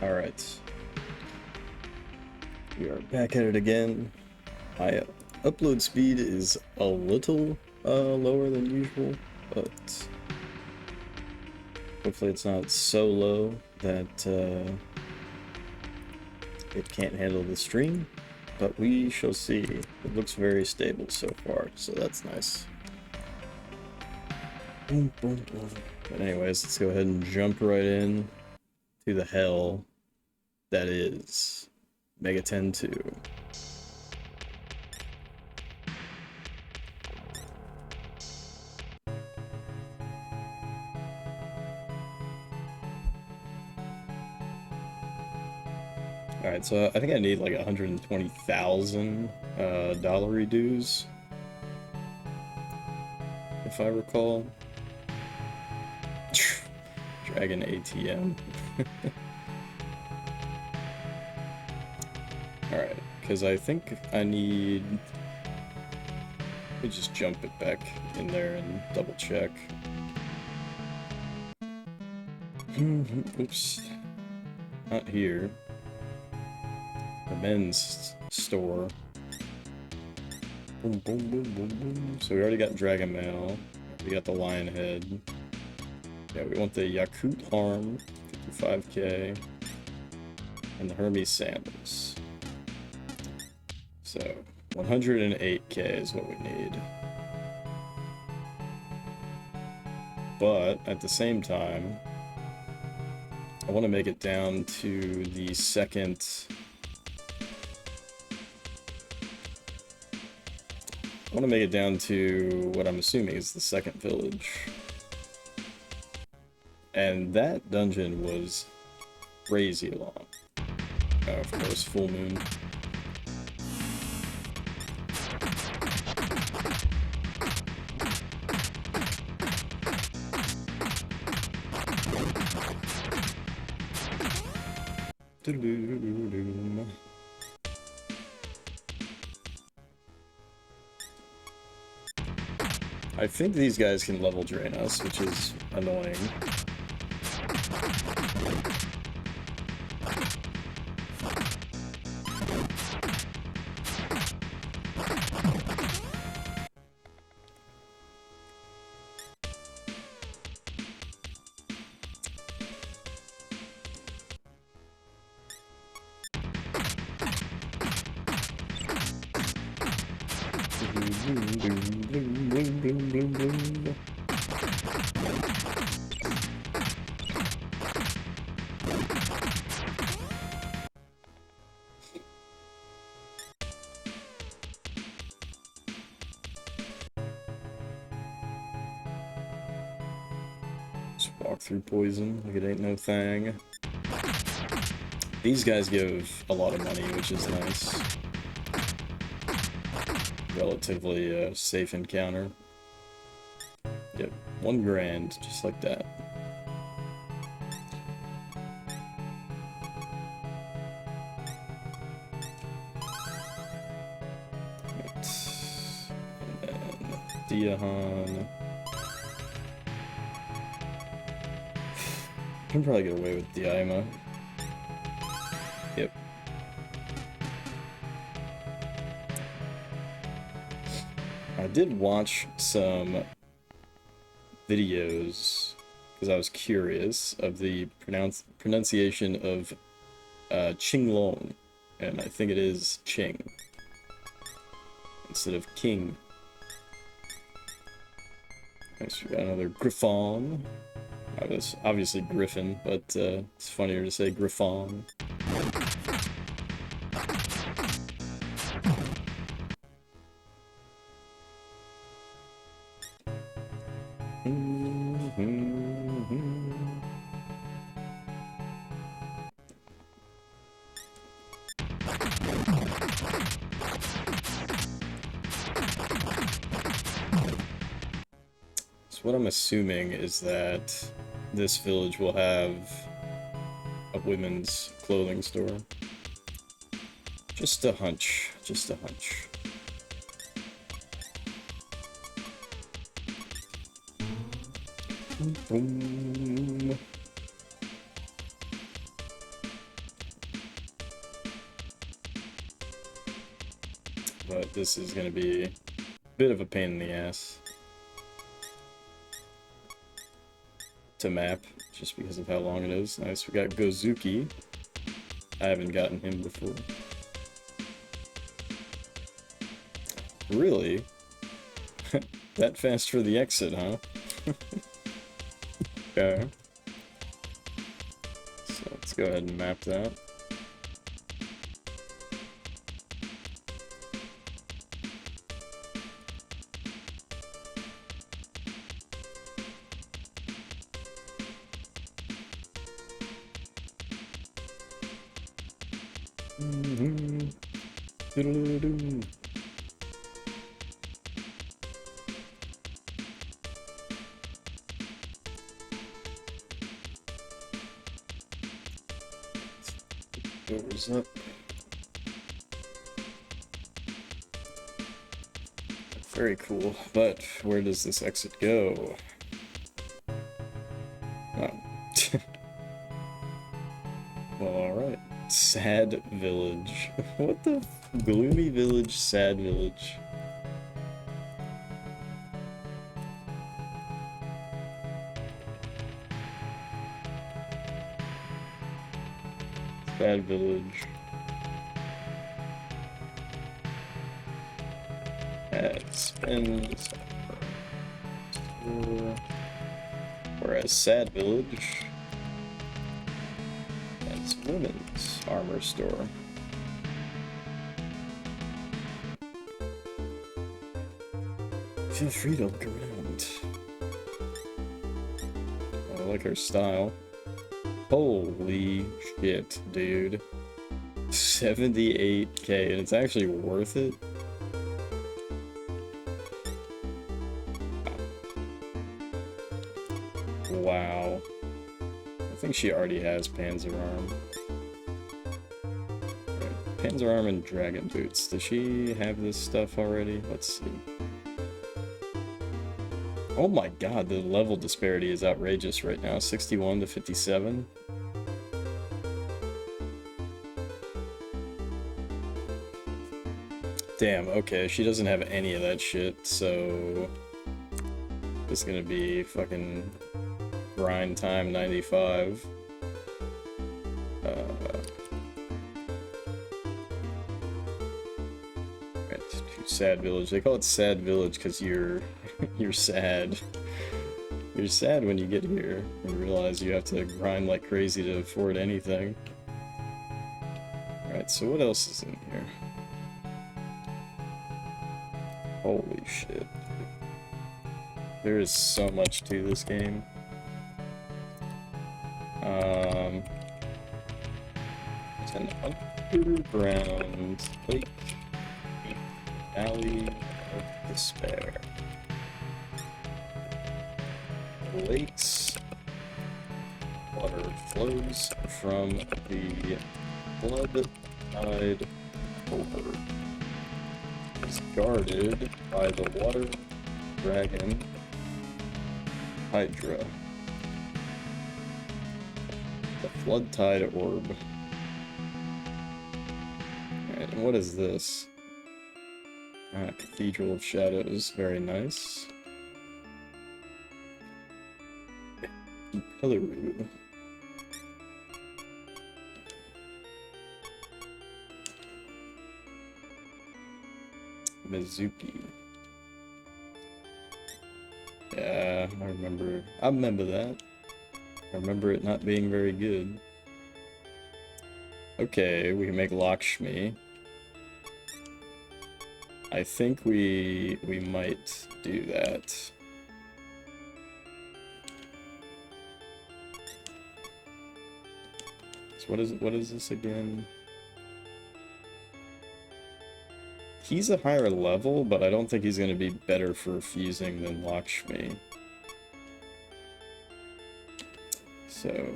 Alright, we are back at it again. My upload speed is a little lower than usual, but hopefully it's not so low that it can't handle the stream, but we shall see. It looks very stable so far, so that's nice. Boom, boom, boom. But anyways, let's go ahead and jump right in to the hell that is Megaten 2. Alright, so I think I need like 120,000 dollary dues, if I recall. Dragon ATM. Alright, because I think I need... Let me just jump it back in there and double check. Oops. Not here. The men's store. Boom, boom, boom, boom, boom. So we already got Dragon Mail. We got the Lion Head. Yeah, we want the Yakut Arm, 55k. And the Hermes Sandals. So, 108k is what we need. But, at the same time, I want to make it down to the second... I want to make it down to what I'm assuming is the second village. And that dungeon was crazy long. Oh, of course, full moon. I think these guys can level drain us, which is annoying. Just walk through poison like it ain't no thing. These guys give a lot of money, which is nice. Relatively safe encounter. Yep, 1 grand, just like that. Right. And then Diahan. I can probably get away with Diaima. Yep. I did watch some videos because I was curious of the pronunciation of Qinglong, and I think it is Qing instead of King. Next we got another Griffon. I was obviously Griffin, but it's funnier to say Griffon. So what I'm assuming is that this village will have a women's clothing store. Just a hunch, just a hunch. Boom. but this is gonna be a bit of a pain in the ass to map, just because of how long it is. Nice, we got Gozuki. I haven't gotten him before. Really? That fast for the exit, huh? Okay. So let's go ahead and map that. Doodle-doo. Doors up. Very cool, but where does this exit go? Oh. Well, alright. Sad village. What the? Gloomy village, sad village. Sad village. Add spins. Whereas sad village. That's women's armor store. Feel free to look around. I like her style. Holy shit, dude. 78k, and it's actually worth it? Wow. I think she already has Panzerarm. Right. Panzerarm and Dragon Boots. Does she have this stuff already? Let's see. Oh my god, the level disparity is outrageous right now. 61 to 57. Damn, okay, she doesn't have any of that shit, so it's gonna be fucking grind time 95. Right, to Sad Village. They call it Sad Village because you're sad. You're sad when you get here and realize you have to grind like crazy to afford anything. Alright, so what else is in here? Holy shit. There is so much to this game. It's an underground lake, Valley of Despair. Lakes, water flows from the flood tide over. Is guarded by the water dragon Hydra. The flood tide orb. Alright, and what is this? Ah, Cathedral of Shadows, very nice. Pillaru. Mizuki. Yeah, I remember that. I remember it not being very good. Okay, we can make Lakshmi. I think we might do that. So what is this again? He's a higher level, but I don't think he's going to be better for fusing than Lakshmi. So,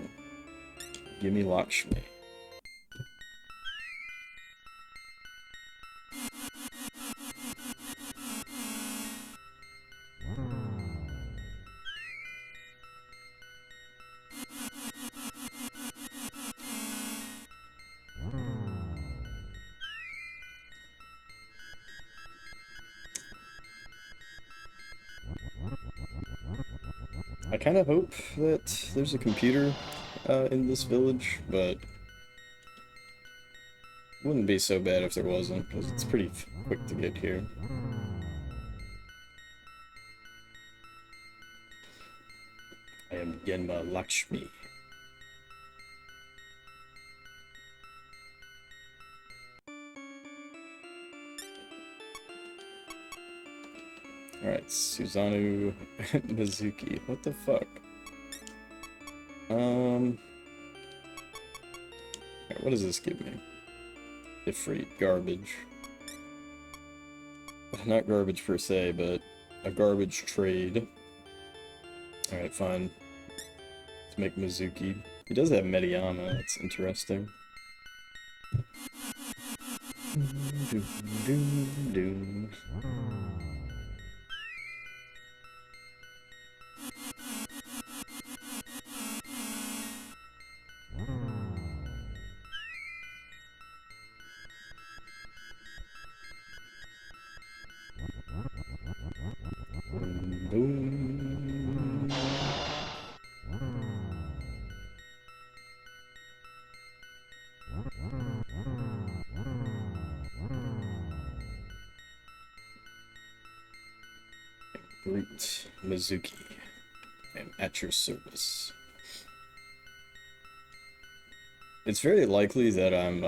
give me Lakshmi. I kind of hope that there's a computer in this village, but wouldn't be so bad if there wasn't, because it's pretty quick to get here. I am Genma Lakshmi. Alright, Suzano Mizuki. What the fuck? Alright, what does this give me? Ifrit, garbage. Not garbage per se, but a garbage trade. Alright, fine. Let's make Mizuki. He does have Mediyama, that's interesting. Brute Mizuki. I am at your service. It's very likely that I'm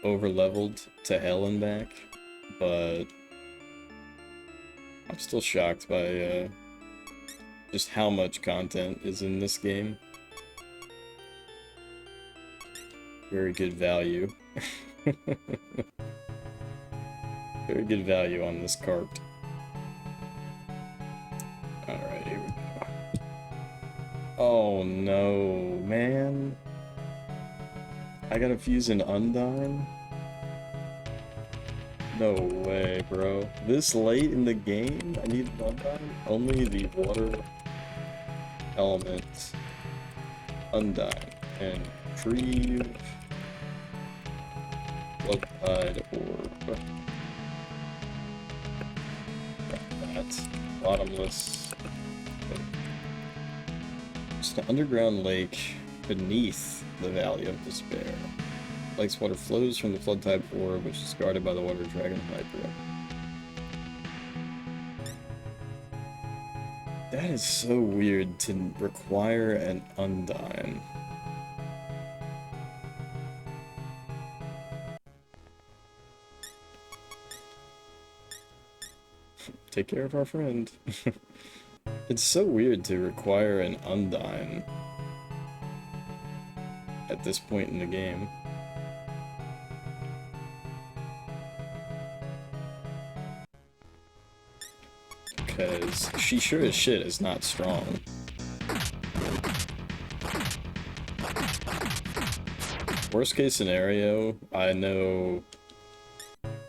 over-leveled to hell and back, but I'm still shocked by just how much content is in this game. Very good value. Very good value on this cart. Alright, here we go. Oh no, man. I gotta fuse an Undine? No way, bro. This late in the game, I need an Undine? Only the water element Undine and retrieve Blood Tide Orb. That's bottomless. Just an underground lake beneath the Valley of Despair. Lake's water flows from the flood type orb, which is guarded by the water dragon Hyper. That is so weird to require an Undine. Take care of our friend. It's so weird to require an Undine at this point in the game. Because she sure as shit is not strong. Worst case scenario, I know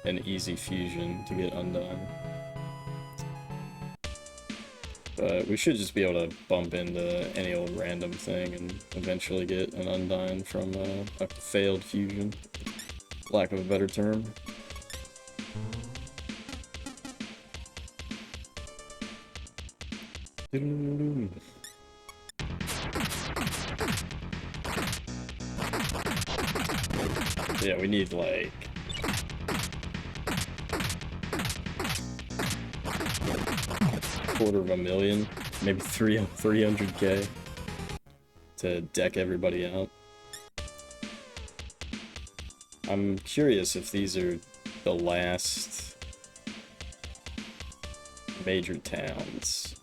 an easy fusion to get Undone. But we should just be able to bump into any old random thing and eventually get an Undine from a failed fusion. Lack of a better term. Yeah, we need like $250,000, maybe 300K to deck everybody out. I'm curious if these are the last major towns.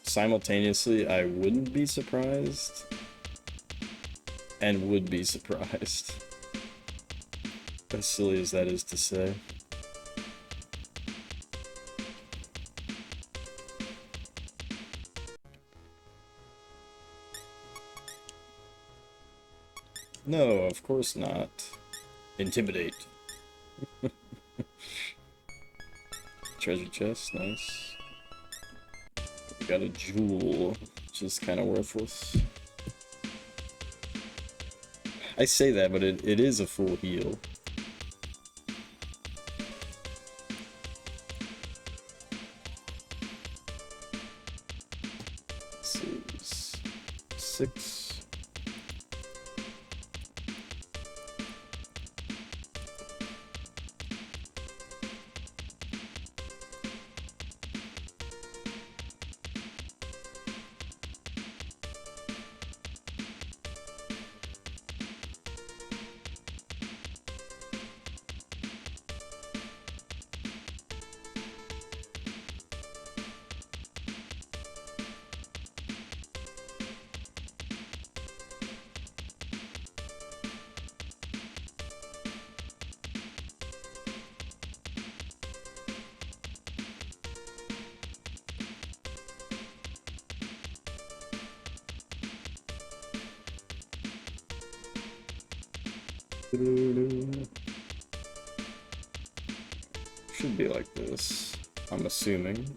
Simultaneously, I wouldn't be surprised and would be surprised. As silly as that is to say. No, of course not. Intimidate. Treasure chest, nice. We got a jewel, which is kind of worthless. I say that, but it is a full heal. 6. Should be like this, I'm assuming.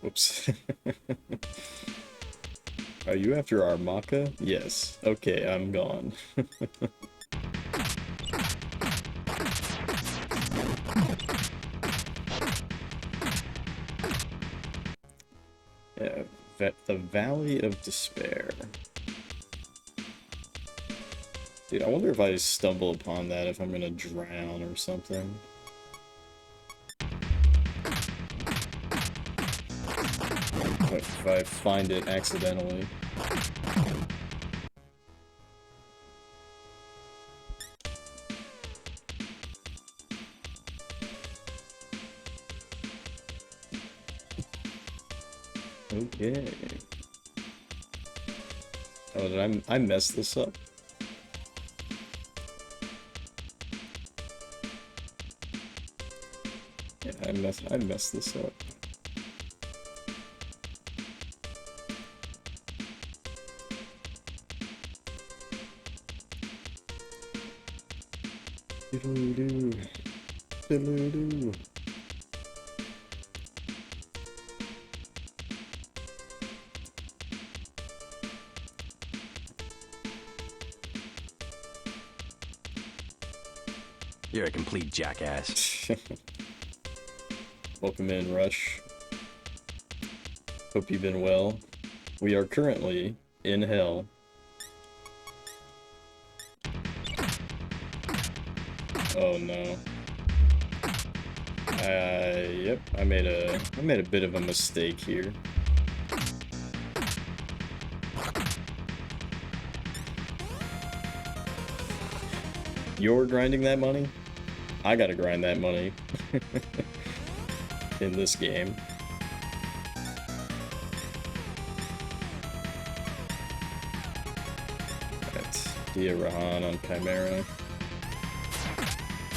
Whoops. Are you after Armaka? Yes. Okay, I'm gone. Yeah, the Valley of Despair. Dude, I wonder if I stumble upon that, if I'm gonna drown or something. If I find it accidentally. Okay. Oh, did I mess this up? Yeah, I messed this up. Diddle-doo. Diddle-doo. You're a complete jackass. Welcome in, Rush. Hope you've been well. We are currently in hell. Oh no. Yep, I made a bit of a mistake here. You're grinding that money? I gotta grind that money. In this game. Alright, Dia Rahan on Chimera.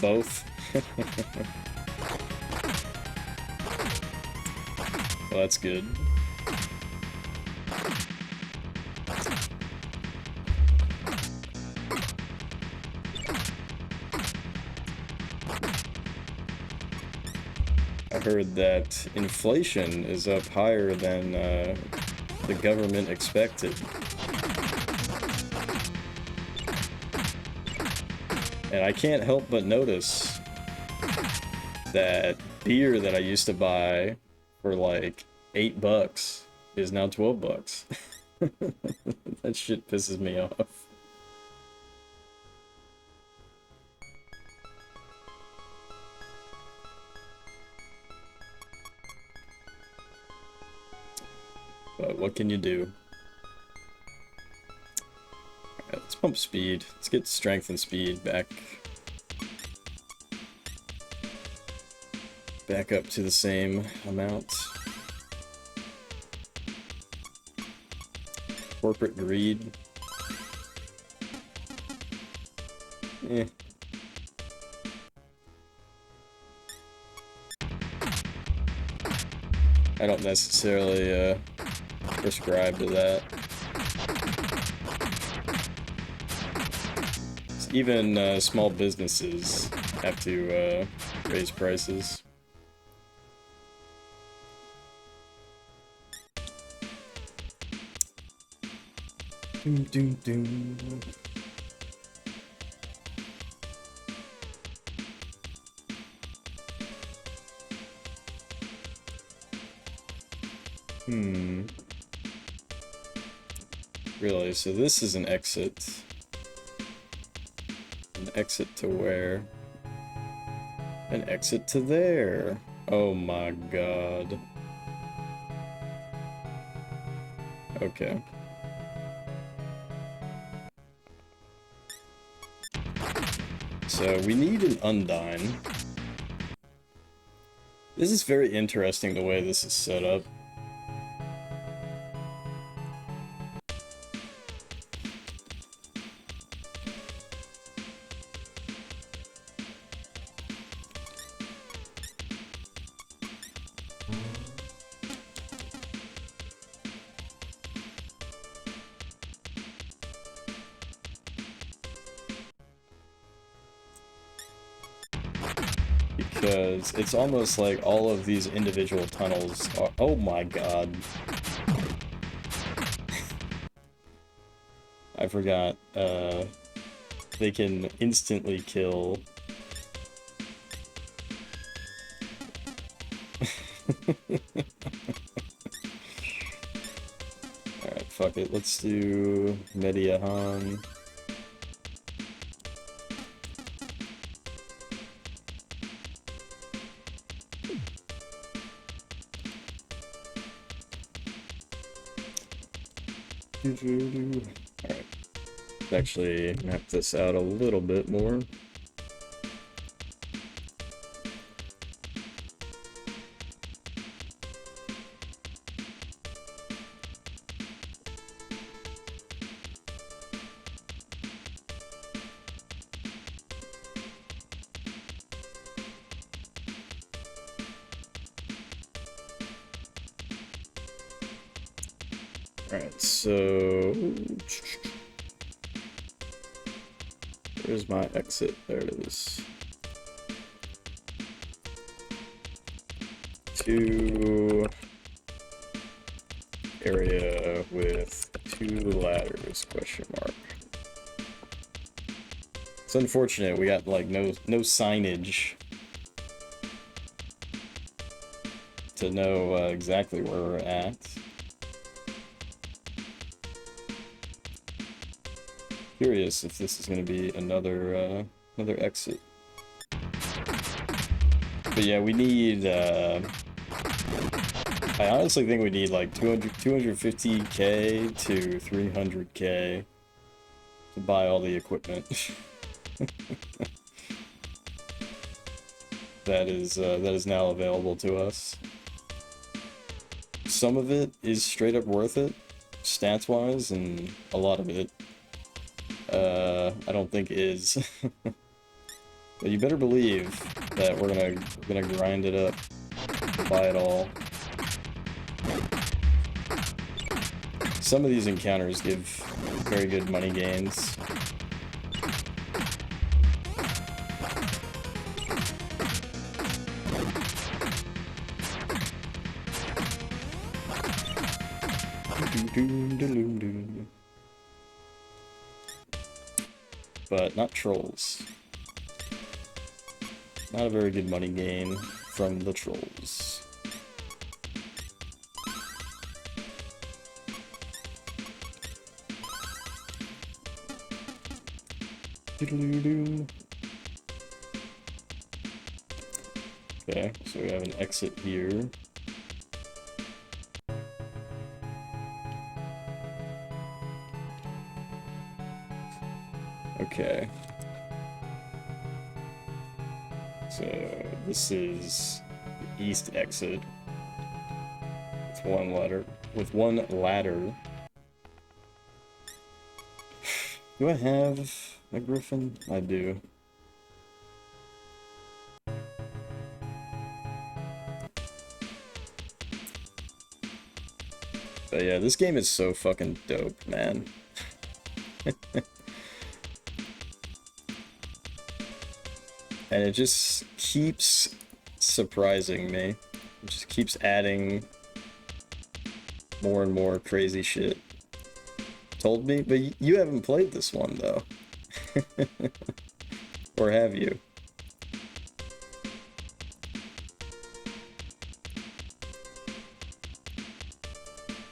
Both. Well, that's good. I heard that inflation is up higher than the government expected. And I can't help but notice that beer that I used to buy for like $8 is now $12. That shit pisses me off. But what can you do? Alright, let's pump speed. Let's get strength and speed back up to the same amount. Corporate greed. Eh. I don't necessarily prescribe to that. Even small businesses have to raise prices. Doom, doom, doom. Really? So this is an exit. An exit to where? An exit to there. Oh my god. Okay. So we need an Undine. This is very interesting the way this is set up. Because it's almost like all of these individual tunnels are— oh my god. I forgot, they can instantly kill. Alright, fuck it, let's do Mediahan. Alright. Let's actually map this out a little bit more. Alright, so where's my exit? There it is. To area with 2 ladders, question mark. It's unfortunate we got like no signage to know exactly where we're at. Curious if this is going to be another exit. But yeah, we need I honestly think we need like 250k to 300k to buy all the equipment. that is now available to us. Some of it is straight up worth it, stats wise, and a lot of it I don't think is. But you better believe that we're gonna grind it up to buy it all. Some of these encounters give very good money gains. But not trolls. Not a very good money gain from the trolls. Okay, so we have an exit here. Okay. So this is the east exit with one ladder. Do I have a griffin? I do. But yeah, this game is so fucking dope, man. And it just keeps surprising me. It just keeps adding more and more crazy shit told me, but you haven't played this one though. Or have you?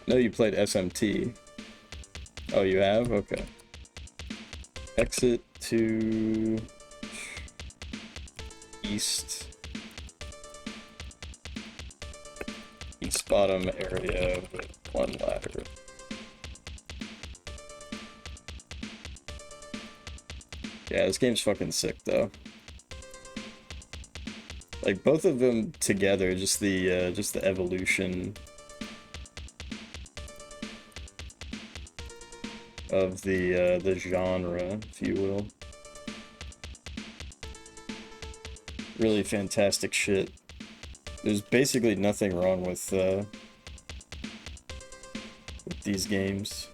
No, you played SMT. Oh, you have? Okay. Exit to east bottom area with one ladder. Yeah, this game's fucking sick though. Like both of them together, just the evolution of the genre, if you will. Really fantastic shit. There's basically nothing wrong with these games.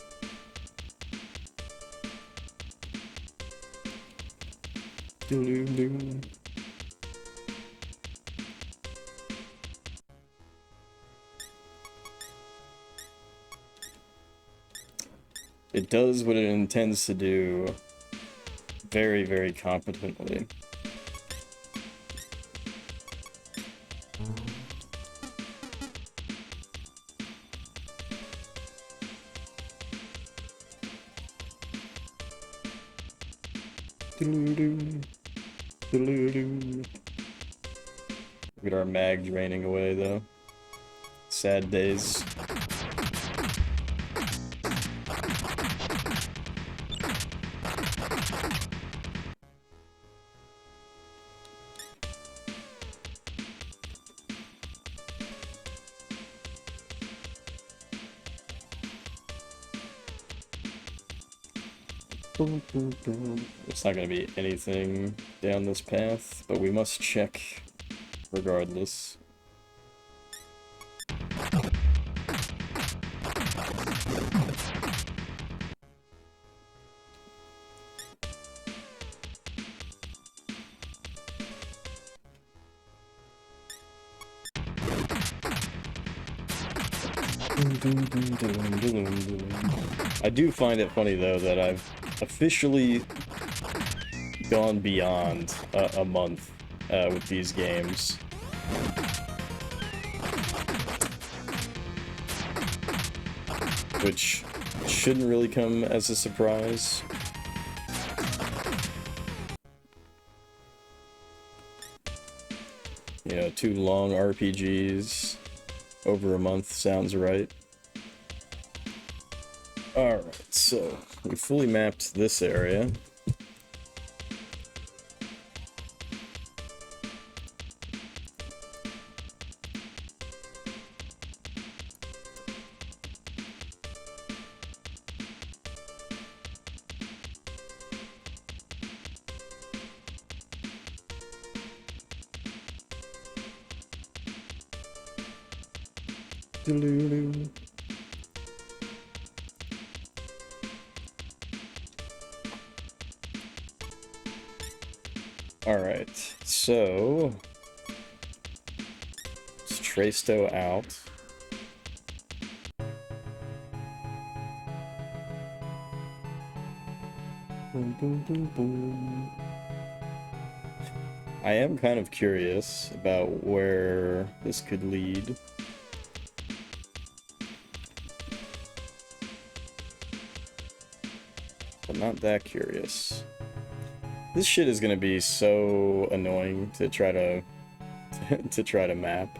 It does what it intends to do very, very competently. Look at our mag draining away though. Sad days. It's not going to be anything down this path, but we must check regardless. I do find it funny though that I've officially gone beyond a month with these games. Which shouldn't really come as a surprise. You know, 2 long RPGs over a month sounds right. Alright, so we fully mapped this area. Alright, so let's Trasto out. Boom, boom, boom, boom. I am kind of curious about where this could lead. But not that curious. This shit is gonna be so annoying to try to map.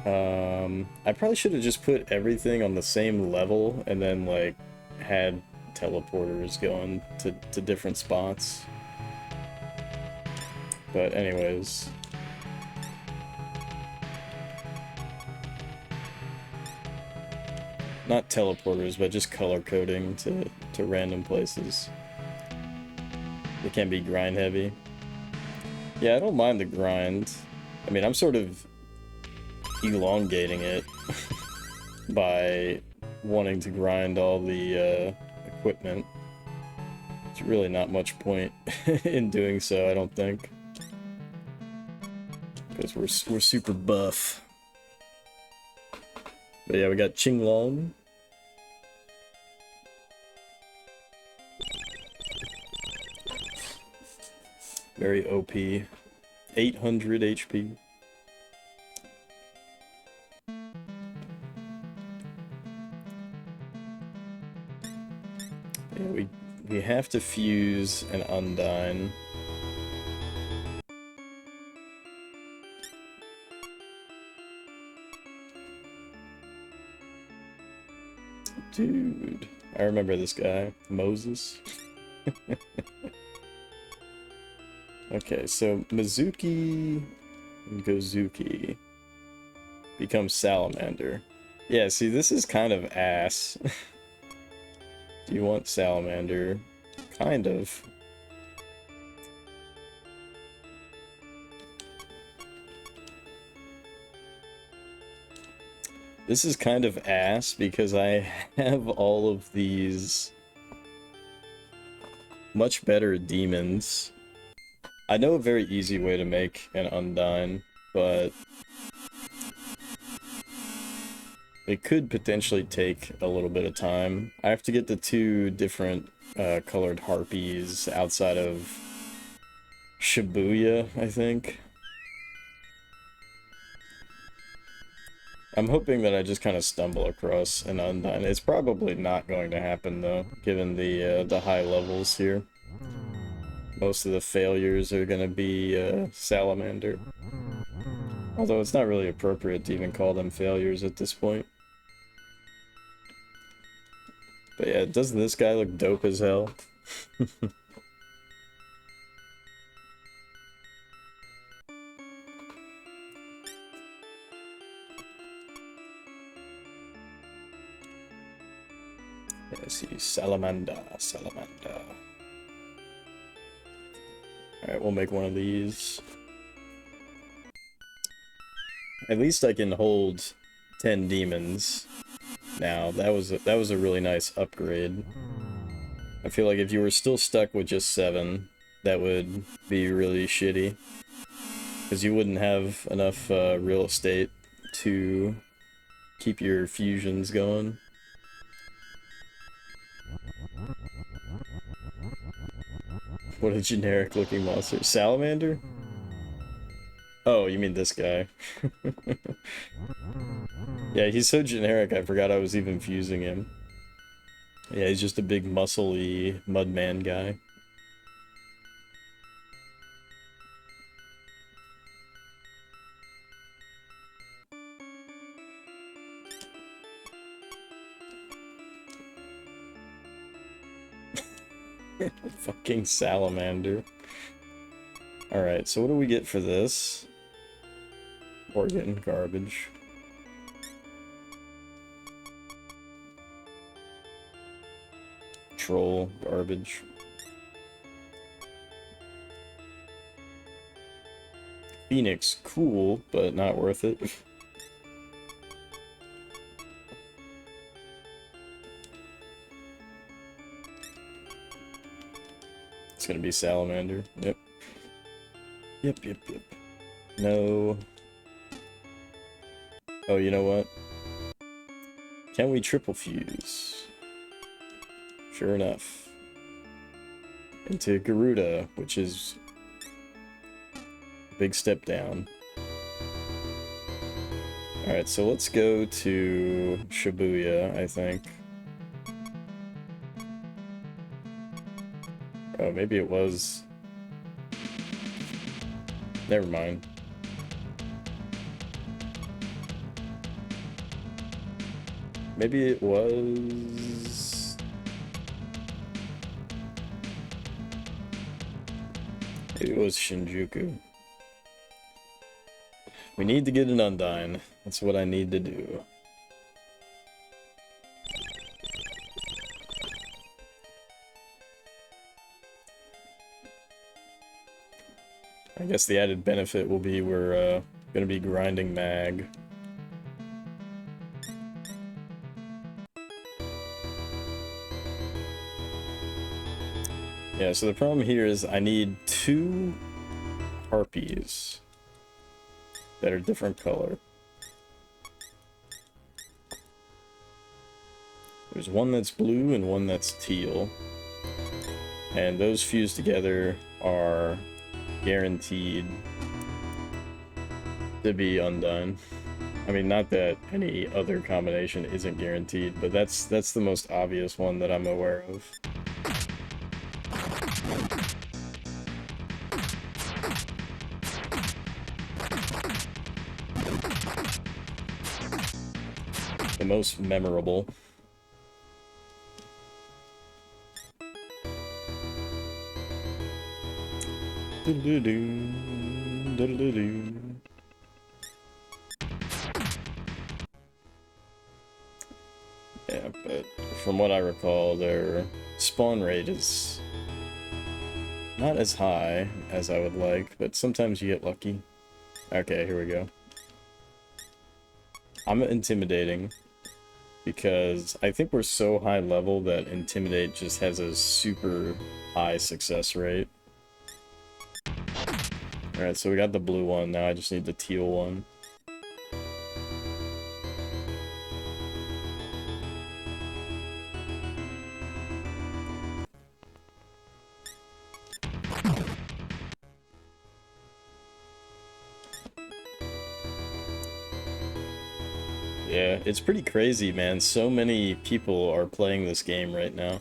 I probably should have just put everything on the same level and then like had teleporters going to different spots. But anyways. Not teleporters, but just color coding to random places. It can be grind heavy. Yeah, I don't mind the grind. I mean, I'm sort of elongating it by wanting to grind all the equipment. There's really not much point in doing so, I don't think. Because we're super buff. But yeah, we got Qinglong. Very OP. 800 HP. Yeah, we have to fuse an Undyne. Dude, I remember this guy, Moses. Okay, so Mizuki and Gozuki become Salamander. Yeah, see, this is kind of ass. Do you want Salamander? Kind of. This is kind of ass because I have all of these much better demons. I know a very easy way to make an Undyne, but it could potentially take a little bit of time. I have to get the 2 different colored harpies outside of Shibuya, I think. I'm hoping that I just kind of stumble across an Undyne. It's probably not going to happen, though, given the high levels here. Most of the failures are going to be Salamander. Although it's not really appropriate to even call them failures at this point. But yeah, doesn't this guy look dope as hell? Let's see, Salamander. Alright, we'll make one of these. At least I can hold 10 demons. Now, that was a really nice upgrade. I feel like if you were still stuck with just 7, that would be really shitty. Because you wouldn't have enough real estate to keep your fusions going. What a generic looking monster. Salamander? Oh, you mean this guy. Yeah, he's so generic I forgot I was even fusing him. Yeah, he's just a big muscly mudman guy. Fucking salamander. Alright, so what do we get for this? Organ, garbage. Troll, garbage. Phoenix, cool, but not worth it. It's gonna be salamander. Yep. Yep. No. Oh, you know what? Can we triple fuse? Sure enough. Into Garuda, which is a big step down. Alright, so let's go to Shibuya, I think. Oh, maybe it was... Never mind. Maybe it was... Maybe it was Shinjuku. We need to get an Undyne. That's what I need to do. I guess the added benefit will be we're gonna be grinding mag. Yeah, so the problem here is I need 2 harpies that are different color. There's one that's blue and one that's teal. And those fused together are guaranteed to be undone. I mean, not that any other combination isn't guaranteed, but that's the most obvious one that I'm aware of. The most memorable. Doodle-doo-doo, doodle-doo-doo. Yeah, but from what I recall, their spawn rate is not as high as I would like, but sometimes you get lucky. Okay, here we go. I'm intimidating because I think we're so high level that Intimidate just has a super high success rate. Alright, so we got the blue one, now I just need the teal one. Yeah, it's pretty crazy, man. So many people are playing this game right now.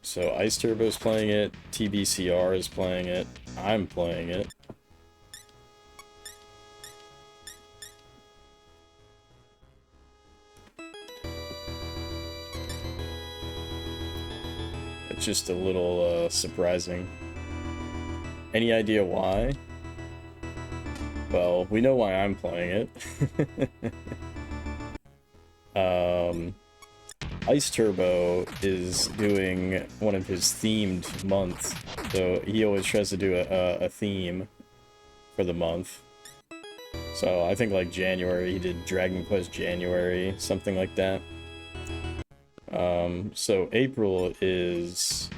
So Ice Turbo's playing it, TBCR is playing it, I'm playing it. It's just a little surprising. Any idea why? Well, we know why I'm playing it. Ice Turbo is doing one of his themed months, so he always tries to do a theme for the month. So I think like January, he did Dragon Quest January, something like that. So April is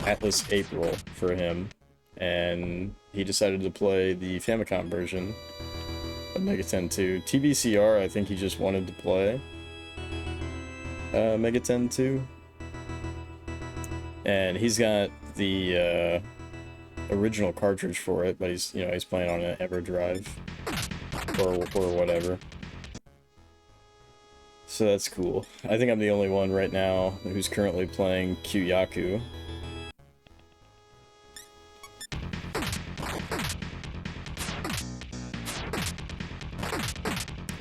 Atlas April for him, and he decided to play the Famicom version of Megaten 2. TBCR, I think he just wanted to play Megaten 2. And he's got the original cartridge for it, but he's playing on an EverDrive or whatever. So that's cool. I think I'm the only one right now who's currently playing Kyuuyaku.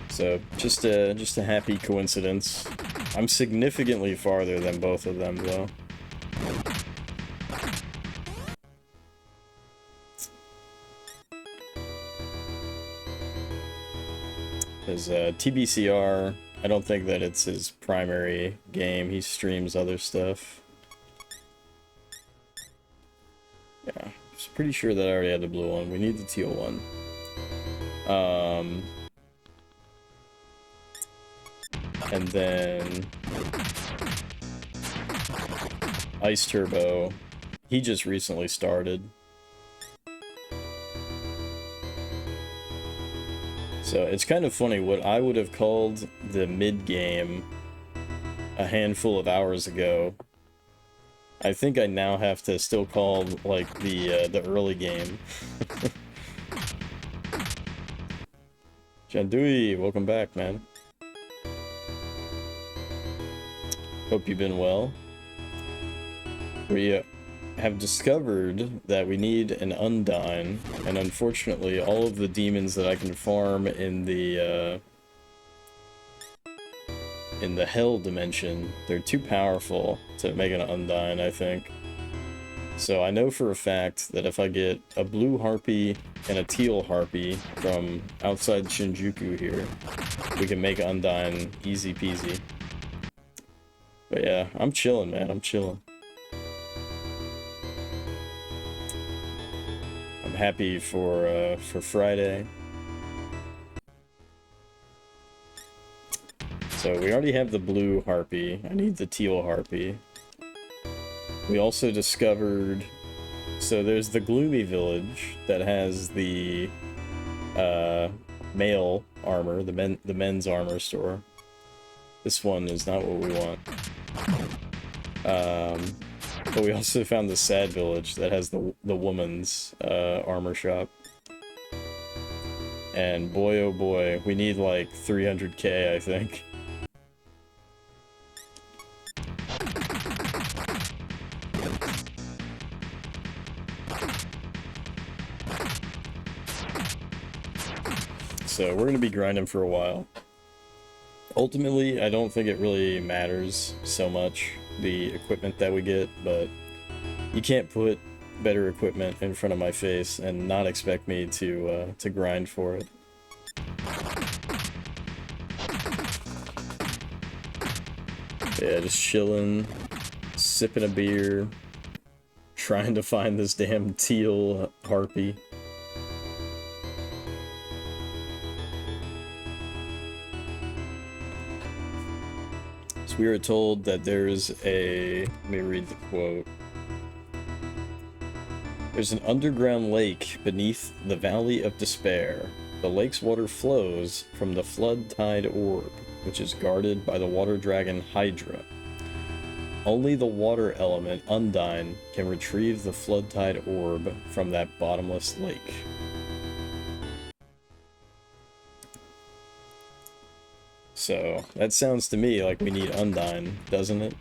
So just a happy coincidence. I'm significantly farther than both of them though. Because TBCR, I don't think that it's his primary game. He streams other stuff. Yeah, I'm pretty sure that I already had the blue one. We need the teal one. And then Ice Turbo, he just recently started. So it's kind of funny, what I would have called the mid-game a handful of hours ago, I think I now have to still call like the early game. Jandui, welcome back, man. Hope you've been well. We have discovered that we need an Undyne, and unfortunately all of the demons that I can farm in the Hell dimension, they're too powerful to make an Undyne, I think. So I know for a fact that if I get a blue harpy and a teal harpy from outside Shinjuku here, we can make Undyne easy peasy. But yeah, I'm chilling, man. I'm chilling. I'm happy for Friday. So we already have the blue harpy. I need the teal harpy. We also discovered... So there's the Gloomy Village that has the male armor, the men's armor store. This one is not what we want. But But we also found the Sad Village that has the woman's armor shop. And boy oh boy, we need like 300k, I think. So we're gonna be grinding for a while. Ultimately, I don't think it really matters so much, the equipment that we get, but you can't put better equipment in front of my face and not expect me to grind for it. Yeah, just chilling, sipping a beer, trying to find this damn teal harpy. So we were told that there's a... let me read the quote. There's an underground lake beneath the Valley of Despair. The lake's water flows from the flood tide orb, which is guarded by the water dragon Hydra. Only the water element, Undyne, can retrieve the flood tide orb from that bottomless lake. So, that sounds to me like we need Undyne, doesn't it?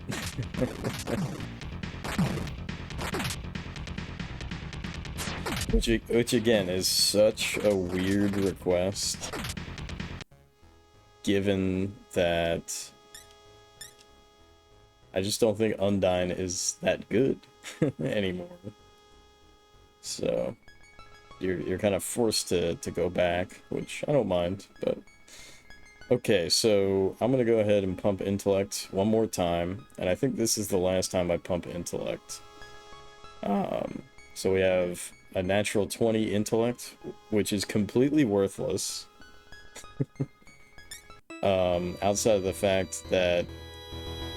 Which again is such a weird request, given that I just don't think Undyne is that good anymore. So you're kind of forced to go back, which I don't mind, but okay, so I'm gonna go ahead and pump intellect one more time, and I think this is the last time I pump intellect. So we have a natural 20 intellect, which is completely worthless. Outside of the fact that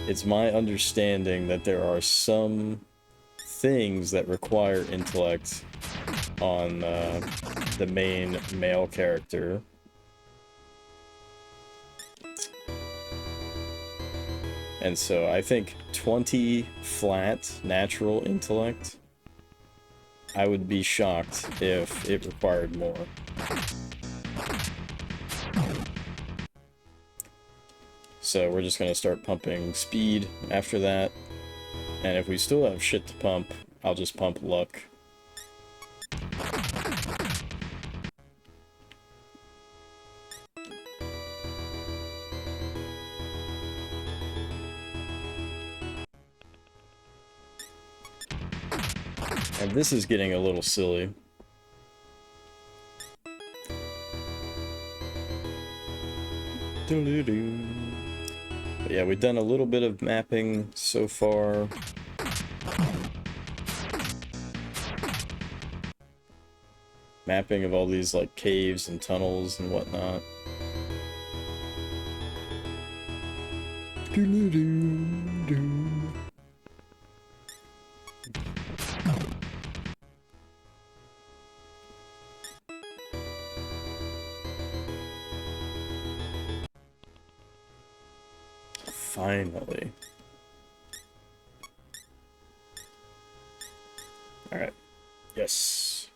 it's my understanding that there are some things that require intellect on the main male character. And so I think 20 flat natural intellect, I would be shocked if it required more. So we're just gonna start pumping speed after that. And if we still have shit to pump, I'll just pump luck. And this is getting a little silly. But yeah, we've done a little bit of mapping so far. Mapping of all these like caves and tunnels and whatnot. Finally. Alright. Yes.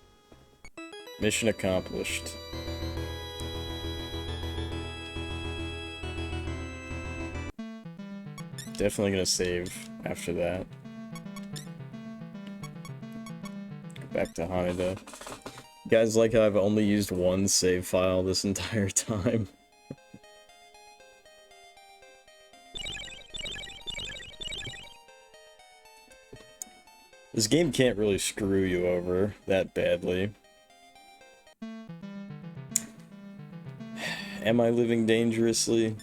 Mission accomplished. Definitely gonna save after that. Go back to Haneda. You guys like how I've only used one save file this entire time? This game can't really screw you over that badly. Am I living dangerously?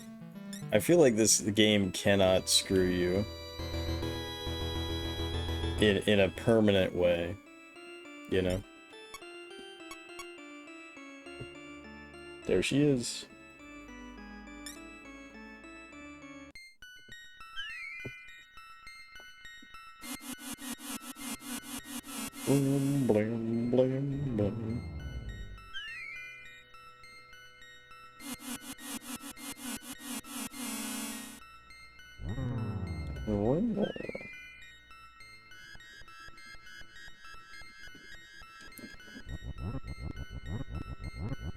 I feel like this game cannot screw you in a permanent way, you know? There she is. Blam, blam, blam, blam. One more.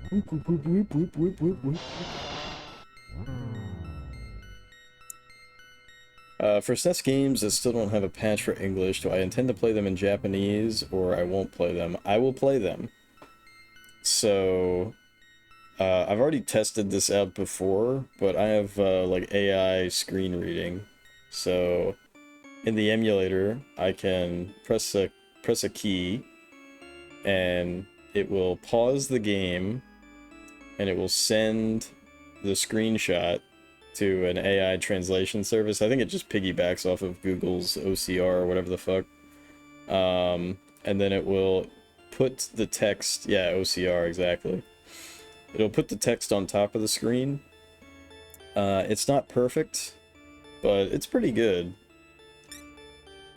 For SNES games that still don't have a patch for English, do I intend to play them in Japanese or I won't play them? I will play them. So, I've already tested this out before, but I have like AI screen reading. So, in the emulator, I can press a key, and it will pause the game, and it will send the screenshot to an AI translation service. I think it just piggybacks off of Google's OCR or whatever the fuck. And then it will put the text, yeah, OCR, exactly. It'll put the text on top of the screen. It's not perfect, but it's pretty good.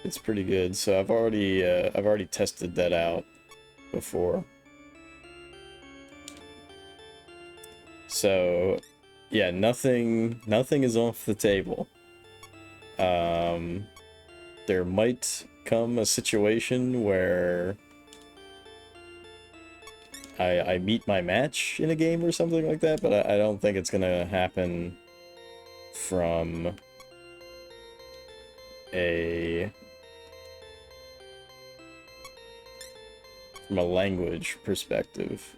It's pretty good. So I've already tested that out before. So, yeah, nothing is off the table. There might come a situation where I meet my match in a game or something like that, but I don't think it's gonna happen from a language perspective.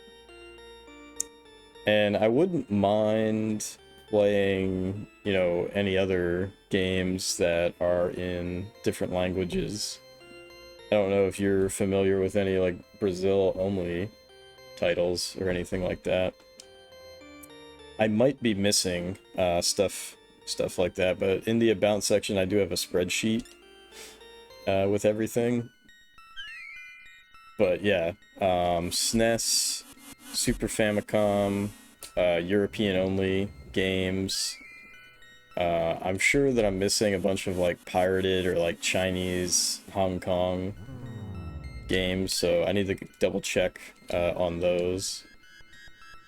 And I wouldn't mind playing, you know, any other games that are in different languages. I don't know if you're familiar with any, like, Brazil-only titles or anything like that. I might be missing stuff like that, but in the About section, I do have a spreadsheet with everything. But yeah, SNES, Super Famicom, European-only games. I'm sure that I'm missing a bunch of, like, pirated or, like, Chinese, Hong Kong games, so I need to double check on those.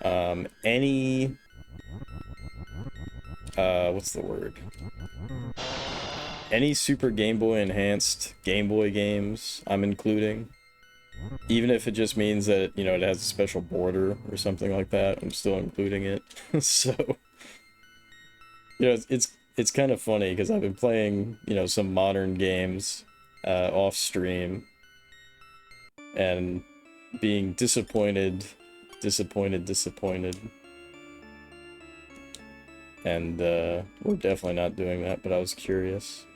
Any... what's the word? Any Super Game Boy Enhanced Game Boy games I'm including. Even if it just means that, you know, it has a special border or something like that, I'm still including it. So, you know, it's kind of funny because I've been playing, you know, some modern games off stream and being disappointed. And we're definitely not doing that, but I was curious.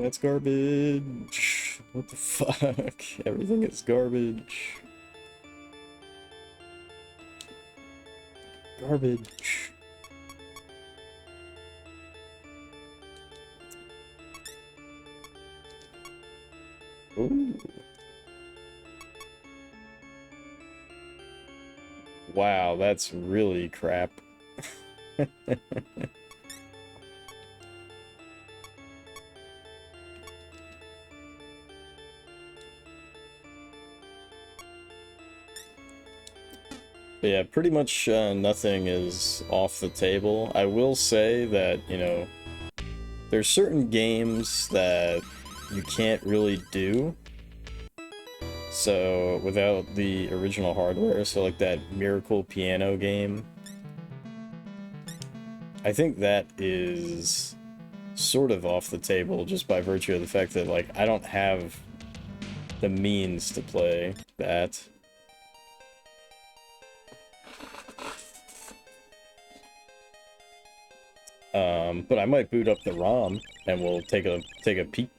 That's garbage. What the fuck? Everything is garbage. Garbage. Ooh. Wow, that's really crap. But yeah, pretty much nothing is off the table. I will say that, you know, there's certain games that you can't really do. So, without the original hardware, so like that Miracle Piano game, I think that is sort of off the table just by virtue of the fact that, like, I don't have the means to play that. But I might boot up the ROM and we'll take a peek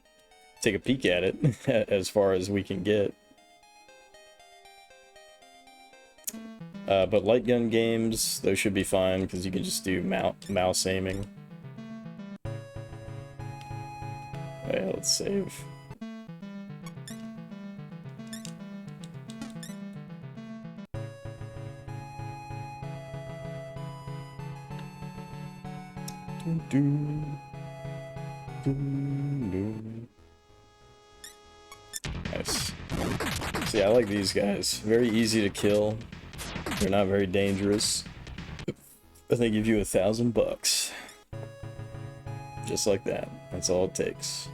at it as far as we can get. But light gun games, those should be fine because you can just do mouse aiming. Yeah, let's save. Nice. See, I like these guys. Very easy to kill. They're not very dangerous. But they give you $1,000. Just like that. That's all it takes.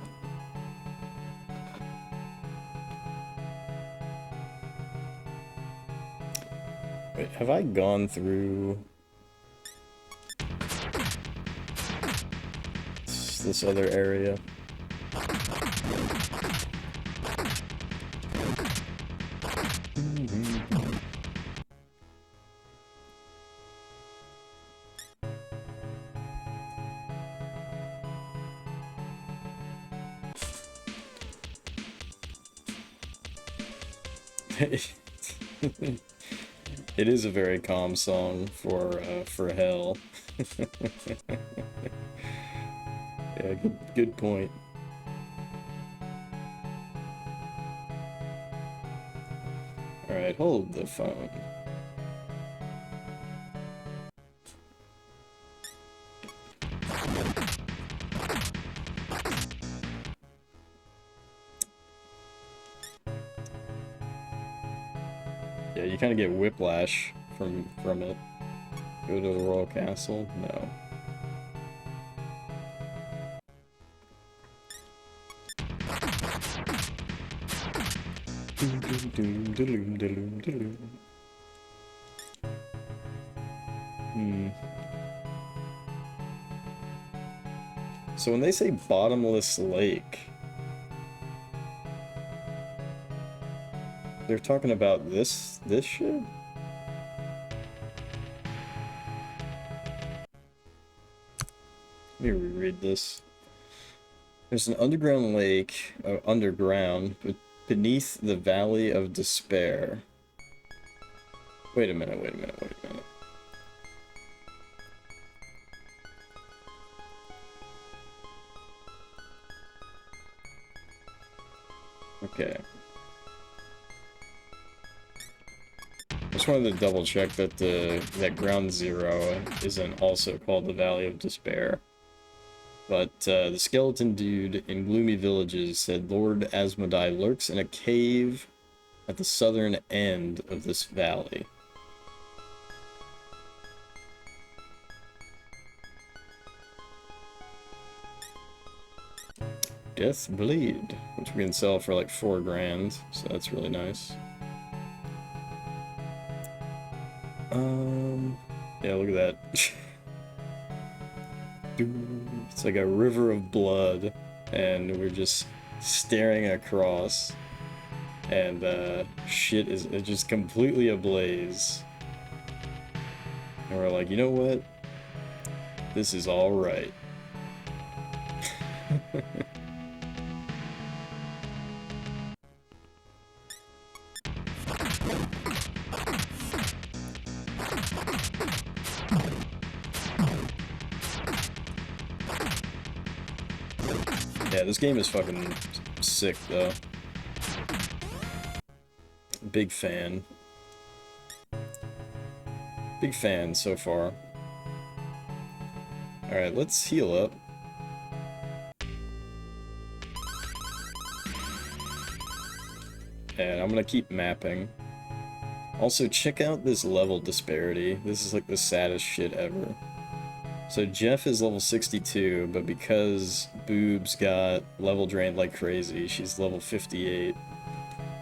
Wait, have I gone through this other area? It is a very calm song for hell. Yeah, good point. Alright, hold the phone. Yeah, you kind of get whiplash from it. Go to the Royal Castle? No. So when they say bottomless lake, they're talking about this shit? Let me reread this. There's an underground lake, underground, beneath the Valley of Despair. Wait a minute. Okay. I just wanted to double check that that Ground Zero isn't also called the Valley of Despair. But the skeleton dude in Gloomy Villages said Lord Asmodai lurks in a cave at the southern end of this valley. Death Blade, which we can sell for like 4 grand, so that's really nice. Yeah, look at that. It's like a river of blood, and we're just staring across, and shit is just completely ablaze. And we're like, you know what? This is all right. Yeah, this game is fucking sick, though. Big fan. Big fan so far. Alright, let's heal up. And I'm gonna keep mapping. Also, check out this level disparity. This is like the saddest shit ever. So Jeff is level 62, but because Boobs got level drained like crazy, she's level 58.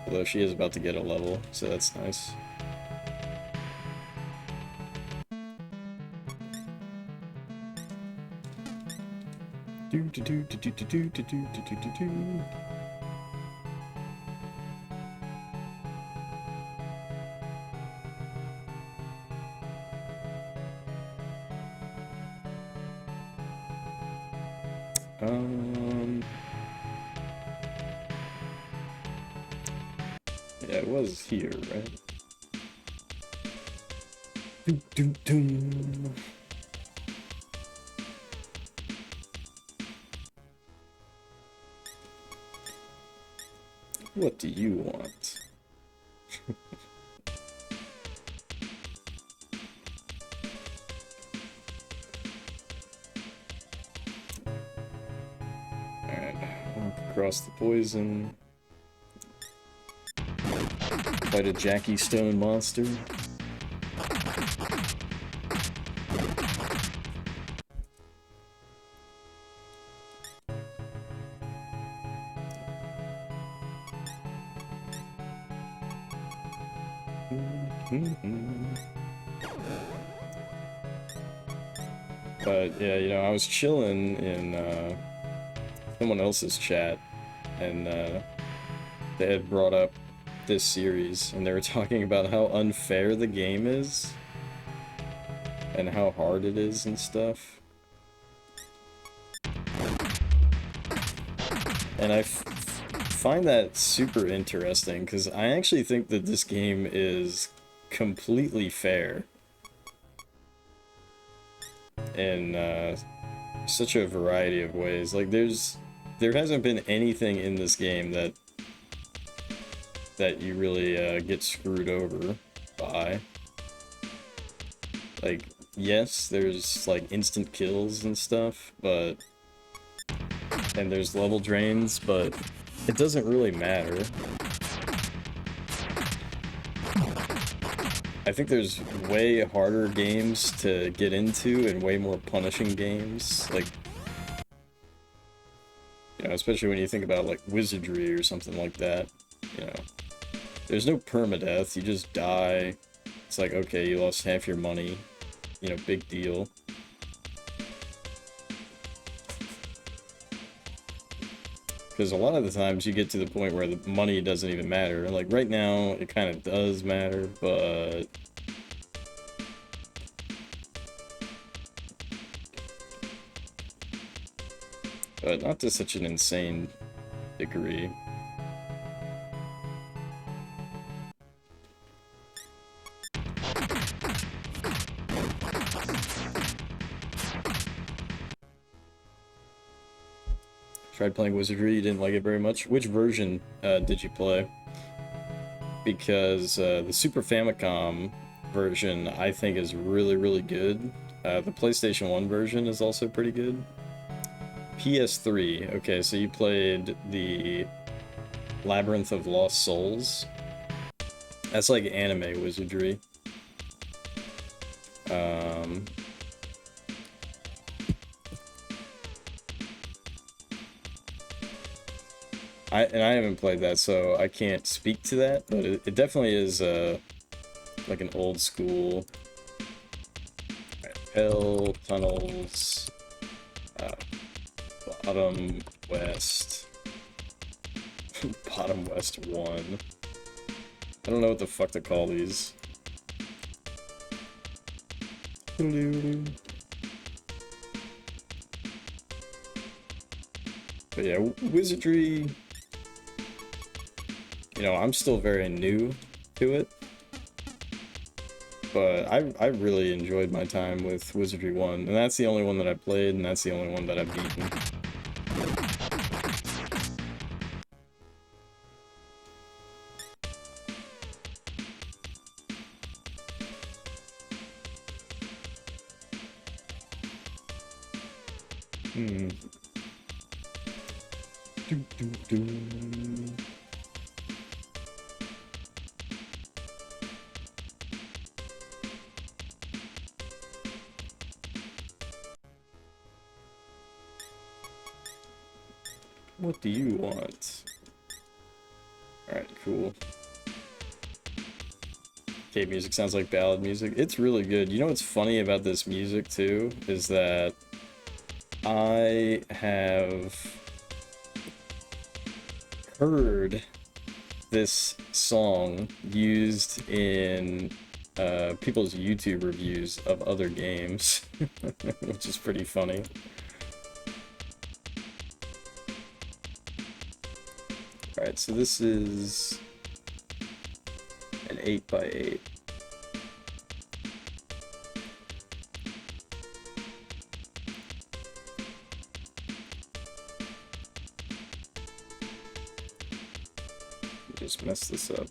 Although she is about to get a level, so that's nice. Yeah, it was here, right? What do you want? Alright, walk across the poison. Fight a Jackie Stone monster. But yeah, you know, I was chilling in someone else's chat, and they had brought up this series, and they were talking about how unfair the game is, and how hard it is and stuff. And I find that super interesting, because I actually think that this game is completely fair in such a variety of ways. Like, there hasn't been anything in this game that you really get screwed over by. Like, yes, there's like instant kills and stuff, but and there's level drains, but it doesn't really matter. I think there's way harder games to get into and way more punishing games, like, you know, especially when you think about like wizardry or something like that, you know. There's no permadeath, you just die. It's like, okay, you lost half your money, you know, big deal. Because a lot of the times you get to the point where the money doesn't even matter. Like, right now, it kind of does matter, but... but not to such an insane degree. Tried playing Wizardry, you didn't like it very much. Which version did you play? Because the Super Famicom version, I think, is really, really good. The PlayStation 1 version is also pretty good. PS3, okay, so you played the Labyrinth of Lost Souls. That's like anime wizardry. I haven't played that, so I can't speak to that, but it definitely is like an old school hell tunnels, bottom west, bottom west 1. I don't know what the fuck to call these. But yeah, wizardry. You know, I'm still very new to it, but I really enjoyed my time with Wizardry 1, and that's the only one that I played, and that's the only one that I've beaten. What do you want? Alright, cool. Cave music sounds like ballad music. It's really good. You know what's funny about this music, too? Is that I have heard this song used in people's YouTube reviews of other games, which is pretty funny. Alright, so this is an 8x8. Just mess this up.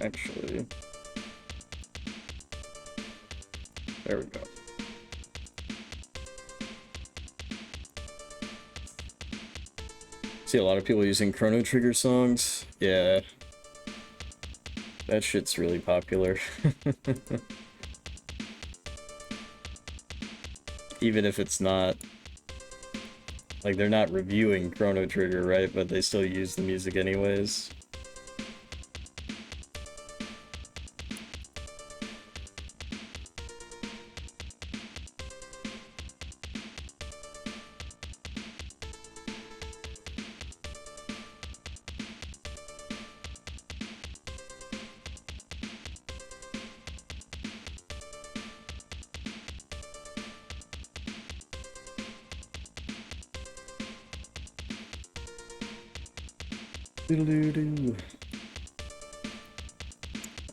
Actually, there we go. See a lot of people using Chrono Trigger songs. Yeah. That shit's really popular. Even if it's not, like, they're not reviewing Chrono Trigger, right? But they still use the music anyways.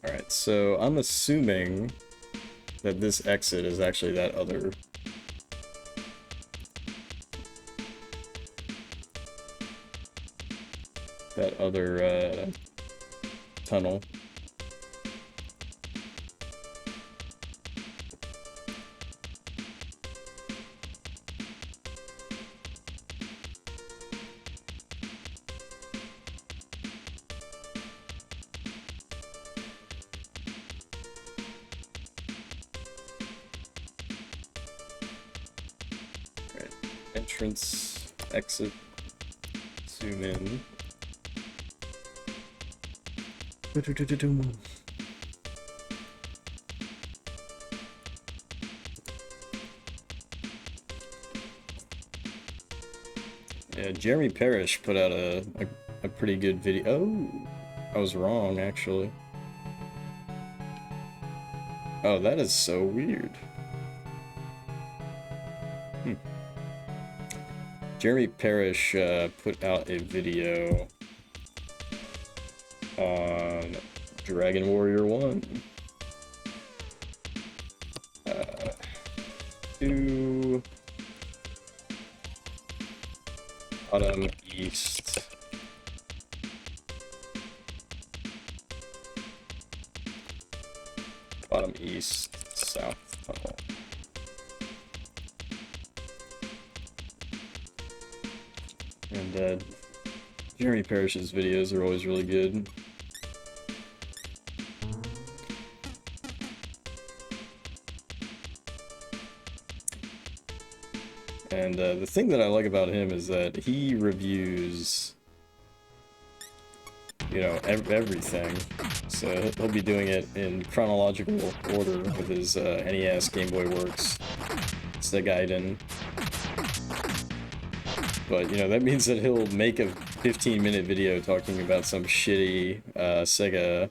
Alright, so I'm assuming that this exit is actually that other tunnel. Alright, entrance, exit, zoom in. Yeah, Jeremy Parrish put out a pretty good video. Oh, I was wrong, actually. Oh, that is so weird. Jeremy Parrish put out a video on Dragon Warrior 1. To bottom east. Bottom east, south tunnel. And Jeremy Parrish's videos are always really good. And the thing that I like about him is that he reviews, you know, everything. So he'll be doing it in chronological order with his NES, Game Boy Works, Sega Gaiden. But, you know, that means that he'll make a 15-minute video talking about some shitty Sega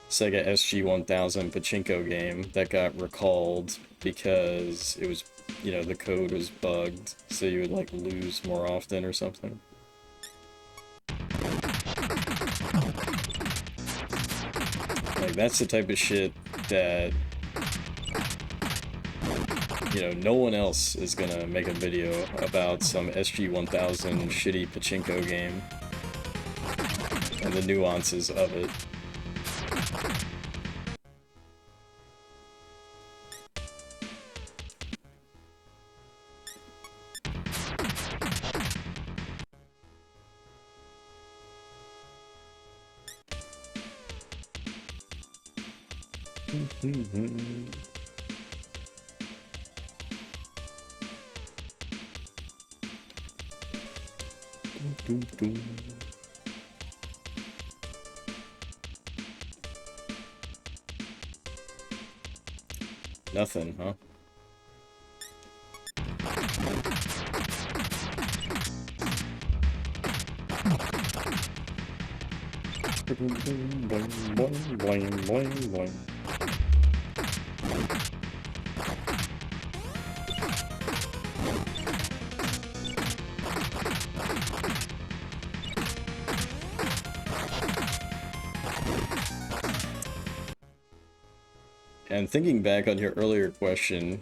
SG-1000 pachinko game that got recalled because it was, you know, the code was bugged, so you would, like, lose more often or something. Like, that's the type of shit that, you know, no one else is gonna make a video about some SG-1000 shitty pachinko game and the nuances of it. Nothing, huh? And thinking back on your earlier question,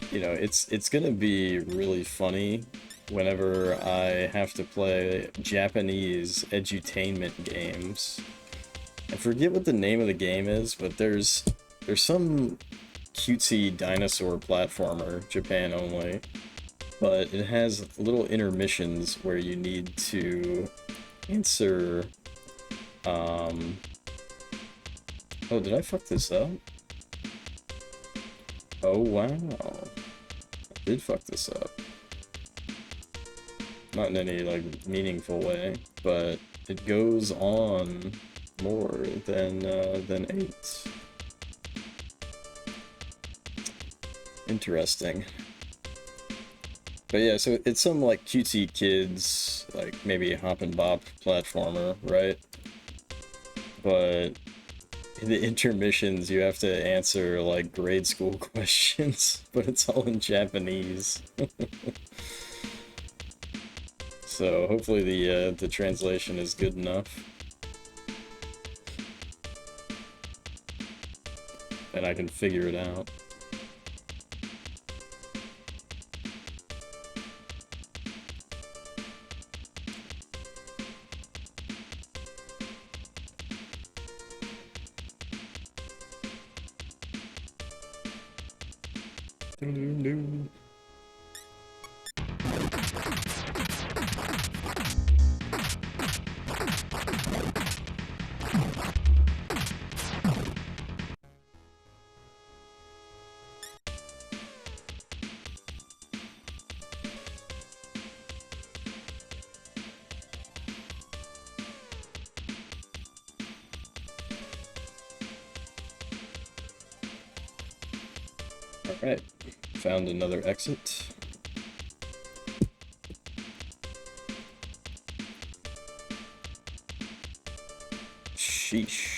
you know, it's gonna be really funny whenever I have to play Japanese edutainment games. I forget what the name of the game is, but there's some cutesy dinosaur platformer, Japan only, but it has little intermissions where you need to answer Oh, did I fuck this up? Oh, wow. I did fuck this up. Not in any, like, meaningful way, but it goes on more than 8. Interesting. But yeah, so it's some, like, cutesy kids, like, maybe hop and bop platformer, right? But in the intermissions, you have to answer, like, grade school questions, but it's all in Japanese. So hopefully the translation is good enough. And I can figure it out. Alright, found another exit. Sheesh.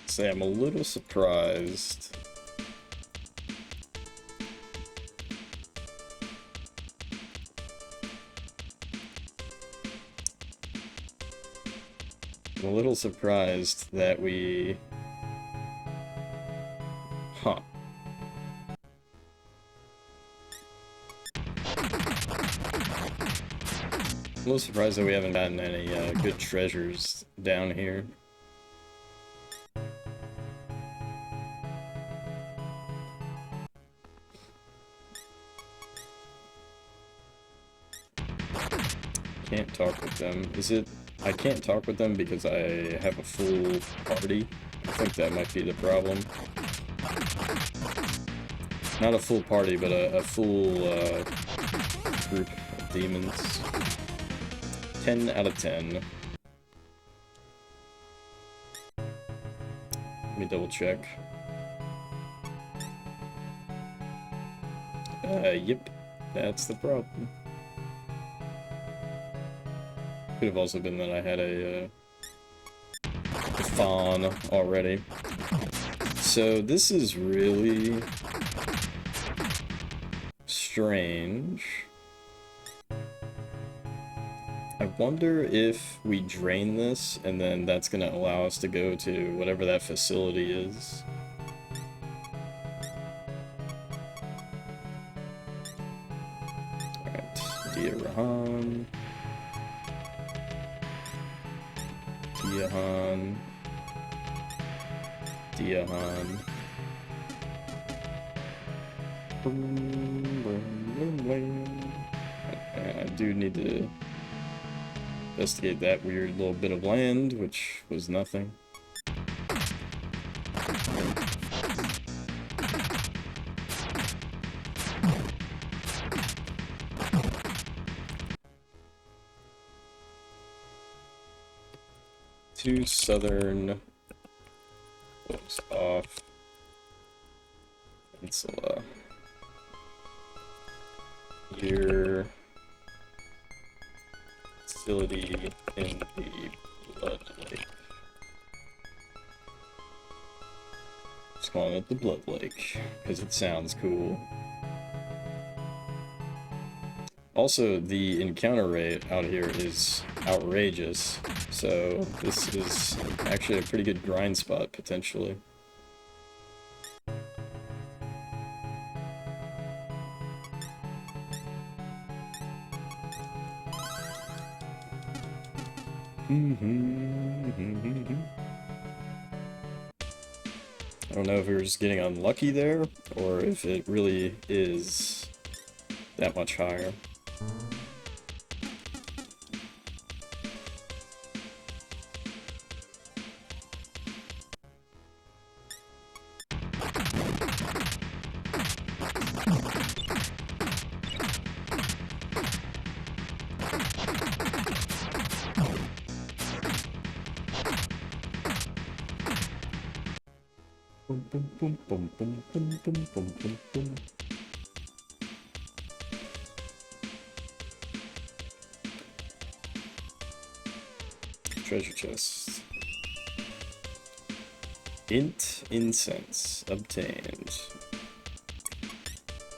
Say I'm a little surprised. I'm a little surprised that we... Huh. I'm a little surprised that we haven't gotten any good treasures down here. Can't talk with them. Is it... I can't talk with them because I have a full party? I think that might be the problem. Not a full party, but a full group of demons. 10 out of 10. Let me double check. Yep. That's the problem. Could have also been that I had a fawn already. So this is really strange. I wonder if we drain this and then that's gonna allow us to go to whatever that facility is. Alright, Diarahan. Diahan. Diahan. I do need to investigate that weird little bit of land, which was nothing. Two southern close off peninsula. Here, facility in the Blood Lake. Just calling it the Blood Lake, because it sounds cool. Also, the encounter rate out here is outrageous, so this is actually a pretty good grind spot, potentially. I don't know if we were just getting unlucky there, or if it really is that much higher. Boom, boom, boom, boom, boom, boom, boom, boom, boom, boom. Treasure chest. Int incense obtained.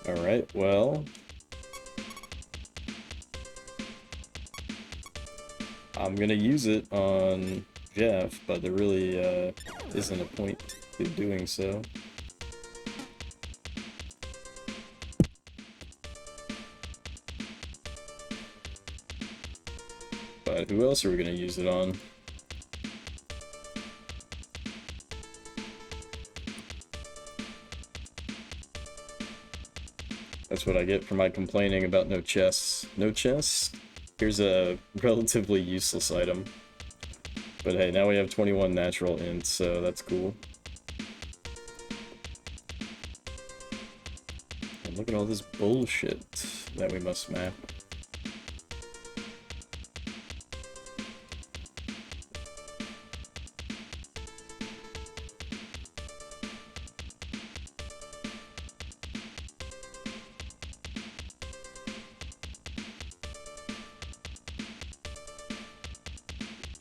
Alright, well. I'm gonna use it on Jeff, but there really isn't a point to doing so. But who else are we gonna use it on? That's what I get for my complaining about no chests. No chests? Here's a relatively useless item. But hey, now we have 21 natural ints, so that's cool. And look at all this bullshit that we must map.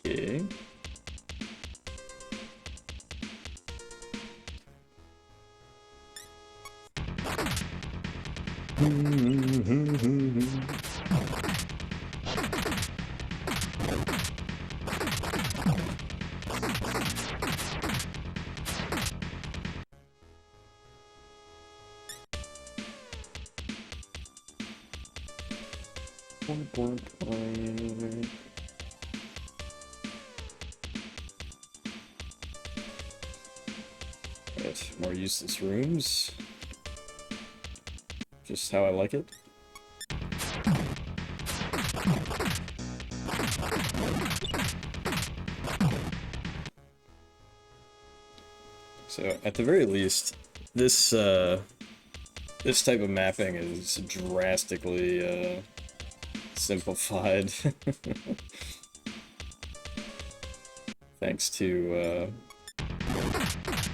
Okay. Right, more useless rooms. Just how I like it. So, at the very least, this this type of mapping is drastically simplified. Thanks to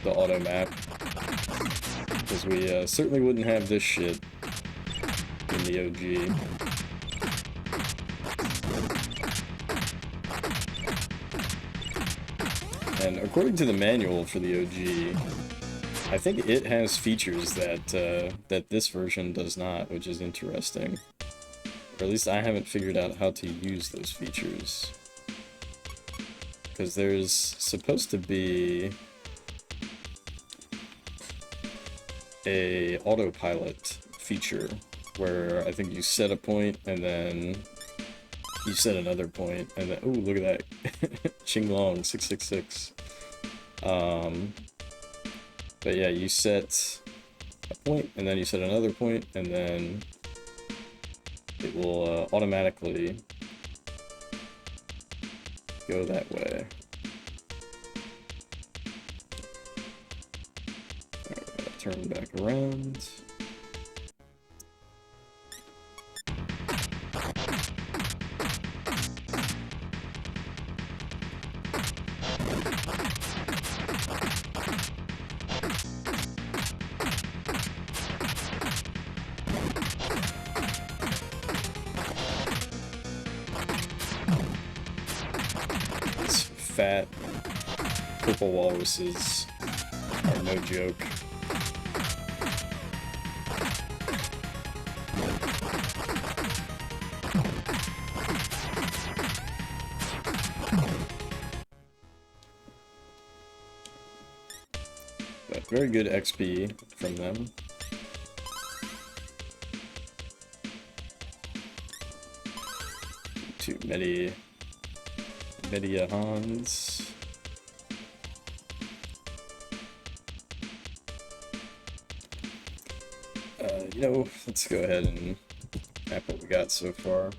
the auto map, because we certainly wouldn't have this shit in the OG. And according to the manual for the OG, I think it has features that that this version does not, which is interesting. Or at least I haven't figured out how to use those features. Because there's supposed to be a autopilot feature where I think you set a point and then you set another point and then, ooh, look at that. Qinglong 666. But yeah, you set a point and then you set another point and then it will automatically go that way. Alright, turn back around. Fat purple walruses are no joke. But very good XP from them. Too many Hans. You know, let's go ahead and map what we got so far.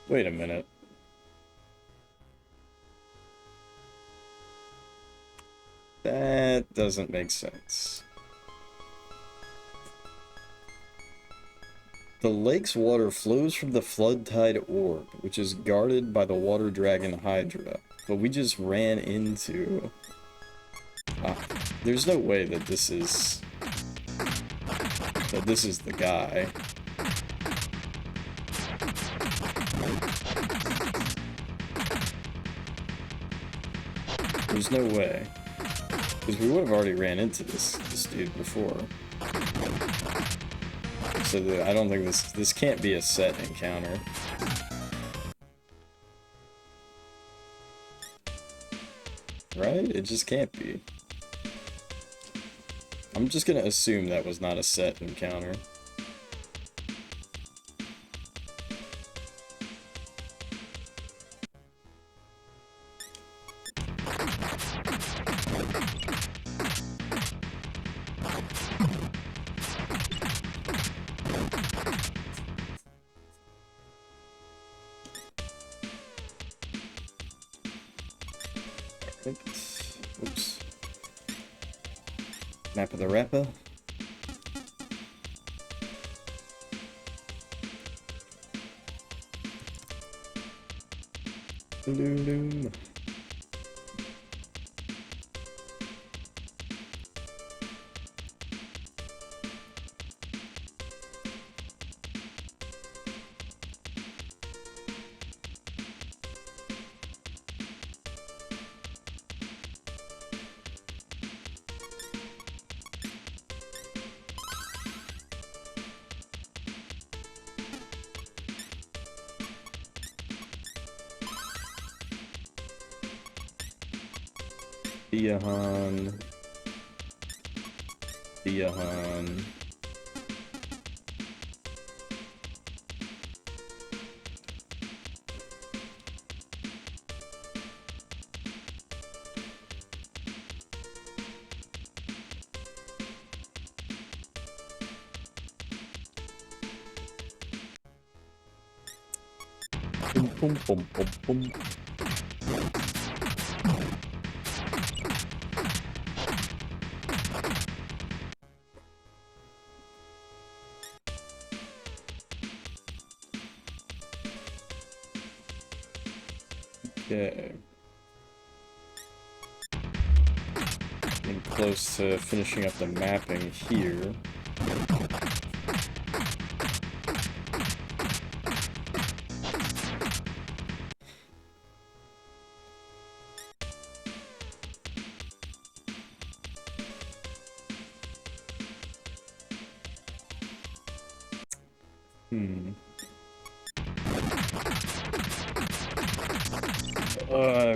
Wait a minute. That doesn't make sense. The lake's water flows from the flood tide orb, which is guarded by the water dragon Hydra. But we just ran into... there's no way that this is... the guy. There's no way. Because we would have already ran into this dude before. So I don't think this can't be a set encounter. Right? It just can't be. I'm just gonna assume that was not a set encounter. Oops. Map of the Rapper. Loom. Theahan. Boom, boom, boom, boom, boom. Okay. Getting close to finishing up the mapping here.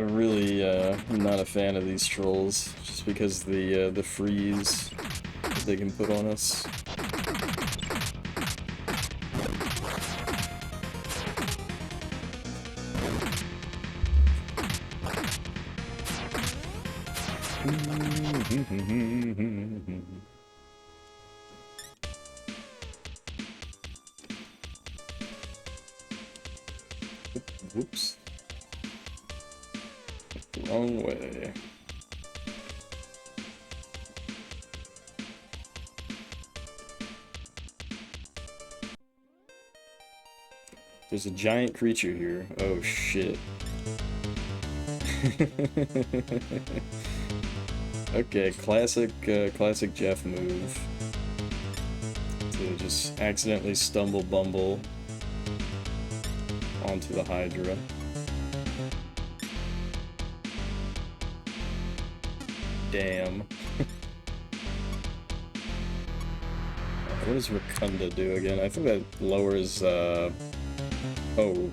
Really, I'm not a fan of these trolls, just because the freeze that they can put on us. Whoops. The wrong way. There's a giant creature here. Oh shit. Okay, classic Jeff move. To just accidentally stumble bumble onto the Hydra. Damn. What does Rotunda do again? I think that lowers, oh. Wait,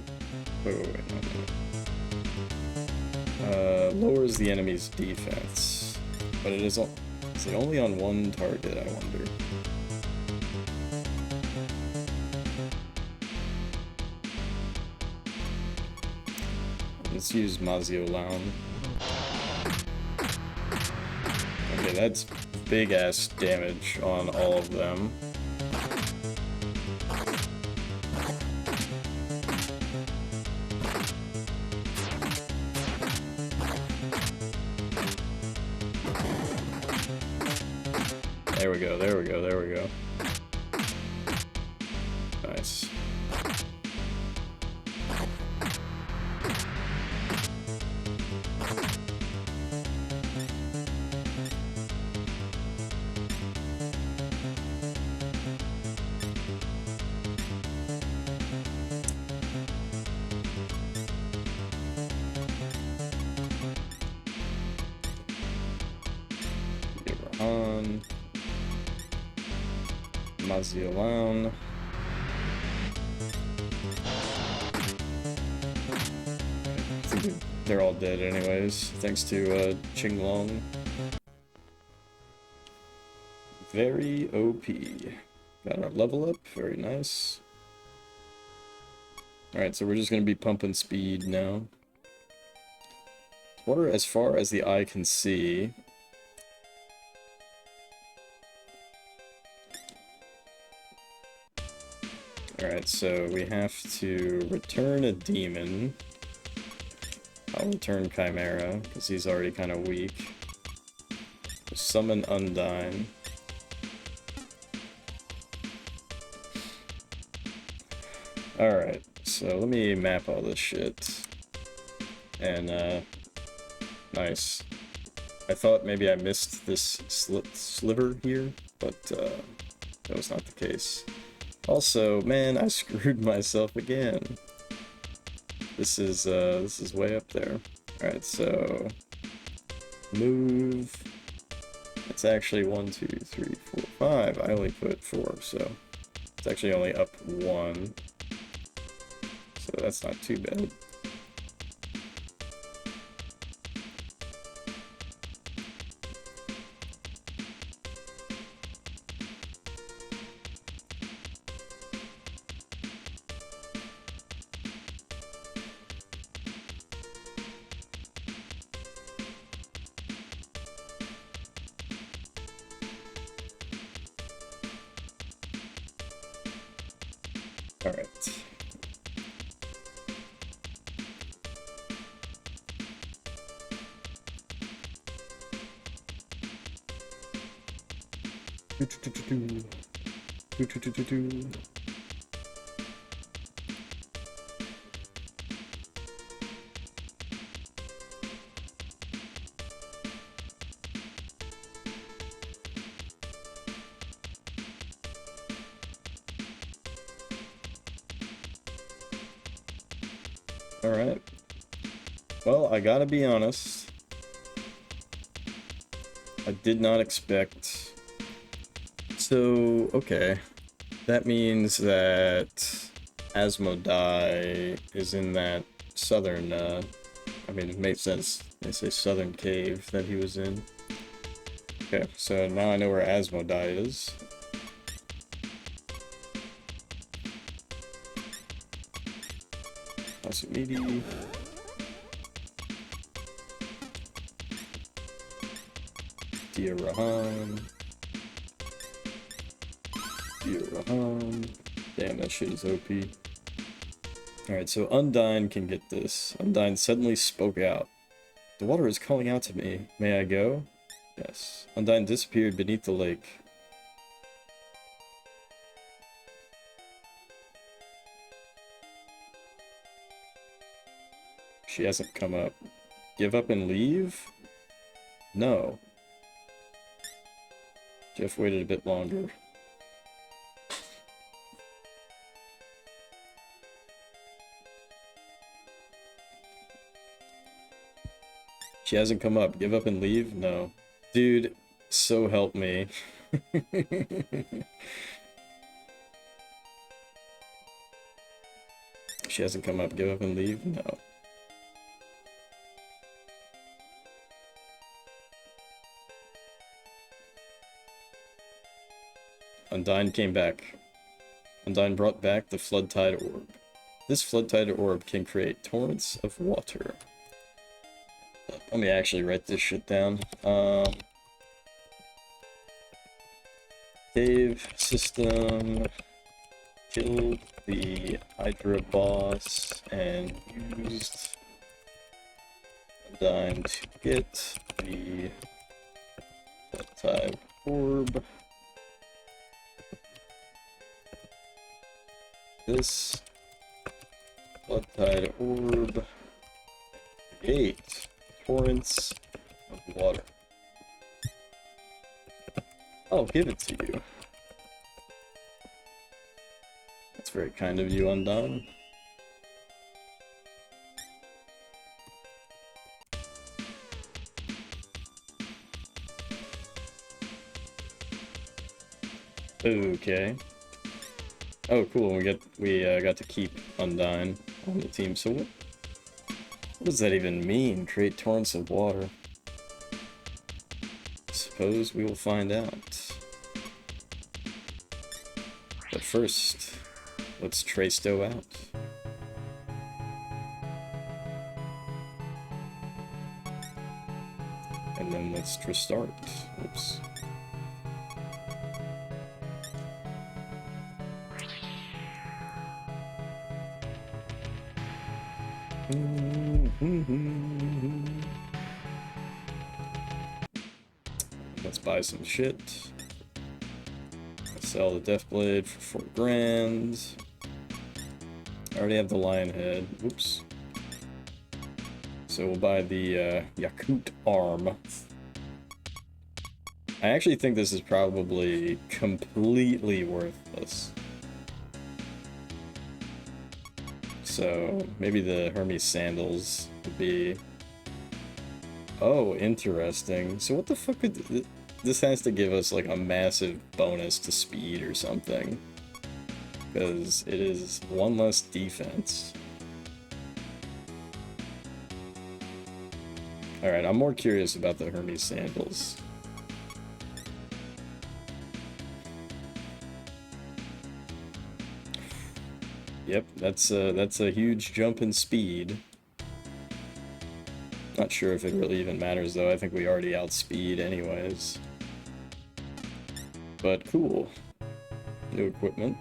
no. Lowers the enemy's defense. But is it only on one target, I wonder? Let's use Mazio-Laun. Okay, that's big-ass damage on all of them. There we go, there we go, there we go. Nice. On Mazio-Laun. They're all dead anyways, thanks to Qinglong. Very OP. Got our level up, very nice. Alright, so we're just gonna be pumping speed now. Water as far as the eye can see. Alright, so we have to return a demon. I'll return Chimera, because he's already kind of weak. Summon Undyne. Alright, so let me map all this shit. And, nice. I thought maybe I missed this sliver here, but, that was not the case. Also, man, I screwed myself again. This is way up there. Alright, so move. It's actually 1, 2, 3, 4, 5. I only put 4, so it's actually only up 1. So that's not too bad. Alright. Alright. Well, I gotta be honest. I did not expect... So, okay. That means that Asmodai is in that southern, I mean, it makes sense. They say southern cave that he was in. Okay, so now I know where Asmodai is. Maybe. Tia Rahan. Tia Rahan. Damn, that shit is OP. Alright, so Undyne can get this. Undyne suddenly spoke out. The water is calling out to me. May I go? Yes. Undyne disappeared beneath the lake. She hasn't come up. Give up and leave? No. Jeff waited a bit longer. She hasn't come up. Give up and leave? No. Dude, so help me. She hasn't come up. Give up and leave? No. Undyne came back. Undyne brought back the flood tide orb. This flood tide orb can create torrents of water. Let me actually write this shit down. Cave system killed the Hydra boss and used Undyne to get the flood tide orb. This flood tide orb create torrents of water. I'll give it to you. That's very kind of you, Undyne. Okay. Oh, cool. We got to keep Undyne on the team. So what does that even mean? Create torrents of water. Suppose we will find out. But first, let's Traisto out. And then let's restart. Oops. Let's buy some shit. Let's sell the Death Blade for 4 grand. I already have the Lion Head. Oops. So we'll buy the Yakut arm. I actually think this is probably completely worthless. So maybe the Hermes sandals would be... Oh, interesting. So what the fuck could... This has to give us like a massive bonus to speed or something. Because it is 1 less defense. Alright, I'm more curious about the Hermes sandals. Yep, that's a huge jump in speed. Not sure if it really even matters though, I think we already outspeed anyways. But cool. New equipment.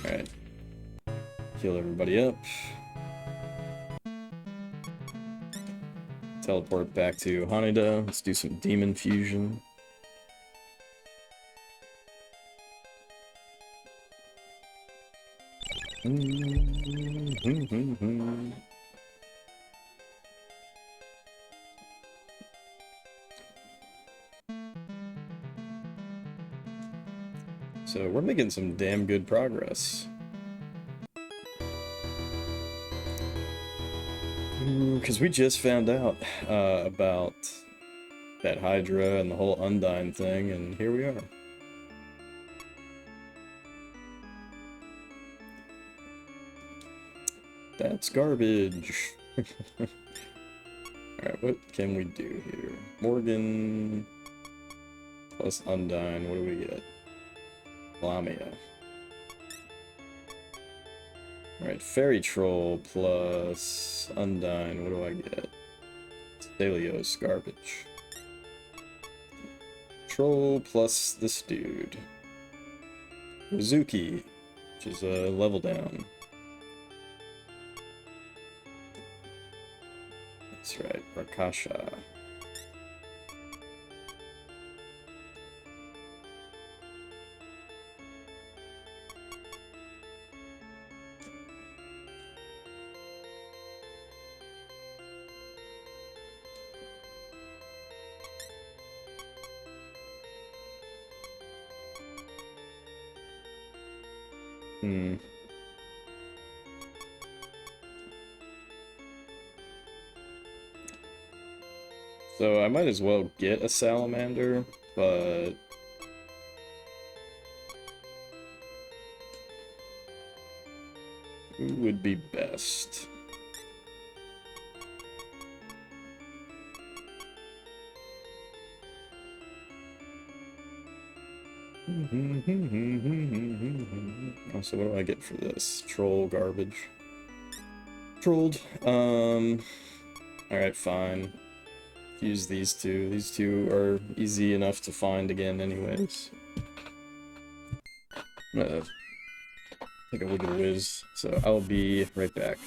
Alright. Heal everybody up. Teleport back to Haneda. Let's do some demon fusion. So we're making some damn good progress. Because we just found out about that Hydra and the whole Undyne thing, and here we are. That's garbage. Alright, what can we do here? Morgan plus Undyne, what do we get? Lamia. Alright, Fairy Troll plus Undyne, what do I get? Stelios, garbage. Troll plus this dude. Rizuki, which is a level down. That's right, Rakasha. So I might as well get a salamander, but who would be best? Also, what do I get for this? Troll garbage. Trolled. Alright, fine. Use these two. These two are easy enough to find again anyways. Take a look at Wiz. So I'll be right back.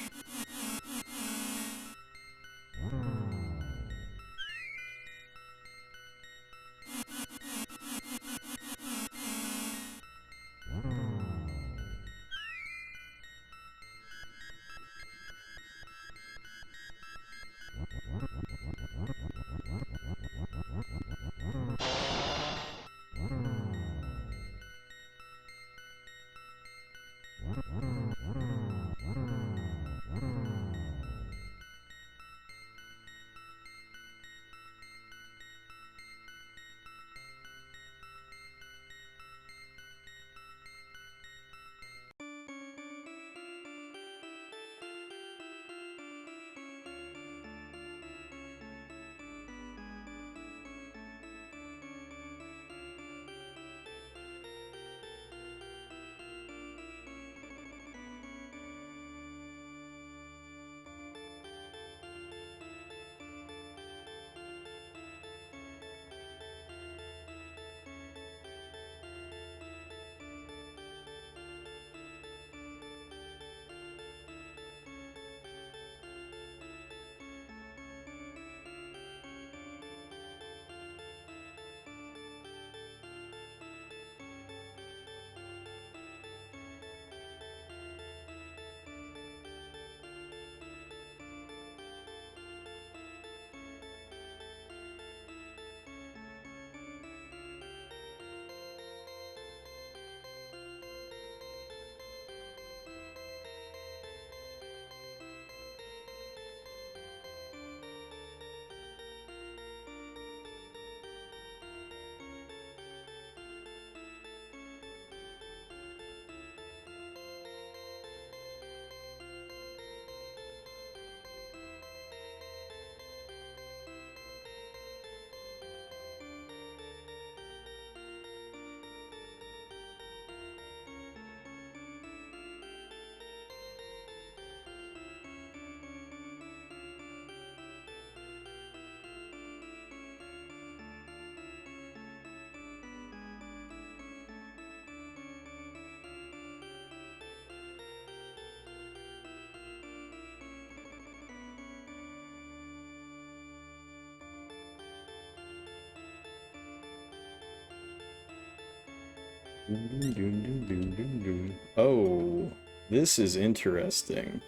Oh, this is interesting.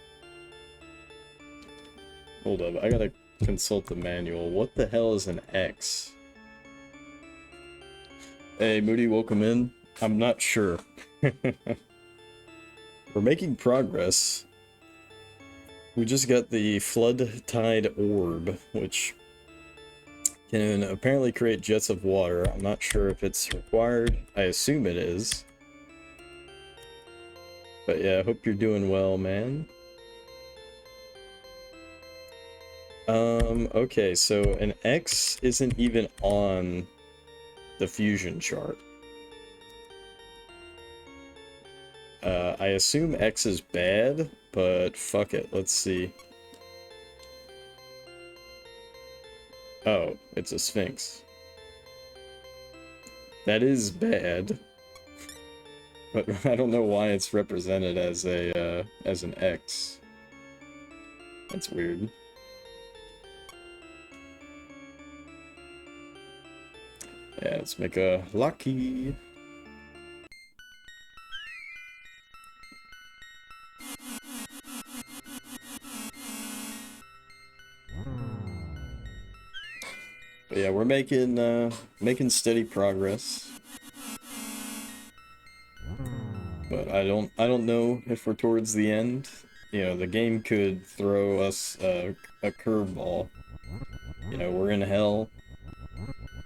Hold up, I gotta consult the manual. What the hell is an X? Hey, Moody, welcome in. I'm not sure. We're making progress. We just got the Flood Tide Orb, which can apparently create jets of water. I'm not sure if it's required. I assume it is. But yeah, I hope you're doing well, man. Okay, so an X isn't even on the fusion chart. I assume X is bad, but fuck it, let's see. Oh, it's a sphinx. That is bad. But I don't know why it's represented as a as an X. That's weird. Yeah, let's make a lucky. But yeah, we're making steady progress. But I don't know if we're towards the end. You know, the game could throw us a curveball. You know, we're in hell.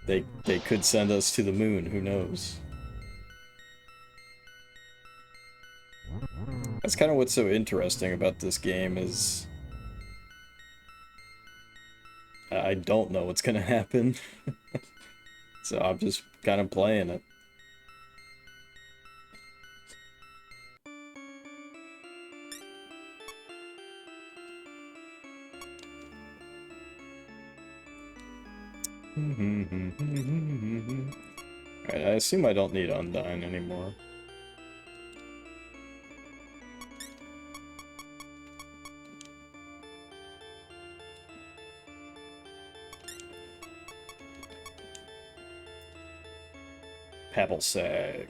They could send us to the moon, who knows? That's kind of what's so interesting about this game is I don't know what's gonna happen. So I'm just kind of playing it. Alright, I assume I don't need Undyne anymore. Pebblesag.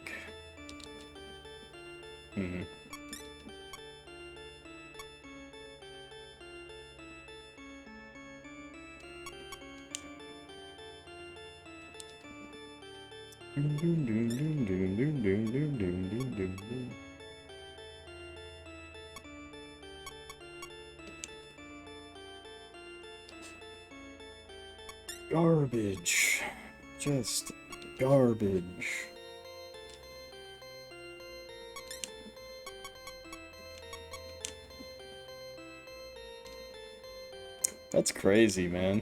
Garbage. Just garbage. That's crazy, man.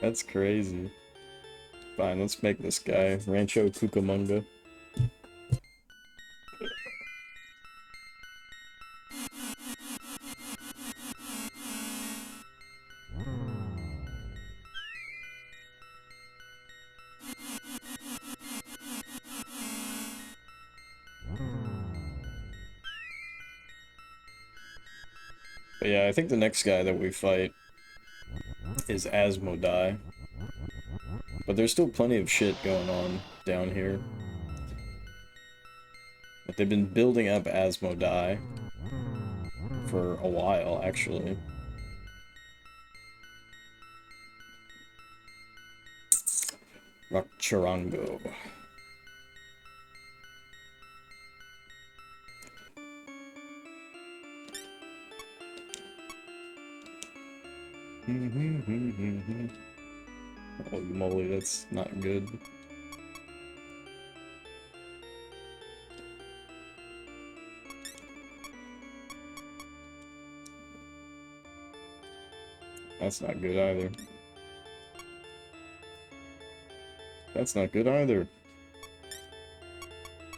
That's crazy. Fine, let's make this guy Rancho Cucamonga. But yeah, I think the next guy that we fight is Asmodai. But there's still plenty of shit going on down here. But they've been building up Asmodai for a while, actually. Rakcharango. Holy moly, that's not good. That's not good either. That's not good either.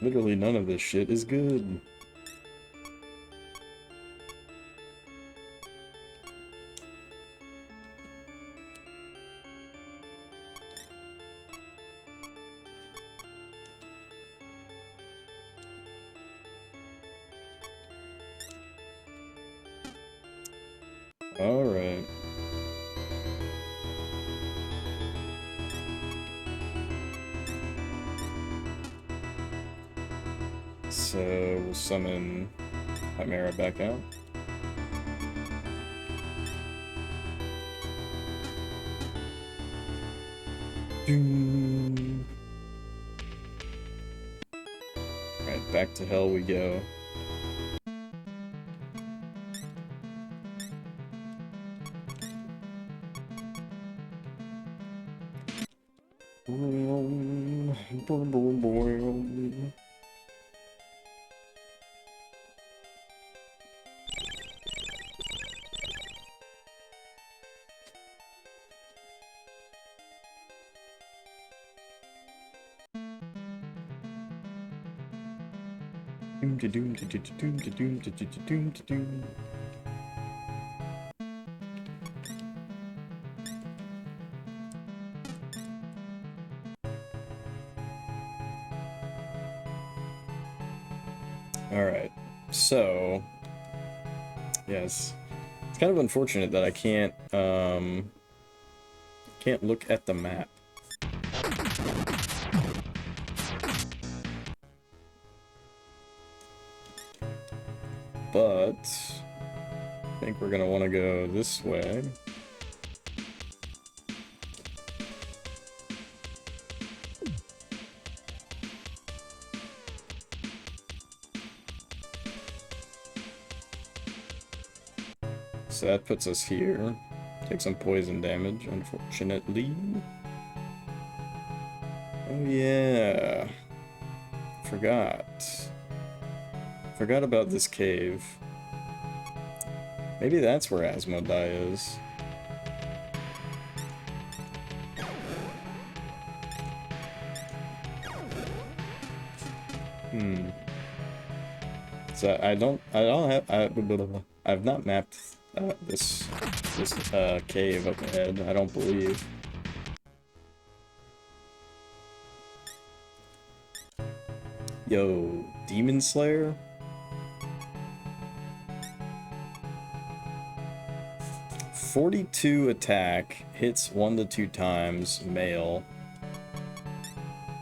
Literally none of this shit is good. Alright. So we'll summon Chimera back out. Alright, back to hell we go. So, yes, it's kind of unfortunate that I can't look at the map. But I think we're gonna want to go this way. So that puts us here. Take some poison damage, unfortunately. Oh yeah. Forgot about this cave. Maybe that's where Asmodai is. So I've not mapped this cave up ahead, I don't believe. Yo, Demon Slayer? .42 attack, hits 1 to 2 times, male.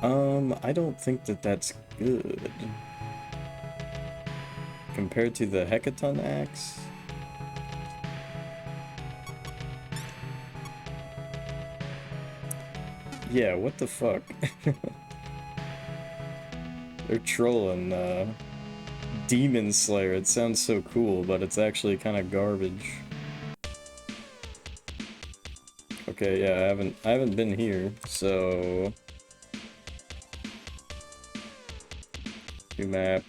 I don't think that that's good. Compared to the Hecaton Axe? Yeah, what the fuck? They're trolling, Demon Slayer. It sounds so cool, but it's actually kind of garbage. Okay, yeah, I haven't been here, so new map.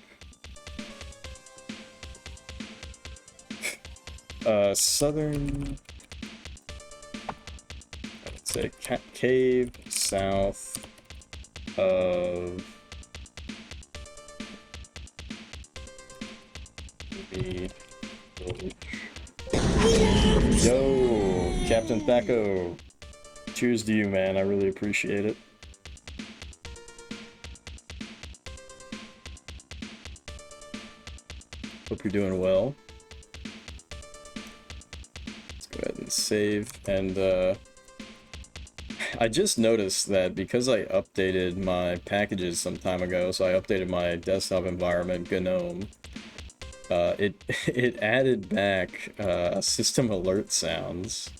Southern, let's say cave south of the village. Yo, Captain Thaco. Cheers to you, man. I really appreciate it. Hope you're doing well. Let's go ahead and save. And I just noticed that because I updated my packages some time ago, so I updated my desktop environment, GNOME, it added back system alert sounds.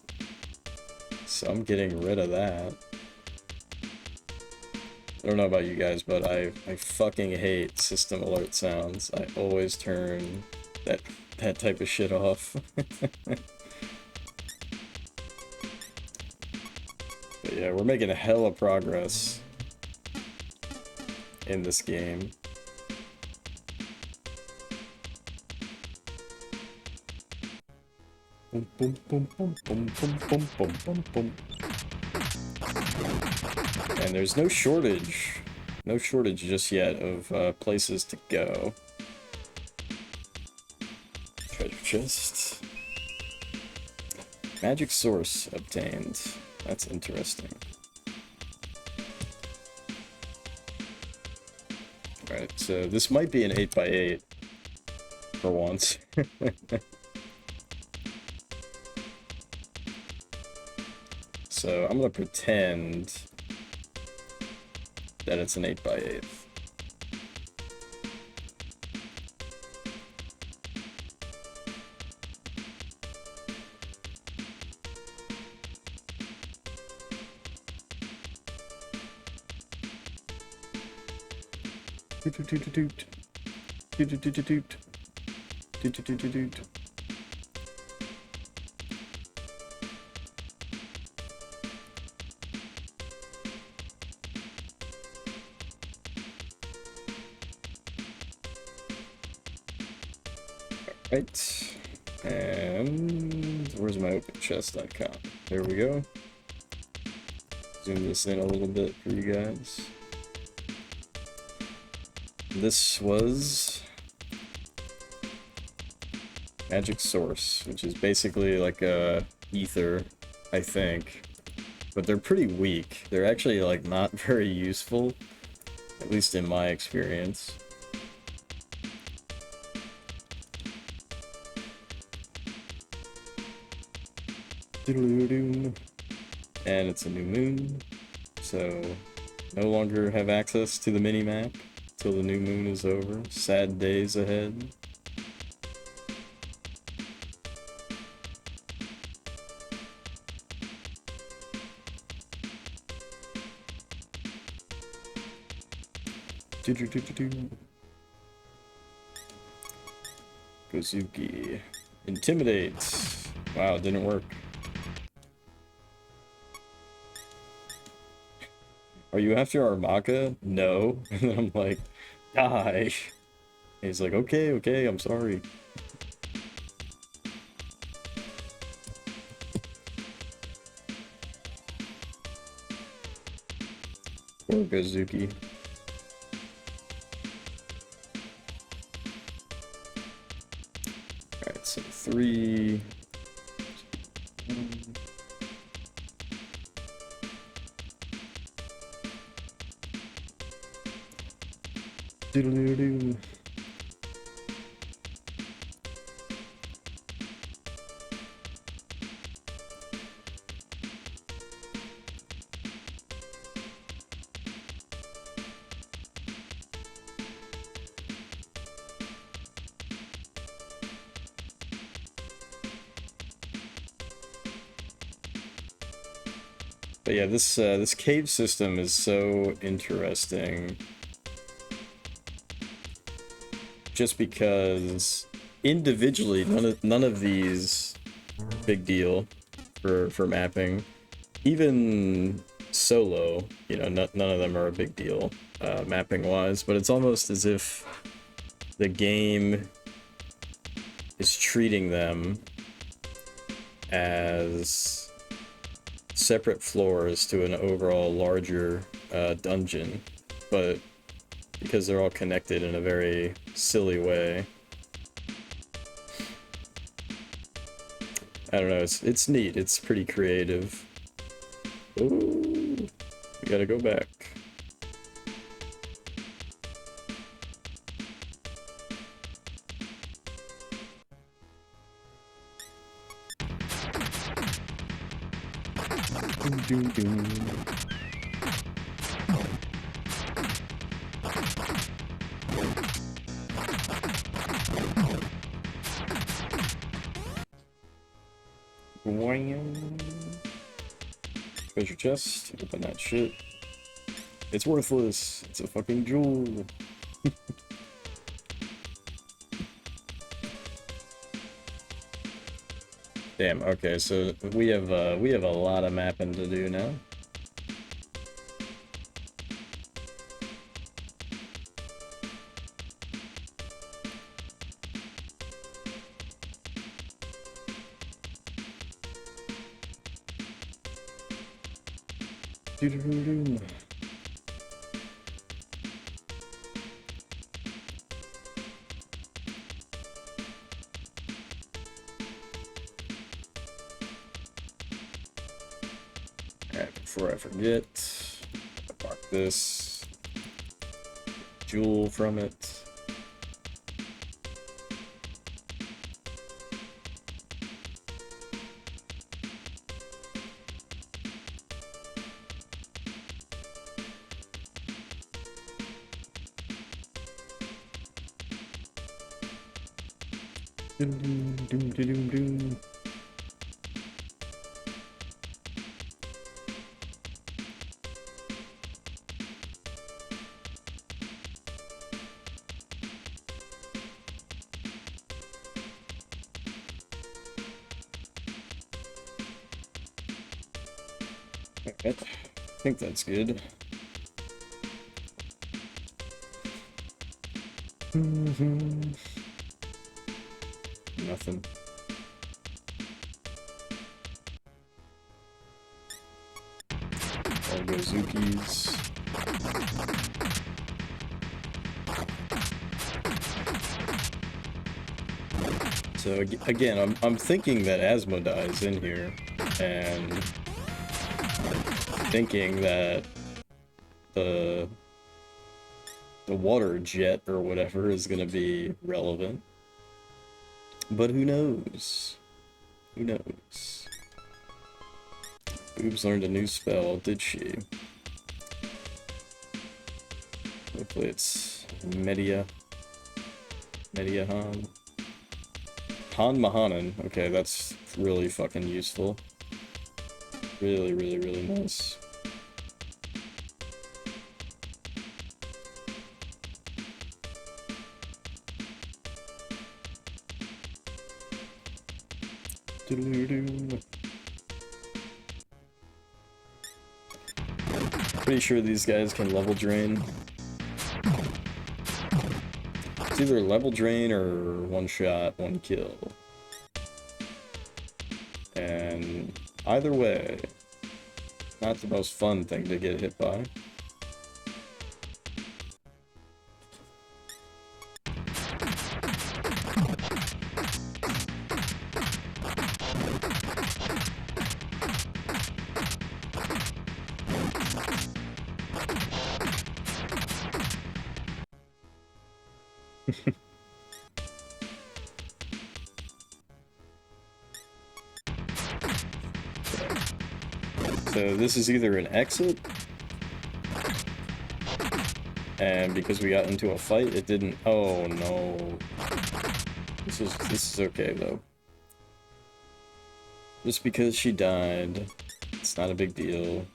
So I'm getting rid of that. I don't know about you guys, but I fucking hate system alert sounds. I always turn that type of shit off. But yeah, we're making a hell of progress in this game. Boom, boom, boom, boom, boom, boom, boom, boom, boom, boom. And there's no shortage just yet of places to go. Treasure chest. Magic source obtained. That's interesting. Alright, so this might be an 8x8 for once. So I'm gonna pretend that it's an 8x8. Right, and where's my openchest.com? There we go. Zoom this in a little bit for you guys. This was Magic Source, which is basically like a ether, I think. But they're pretty weak. They're actually like not very useful, at least in my experience. Doodle-doo. And it's a new moon, so no longer have access to the mini-map till the new moon is over. Sad days ahead. Do-do-do-do-do. Gozuki. Intimidate. Wow, it didn't work. Are you after Armaka? No. And then I'm like, die. And he's like, okay, okay, I'm sorry. Poor Gozuki. Alright, so 3. Doodle-doo-doo. But yeah, this cave system is so interesting. Just because individually none of these big deal for mapping. Even solo, you know, none of them are a big deal mapping wise, but it's almost as if the game is treating them as separate floors to an overall larger dungeon, but because they're all connected in a very silly way. I don't know, it's neat, it's pretty creative. Ooh, we gotta go back. Doom, doom, doom. Treasure chest, open that shit. It's worthless. It's a fucking jewel. Damn, okay, so we have a lot of mapping to do now. Doo-doo-doo-doo. Alright, before I forget, mark this jewel from it. Doom, doom, doom, doom, doom. Okay, I think that's good. Nothing. All Gozukis. So again, I'm thinking that Asmodai is in here, and thinking that the water jet or whatever is gonna be relevant. But who knows? Who knows? Boobs learned a new spell, did she? Hopefully it's Media Han. Han Mahanan. Okay, that's really fucking useful. Really, really, really nice. Doo-doo-doo. Pretty sure these guys can level drain. It's either level drain or one shot, one kill. And either way, not the most fun thing to get hit by. So this is either an exit, and because we got into a fight, it didn't. Oh no! This is okay though. Just because she died, it's not a big deal.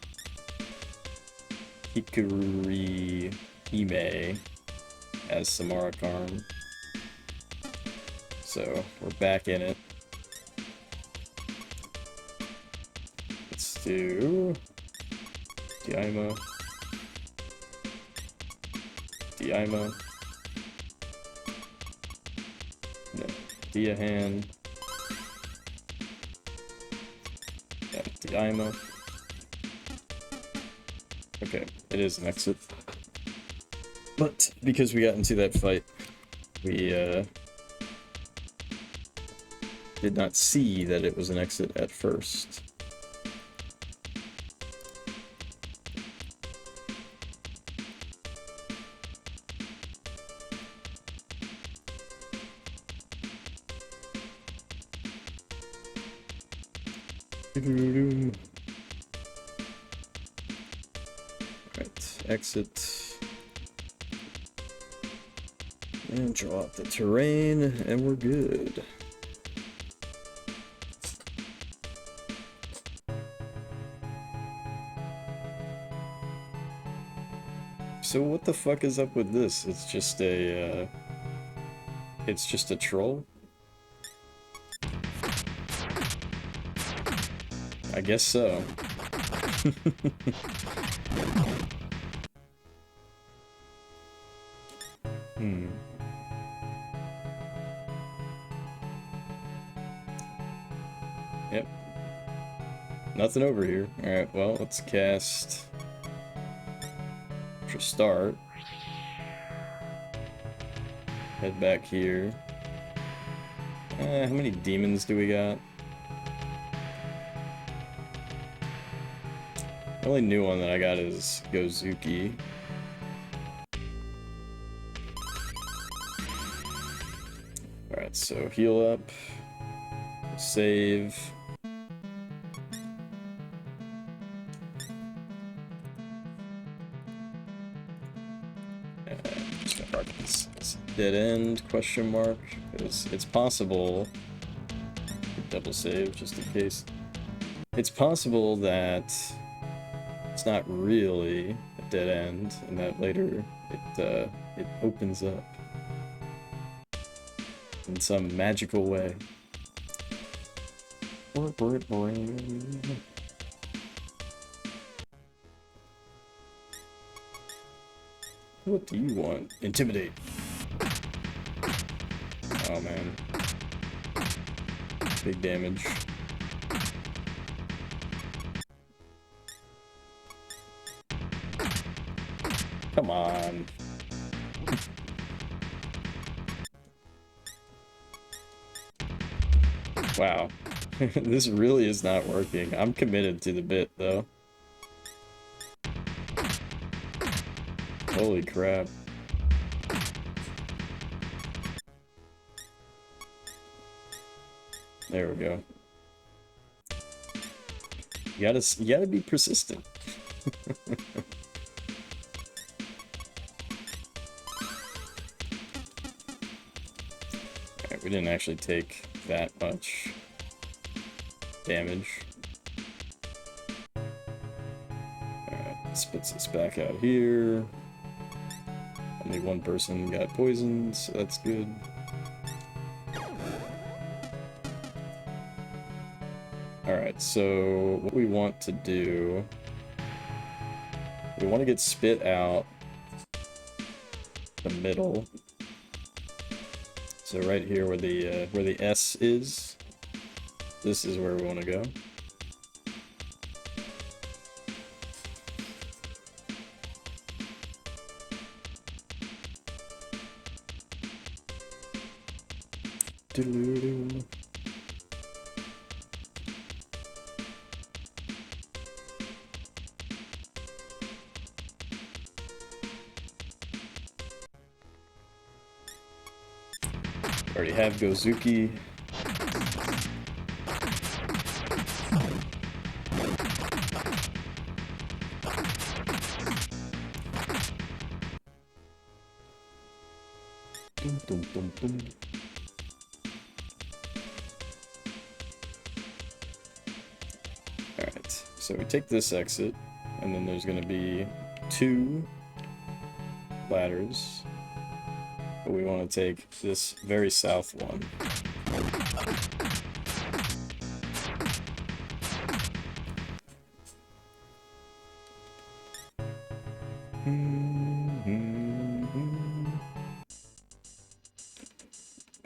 Hikuri Hime as Samara Karm. So we're back in it. Let's do Diaima. No, Diahan. Yeah, Diaima. Okay, it is an exit. But because we got into that fight, we did not see that it was an exit at first. Right, exit. And draw out the terrain, and we're good. So what the fuck is up with this? It's just a troll? I guess so. Yep. Nothing over here. Alright, well, let's cast for start. Head back here. How many demons do we got? The only new one that I got is Gozuki. Alright, so heal up. Save. Just gonna mark this dead end, question mark, because it's possible, double save just in case, it's possible that it's not really a dead end, and that later it opens up in some magical way. What do you want? Intimidate. Oh man. Big damage. Come on. Wow. This really is not working. I'm committed to the bit though. Holy crap. There we go. You gotta be persistent. Alright, we didn't actually take that much damage. Alright, spits us back out here. Only one person got poisoned, so that's good. Alright, so what we want to do... We want to get spit out the middle. So right here where the S is, this is where we want to go. Doo-doo-doo. Already have Gozuki. Dum, dum, dum, dum. Alright, so we take this exit, and then there's gonna be 2 ladders. But we want to take this very south one.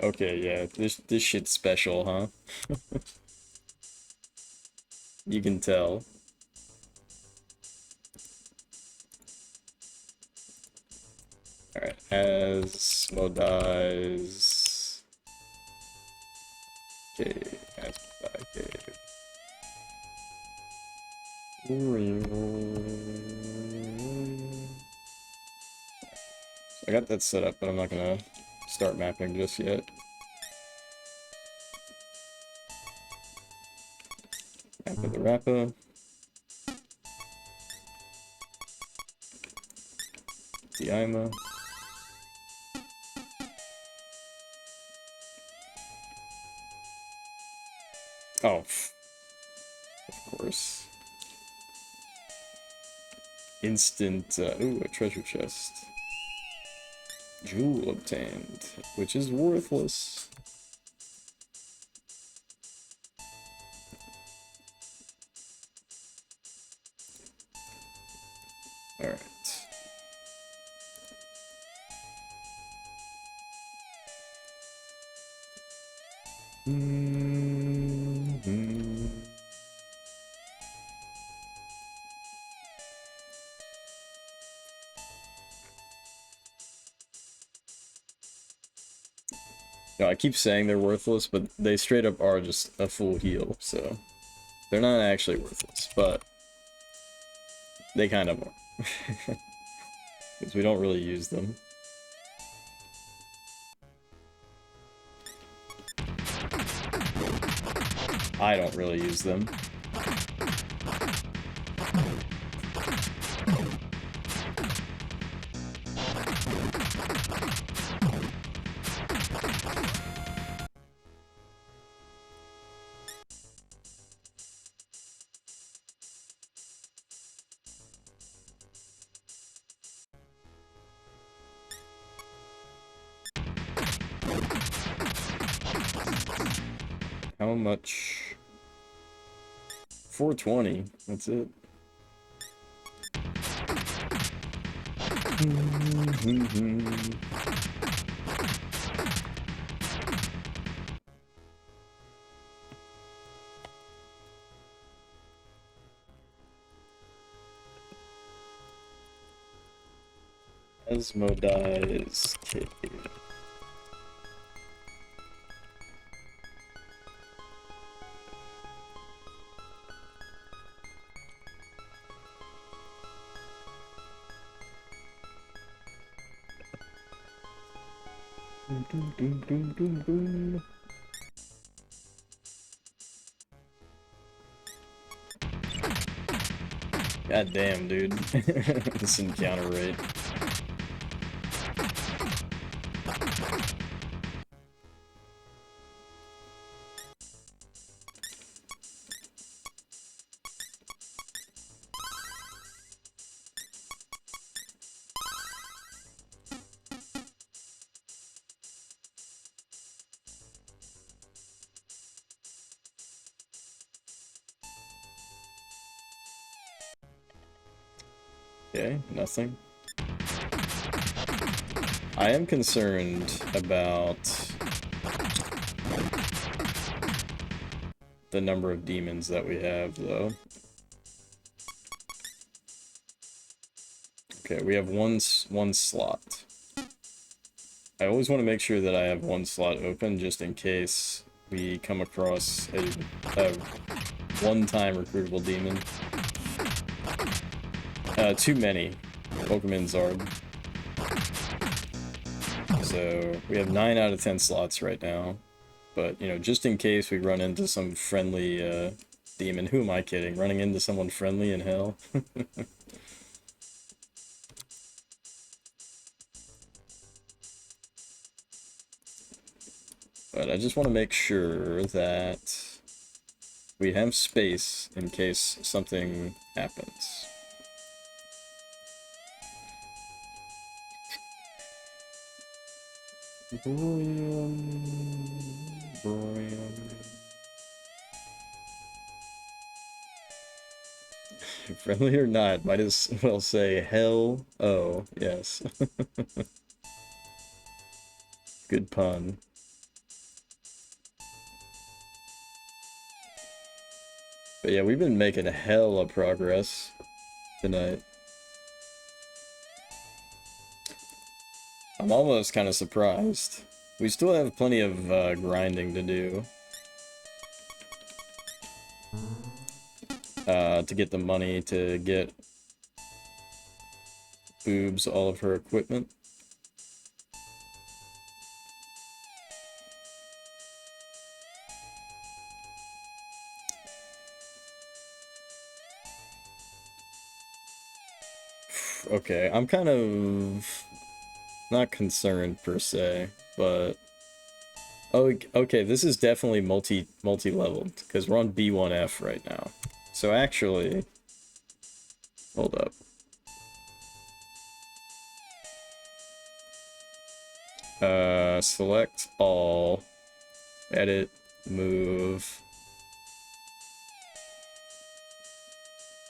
Okay, yeah, this shit's special, huh? You can tell. Alright, as Mo dies. Okay, as Mo dies. I got that set up, but I'm not gonna start mapping just yet. Map of the Rappa. Diima. Oh, of course. Instant, ooh, a treasure chest. Jewel obtained, which is worthless. Alright. No, I keep saying they're worthless, but they straight up are just a full heal, so they're not actually worthless, but they kind of are. Because we don't really use them. I don't really use them. How much? 420. That's it. Asmo dies. Okay. Doom, doom, doom, doom, doom. God damn, dude. This encounter rate. Okay, nothing. I am concerned about the number of demons that we have, though. Okay, we have one slot. I always want to make sure that I have one slot open just in case we come across a one-time recruitable demon. Too many. Pokemon Zard. So, we have 9 out of 10 slots right now. But, you know, just in case we run into some friendly, demon. Who am I kidding? Running into someone friendly in hell? But I just want to make sure that we have space in case something happens. Friendly or not, might as well say hell. Oh, yes. Good pun. But yeah, we've been making a hell of progress tonight. I'm almost kind of surprised. We still have plenty of grinding to do. To get the money to get Boobs all of her equipment. Okay, I'm kind of not concerned per se, but oh, okay, this is definitely multi-leveled because we're on B1F right now. So actually, hold up. Select all, edit, move.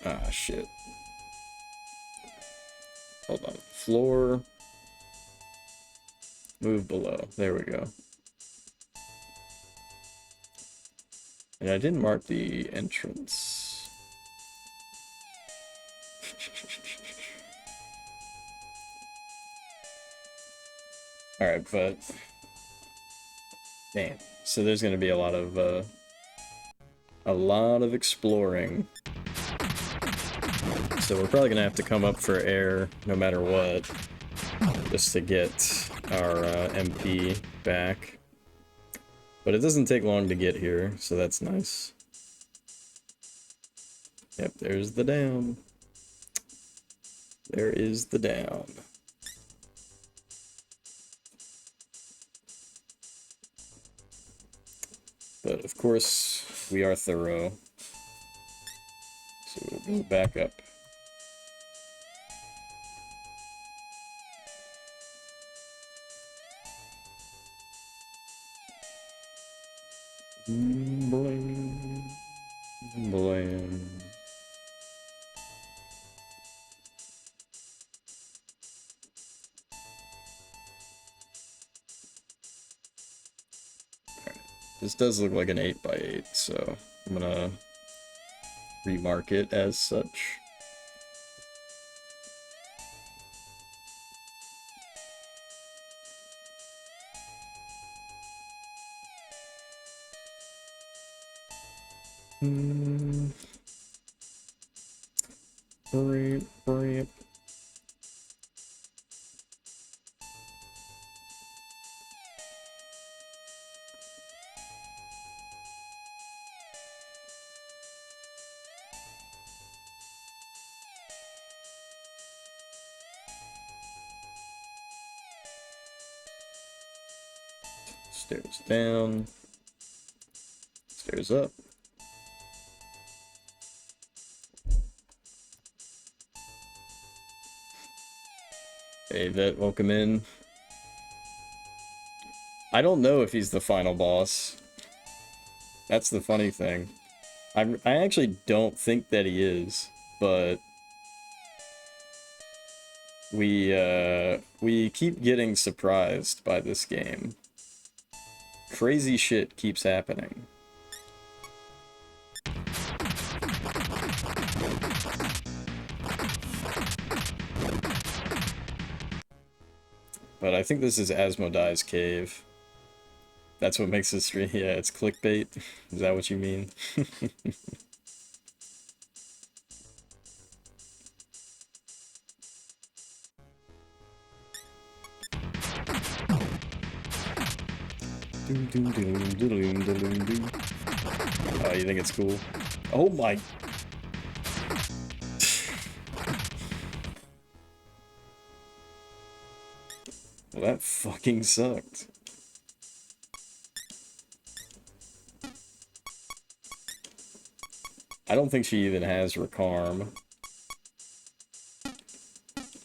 Ah, shit. Hold on. Floor. Move below. There we go. And I didn't mark the entrance. Alright, but... Damn. So there's gonna be a lot of exploring. So we're probably gonna have to come up for air no matter what, just to get our MP back. But it doesn't take long to get here, so that's nice. Yep, there's the down. There is the down. But of course, we are thorough. So we'll go back up. Blam. Blam. This does look like an 8x8, so I'm gonna remark it as such. Breep. Stairs down. Stairs up. Hey, Vet, welcome in. I don't know if he's the final boss. That's the funny thing. I actually don't think that he is, but we keep getting surprised by this game. Crazy shit keeps happening. But I think this is Asmodee's cave. That's what makes this stream. Yeah, it's clickbait. Is that what you mean? Oh, you think it's cool? Oh my... Well, that fucking sucked. I don't think she even has Recarm.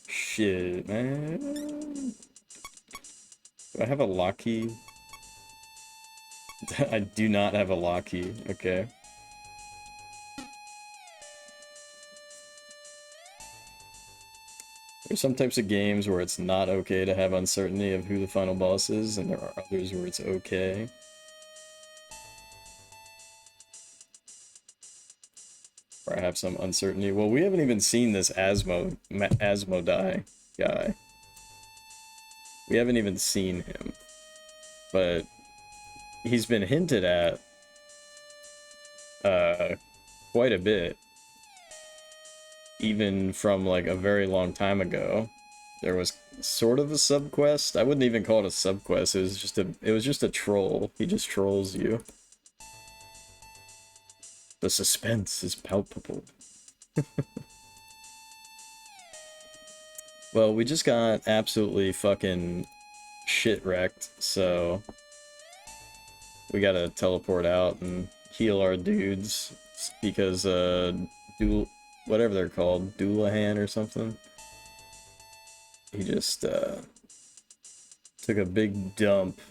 Shit, man. Do I have a lock key? I do not have a lock key. Okay. There's some types of games where it's not okay to have uncertainty of who the final boss is, and there are others where it's okay. Or I have some uncertainty. Well, we haven't even seen this Asmodee guy. We haven't even seen him. But he's been hinted at quite a bit. Even from like a very long time ago. There was sort of a subquest. I wouldn't even call it a subquest. It was just a troll. He just trolls you. The suspense is palpable. Well, we just got absolutely fucking shit wrecked, so we gotta teleport out and heal our dudes because whatever they're called, Doulahan or something. He just took a big dump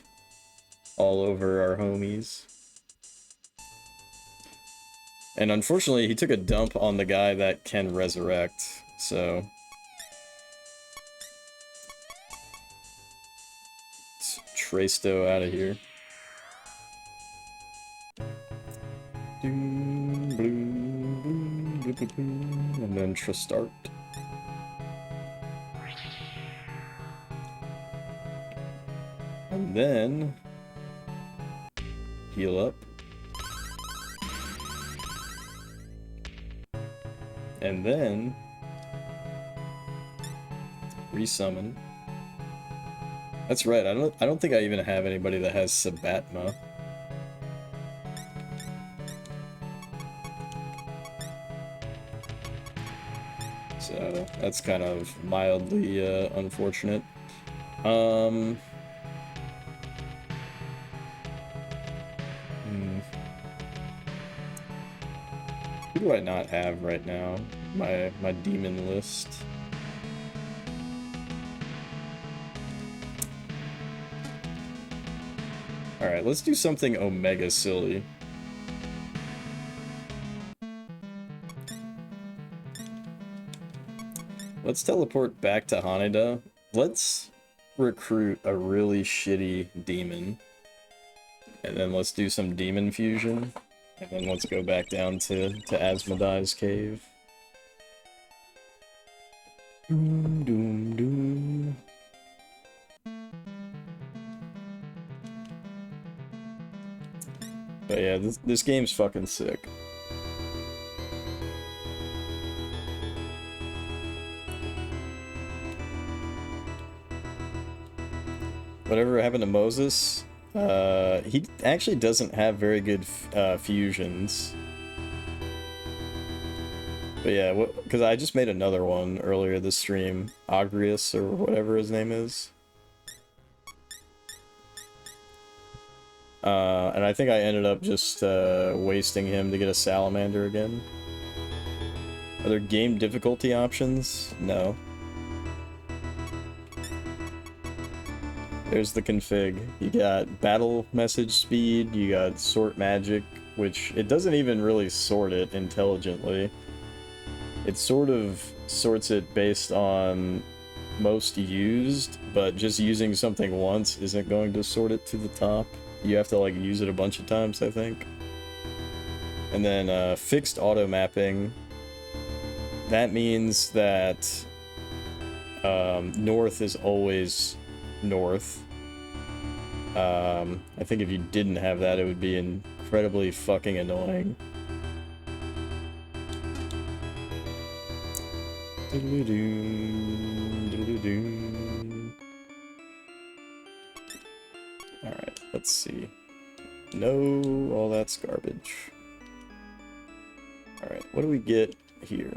all over our homies. And unfortunately, he took a dump on the guy that can resurrect, so... Let's Traisto out of here. And then Tristart. And then... heal up. And then resummon. That's right. I don't think I even have anybody that has Sabatma. So that's kind of mildly unfortunate. Who do I not have right now? My demon list. Alright, let's do something Omega silly. Let's teleport back to Haneda. Let's recruit a really shitty demon. And then let's do some demon fusion. And then let's go back down to Asmodee's cave. Doom, doom, doom. But yeah, this game's fucking sick. Whatever happened to Moses? He actually doesn't have very good fusions. But yeah, because I just made another one earlier this stream. Agrius, or whatever his name is. And I think I ended up just wasting him to get a salamander again. Are there game difficulty options? No. There's the config. You got battle message speed, you got sort magic, which it doesn't even really sort it intelligently. It sort of sorts it based on most used, but just using something once isn't going to sort it to the top. You have to like use it a bunch of times, I think. And then fixed auto mapping. That means that north is always north. I think if you didn't have that, it would be incredibly fucking annoying. Alright, let's see. No, all that's garbage. Alright, what do we get here?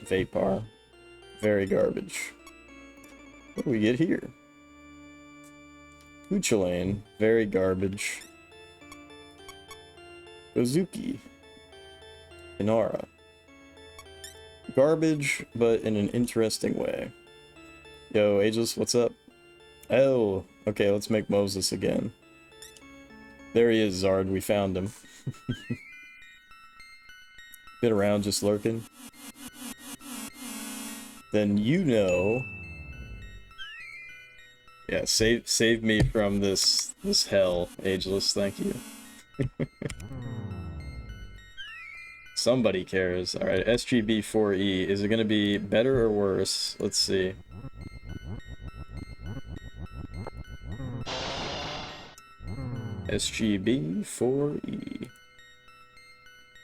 Vapor. Very garbage. What do we get here? Puchalane. Very garbage. Gozuki. Inara. Garbage, but in an interesting way. Yo, Ageless, what's up? Oh, okay, let's make Moses again. There he is, Zard, we found him. Been around just lurking. Then you know... Yeah, save me from this hell, Ageless, thank you. Somebody cares. Alright, SGB4E. Is it gonna be better or worse? Let's see. SGB4E.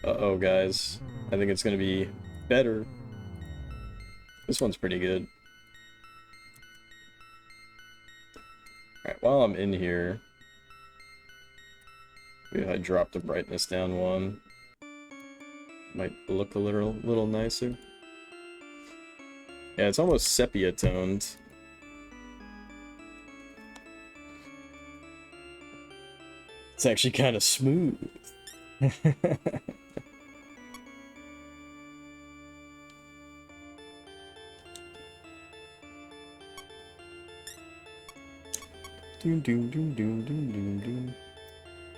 Uh-oh, guys. I think it's gonna be better. This one's pretty good. Alright, while I'm in here... Maybe I dropped the brightness down one. Might look a little nicer. Yeah, it's almost sepia toned. It's actually kind of smooth. Doom doom doom doom doom doom doom.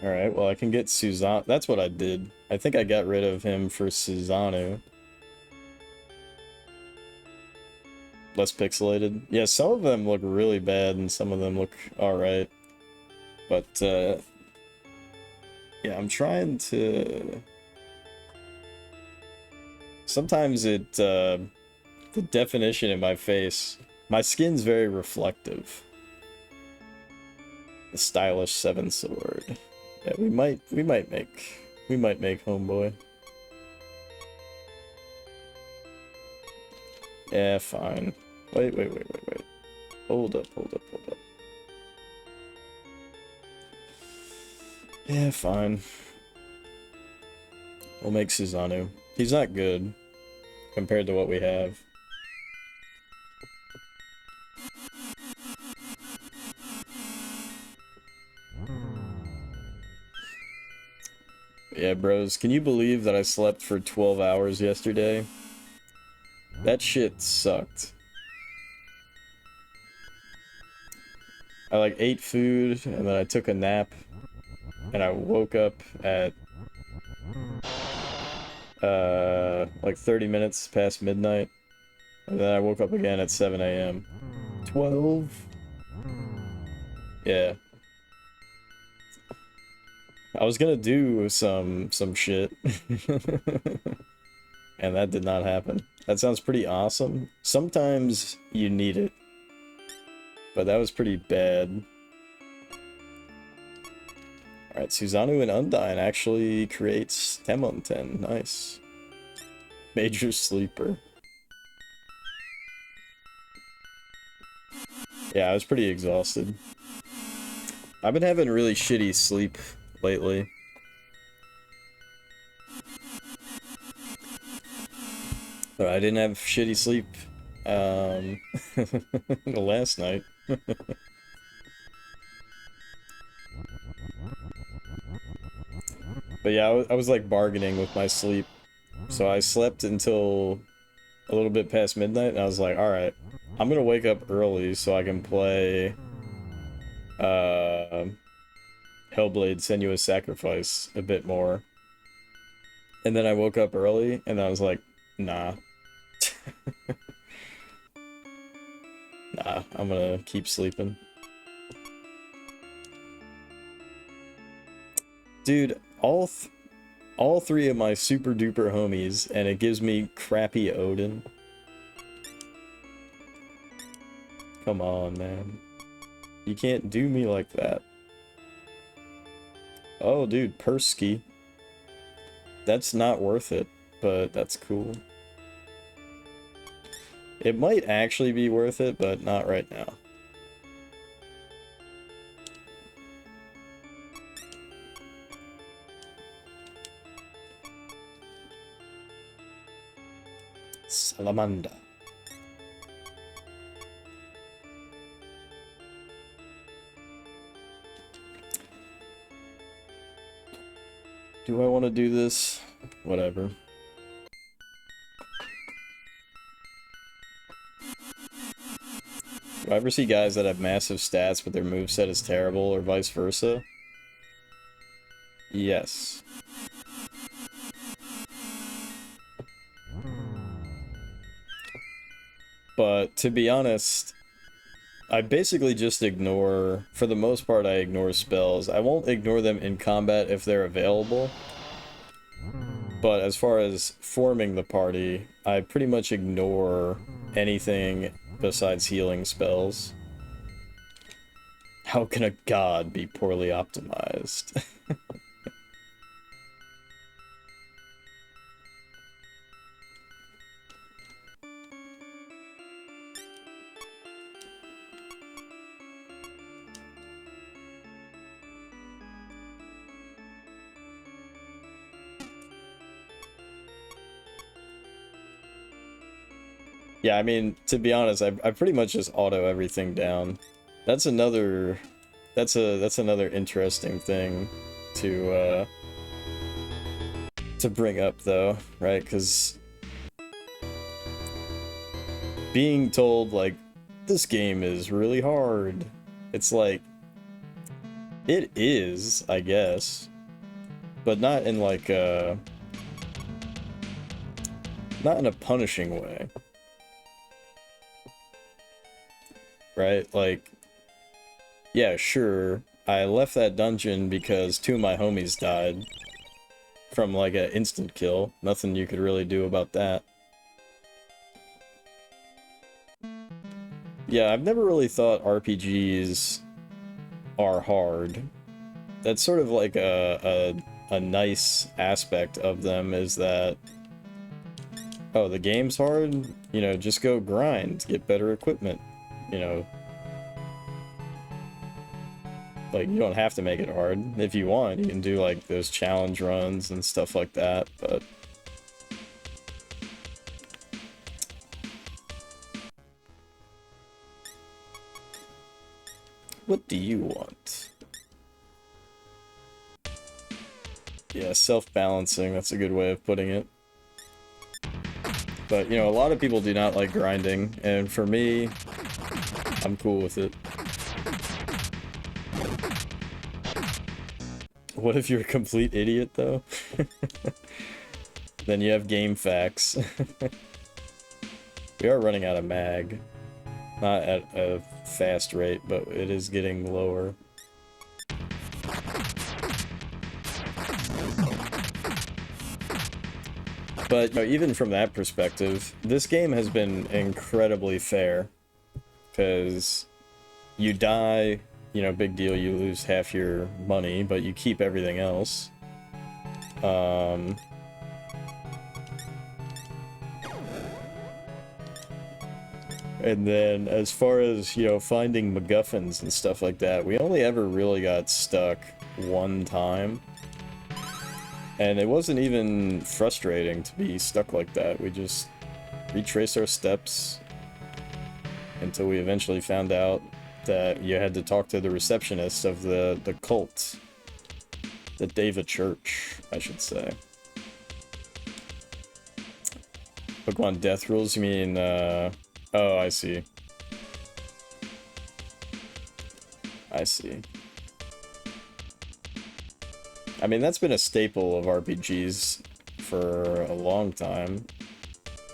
Alright, well I can get Suzano. That's what I did. I think I got rid of him for Suzano. Less pixelated. Yeah, some of them look really bad and some of them look alright. But, yeah, I'm trying to... Sometimes the definition in my face... My skin's very reflective. The stylish 7 sword. Yeah, we might make Homeboy. Yeah, fine. Wait. Hold up. Yeah, fine. We'll make Susanoo. He's not good compared to what we have. Yeah, bros, can you believe that I slept for 12 hours yesterday? That shit sucked. I like ate food and then I took a nap and I woke up at like 30 minutes past midnight and then I woke up again at 7 a.m. 12? Yeah. I was gonna do some shit. And that did not happen. That sounds pretty awesome. Sometimes you need it. But that was pretty bad. Alright, Susanoo and Undyne actually creates 10 on 10. Nice. Major sleeper. Yeah, I was pretty exhausted. I've been having really shitty sleep lately. But I didn't have shitty sleep last night. But yeah, I was like bargaining with my sleep. So I slept until a little bit past midnight, and I was like, alright, I'm gonna wake up early so I can play Hellblade Senua's Sacrifice a bit more. And then I woke up early, and I was like, nah. Nah, I'm gonna keep sleeping. Dude, all three of my super duper homies, and it gives me crappy Odin. Come on, man. You can't do me like that. Oh, dude, Persky. That's not worth it, but that's cool. It might actually be worth it, but not right now. Salamander. Do I want to do this? Whatever. Do I ever see guys that have massive stats but their moveset is terrible, or vice versa? Yes. But to be honest, I basically just ignore, for the most part I ignore spells. I won't ignore them in combat if they're available. But as far as forming the party, I pretty much ignore anything besides healing spells. How can a god be poorly optimized? Yeah, I mean, to be honest, I pretty much just auto everything down. That's another interesting thing to bring up though, right? Because being told like this game is really hard, it's like it is, I guess, but not in like not in a punishing way. Right? Like, yeah, sure, I left that dungeon because 2 of my homies died from, like, an instant kill. Nothing you could really do about that. Yeah, I've never really thought RPGs are hard. That's sort of like a nice aspect of them, is that, oh, the game's hard? You know, just go grind, get better equipment. You know, like, you don't have to make it hard. If you want, you can do, like, those challenge runs and stuff like that, but... What do you want? Yeah, self-balancing, that's a good way of putting it. But, you know, a lot of people do not like grinding, and for me, I'm cool with it. What if you're a complete idiot, though? Then you have game facts. We are running out of mag. Not at a fast rate, but it is getting lower. But, you know, even from that perspective, this game has been incredibly fair. Because you die, you know, big deal, you lose half your money, but you keep everything else. And then, as far as, you know, finding MacGuffins and stuff like that, we only ever really got stuck one time. And it wasn't even frustrating to be stuck like that. We just retraced our steps until we eventually found out that you had to talk to the receptionist of the cult. The Deva Church, I should say. Pokemon Death Rules, you mean, oh, I see. I see. I mean, that's been a staple of RPGs for a long time.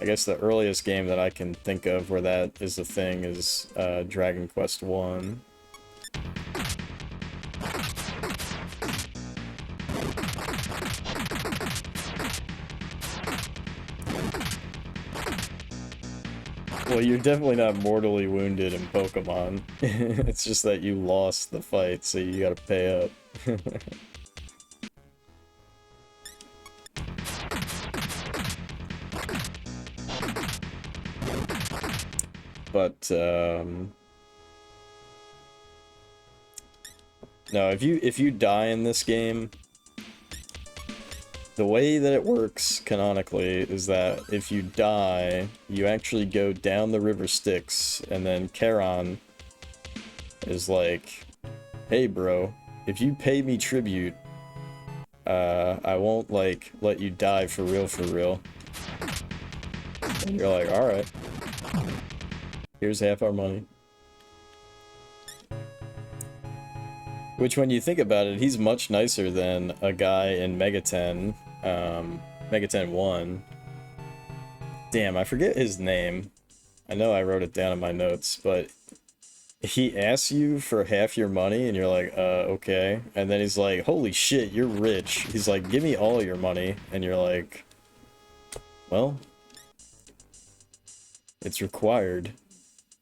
I guess the earliest game that I can think of where that is a thing is Dragon Quest 1. Well, you're definitely not mortally wounded in Pokemon. It's just that you lost the fight, so you gotta pay up. But, no, if you die in this game, the way that it works canonically is that if you die, you actually go down the river Styx, and then Charon is like, hey bro, if you pay me tribute, I won't, like, let you die for real. And you're like, alright. Here's half our money. Which, when you think about it, he's much nicer than a guy in Megaten, Megaten 1. Damn, I forget his name. I know I wrote it down in my notes, but he asks you for half your money, and you're like, okay. And then he's like, holy shit, you're rich. He's like, give me all your money. And you're like, well, it's required.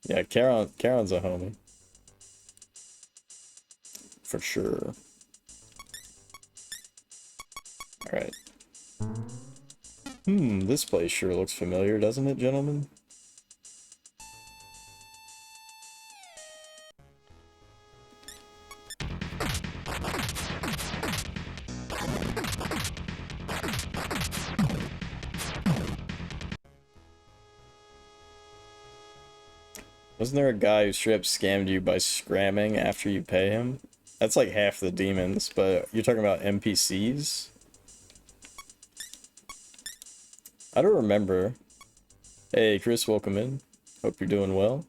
Yeah, Charon's a homie. For sure. Alright. This place sure looks familiar, doesn't it, gentlemen? Wasn't there a guy who straight up scammed you by scramming after you pay him? That's like half the demons, but you're talking about NPCs? I don't remember. Hey, Chris, welcome in. Hope you're doing well.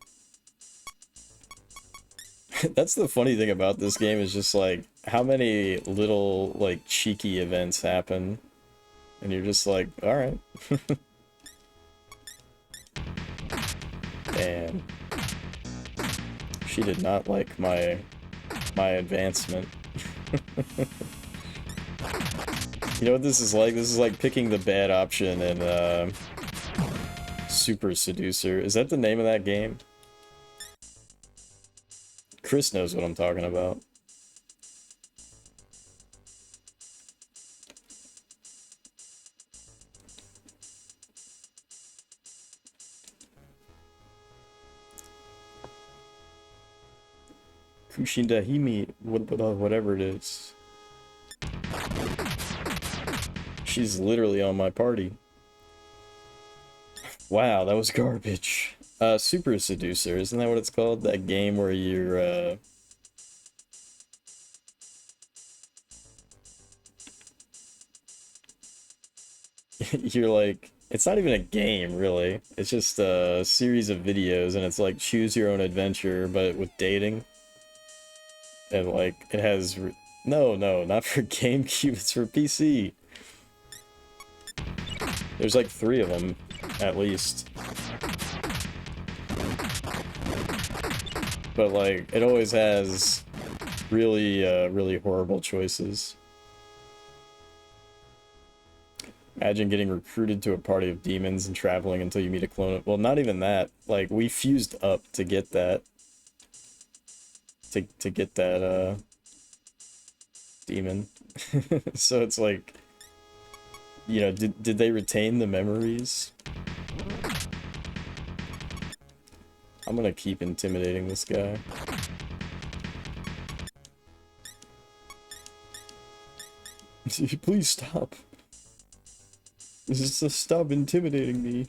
That's the funny thing about this game, is just like how many little like cheeky events happen, and you're just like, alright. Damn. She did not like my advancement. You know what this is like? This is like picking the bad option in Super Seducer. Is that the name of that game? Chris knows what I'm talking about. Kushindahimi, whatever it is. She's literally on my party. Wow, that was garbage. Super Seducer, isn't that what it's called? That game where you're, you're like, it's not even a game, really. It's just a series of videos, and it's like choose your own adventure, but with dating. And like, it has... No, not for GameCube, it's for PC. There's like 3 of them, at least. But like, it always has really, really horrible choices. Imagine getting recruited to a party of demons and traveling until you meet a clone of... Well, not even that. Like, we fused up to get that. To get that, demon. So it's like... You know, did they retain the memories? I'm gonna keep intimidating this guy. Please stop. Just stop intimidating me.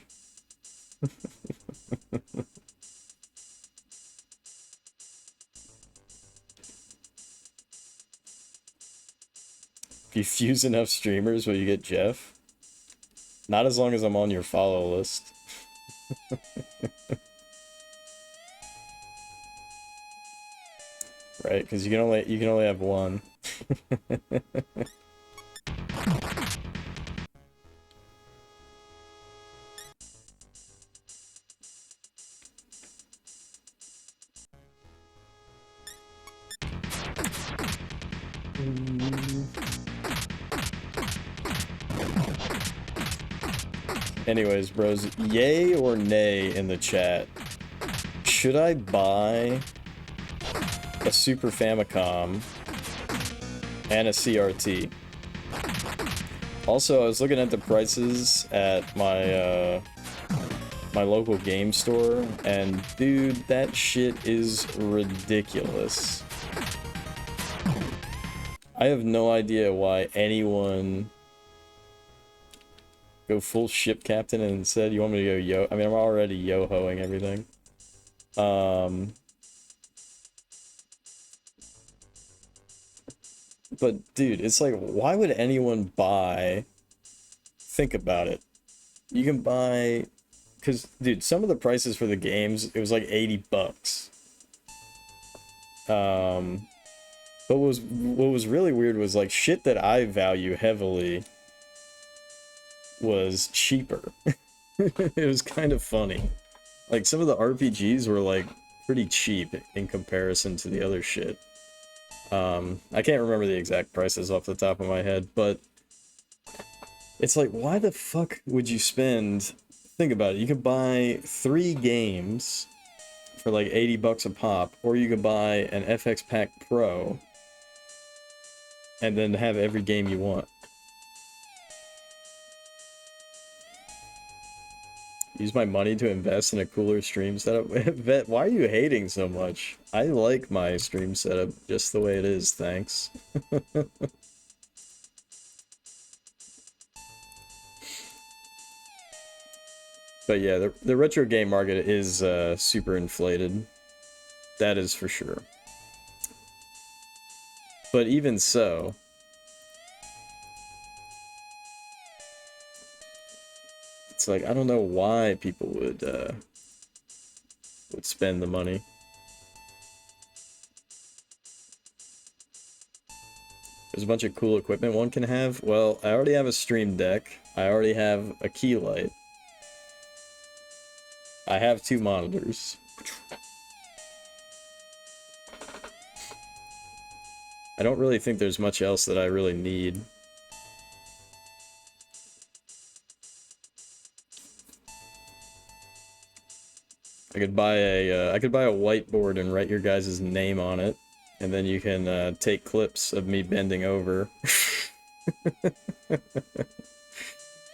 If you fuse enough streamers, will you get Jeff? Not as long as I'm on your follow list. Right, because you can only have one. Anyways, bros, yay or nay in the chat? Should I buy a Super Famicom and a CRT? Also, I was looking at the prices at my my local game store, and dude, that shit is ridiculous. I have no idea why anyone go full ship captain and said, you want me to go yo? I mean, I'm already yo-hoing everything. But dude, it's like, why would anyone buy? Think about it. You can buy, because dude, some of the prices for the games, it was like 80 bucks. But what was really weird was like shit that I value heavily was cheaper. It was kind of funny. Like some of the RPGs were like pretty cheap in comparison to the other shit. I can't remember the exact prices off the top of my head, but it's like, why the fuck would you spend, think about it, you could buy 3 games for like 80 bucks a pop, or you could buy an FX Pack Pro and then have every game you want. Use my money to invest in a cooler stream setup. Vet, why are you hating so much? I like my stream setup just the way it is, thanks. But yeah, the retro game market is super inflated. That is for sure. But even so, it's like, I don't know why people would spend the money. There's a bunch of cool equipment one can have. Well, I already have a Stream Deck. I already have a key light. I have 2 monitors. I don't really think there's much else that I really need. I could buy a whiteboard and write your guys' name on it, and then you can take clips of me bending over.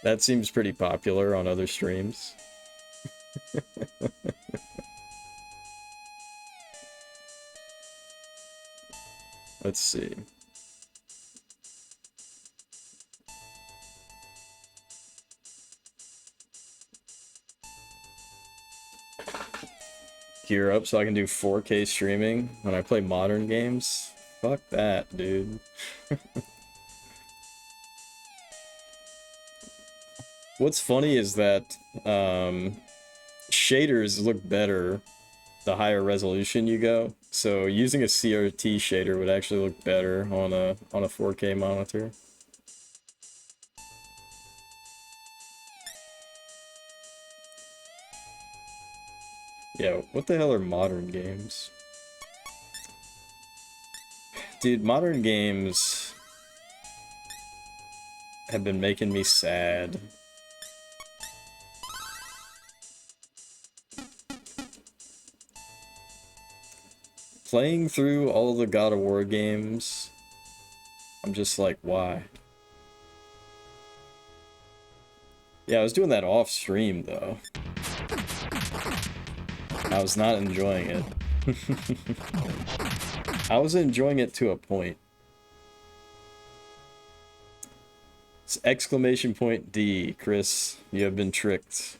That seems pretty popular on other streams. Let's see. Gear up so I can do 4K streaming when I play modern games? Fuck that, dude. What's funny is that shaders look better the higher resolution you go. So using a CRT shader would actually look better on a 4K monitor. Yeah, what the hell are modern games? Dude, modern games have been making me sad. Playing through all the God of War games, I'm just like, why? Yeah, I was doing that off stream though. I was not enjoying it. I was enjoying it to a point. It's exclamation point D, Chris. You have been tricked.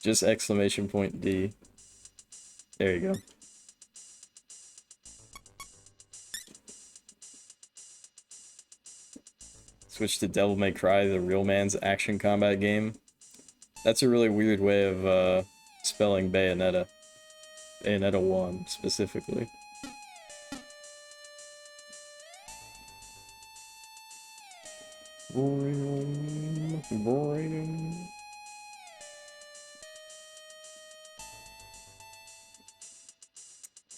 Just exclamation point D. There you go. Switch to Devil May Cry, the real man's action combat game. That's a really weird way of spelling Bayonetta. Bayonetta 1, specifically. Boring.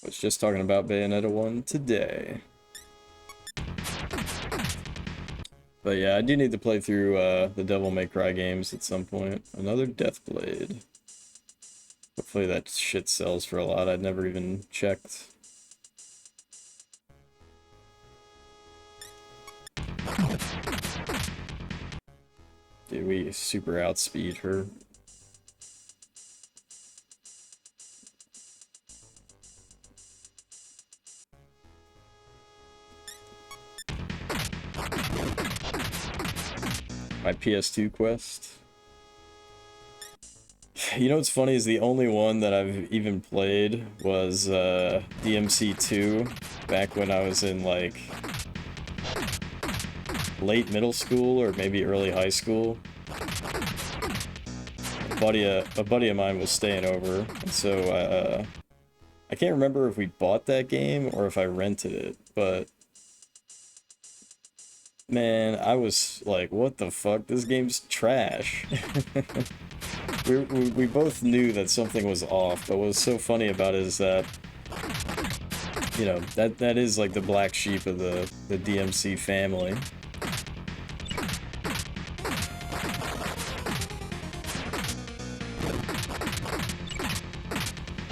I was just talking about Bayonetta 1 today. But yeah, I do need to play through the Devil May Cry games at some point. Another Deathblade. Hopefully that shit sells for a lot. I'd never even checked. Dude, we super outspeed her. My PS2 quest. You know what's funny is the only one that I've even played was DMC2 back when I was in like late middle school or maybe early high school. A buddy of mine was staying over, and so I can't remember if we bought that game or if I rented it, but man, I was like, what the fuck? This game's trash. We both knew that something was off, but what was so funny about it is that, you know, that is like the black sheep of the DMC family.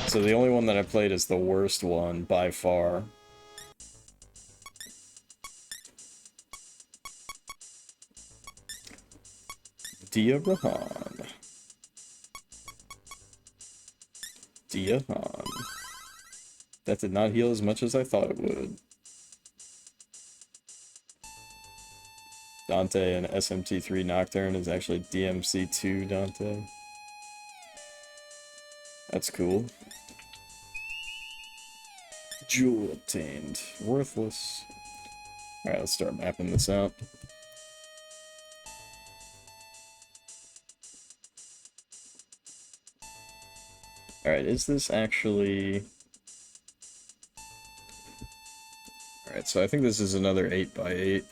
So the only one that I played is the worst one by far. Dia Rahan. Diahan. That did not heal as much as I thought it would. Dante and SMT3 Nocturne is actually DMC2 Dante. That's cool. Jewel obtained. Worthless. Alright, let's start mapping this out. Alright, is this actually... Alright, so I think this is another 8x8.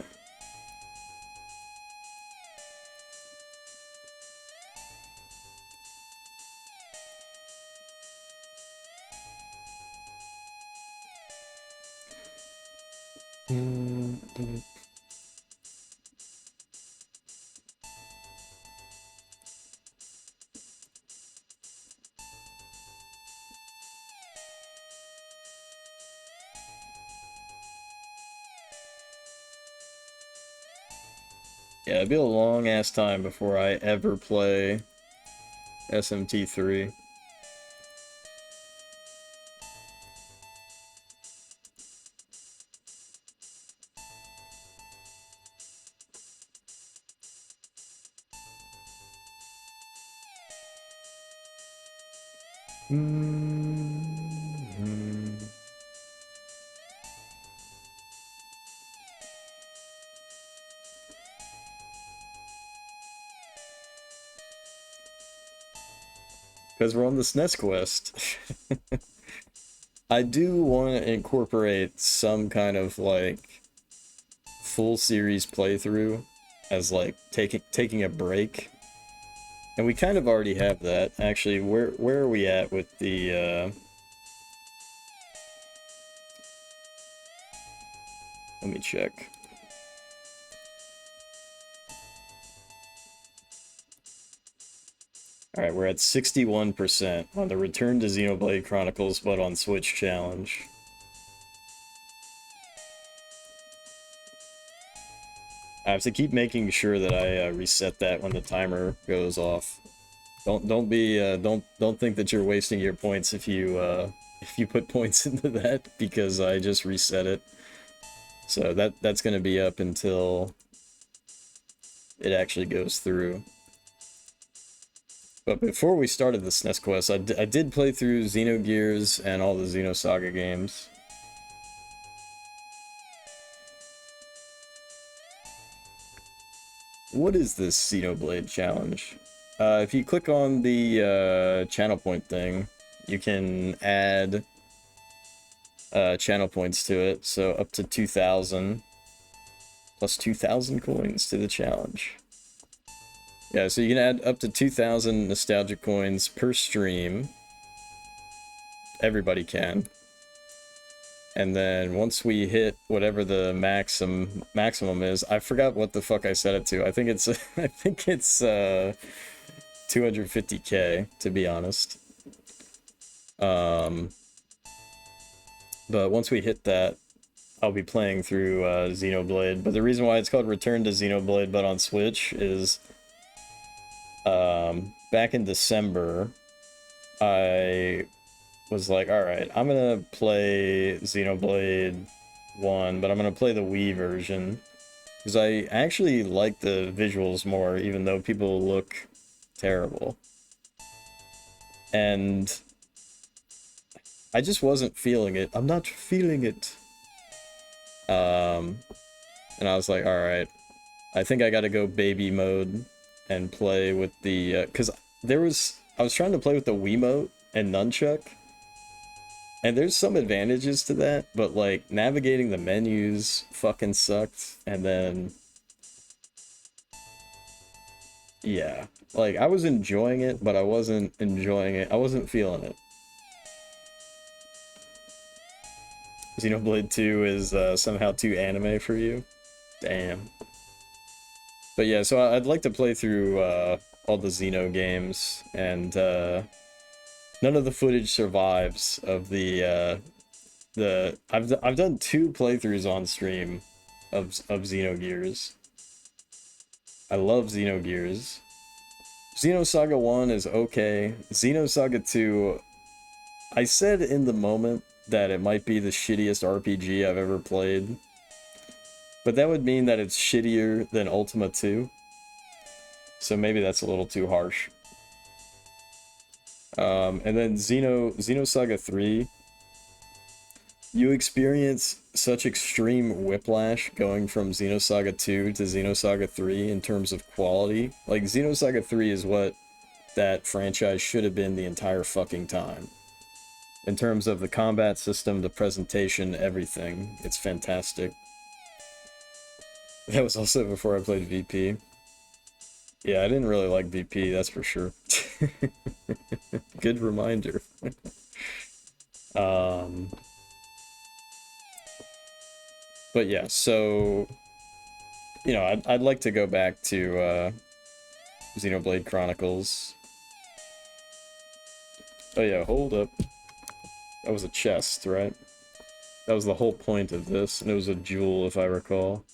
Yeah, it'd be a long ass time before I ever play SMT3. Because we're on the SNES quest. I do want to incorporate some kind of like full series playthrough as like taking a break. And we kind of already have that. Actually, where are we at with the let me check. Alright, we're at 61% on the Return to Xenoblade Chronicles, but on Switch challenge. I have to keep making sure that I reset that when the timer goes off. Don't think that you're wasting your points if you put points into that, because I just reset it. So that's going to be up until it actually goes through. But before we started the SNES quest, I did play through Xenogears and all the Xenosaga games. What is this Xenoblade challenge? If you click on the channel point thing, you can add channel points to it, so up to 2,000 plus 2,000 coins to the challenge. Yeah, so you can add up to 2,000 nostalgia coins per stream. Everybody can. And then once we hit whatever the maximum is, I forgot what the fuck I set it to. I think it's 250k, to be honest. But once we hit that, I'll be playing through Xenoblade. But the reason why it's called Return to Xenoblade but on Switch is back in December, I was like, alright, I'm gonna play Xenoblade 1, but I'm gonna play the Wii version. Because I actually like the visuals more, even though people look terrible. And I just wasn't feeling it. I'm not feeling it. And I was like, alright, I think I gotta go baby mode and play with the... because I was trying to play with the Wiimote and Nunchuck. And there's some advantages to that, but like navigating the menus fucking sucked. And then, yeah, like I was enjoying it, but I wasn't enjoying it. I wasn't feeling it. Xenoblade 2 is somehow too anime for you? Damn. But yeah, so I'd like to play through all the Xeno games, and none of the footage survives of the I've done 2 playthroughs on stream of Xenogears. I love Xenogears. Xenosaga 1 is okay. Xenosaga 2, I said in the moment that it might be the shittiest RPG I've ever played. But that would mean that it's shittier than Ultima 2. So maybe that's a little too harsh. And then Xenosaga 3, you experience such extreme whiplash going from Xenosaga 2 to Xenosaga 3 in terms of quality. Like, Xenosaga 3 is what that franchise should have been the entire fucking time. In terms of the combat system, the presentation, everything. It's fantastic. That was also before I played VP. Yeah, I didn't really like VP, that's for sure. Good reminder. But yeah, so, you know, I'd like to go back to Xenoblade Chronicles. Oh yeah, hold up. That was a chest, right? That was the whole point of this, and it was a jewel, if I recall.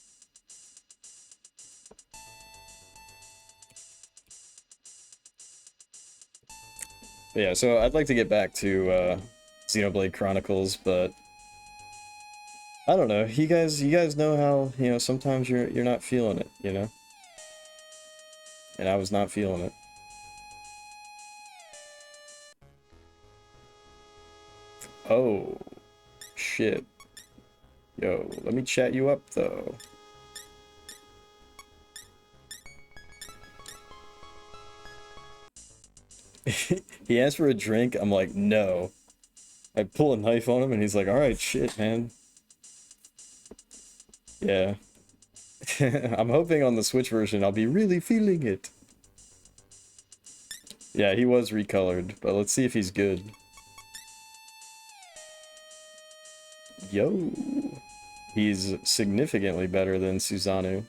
But yeah, so I'd like to get back to Xenoblade Chronicles, but I don't know. You guys know how, you know, sometimes you're not feeling it, you know? And I was not feeling it. Oh, shit. Yo, let me chat you up, though. He asked for a drink, I'm like, no. I pull a knife on him, and he's like, alright, shit, man. Yeah. I'm hoping on the Switch version I'll be really feeling it. Yeah, he was recolored, but let's see if he's good. Yo! He's significantly better than Susanoo.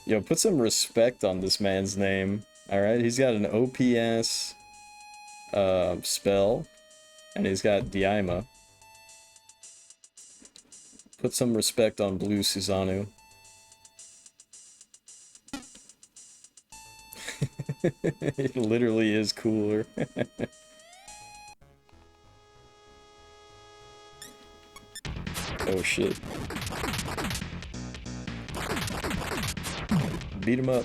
Yo, put some respect on this man's name. Alright, he's got an OP-ass spell, and he's got Diaima. Put some respect on Blue Susanoo. It literally is cooler. Oh shit. Beat him up.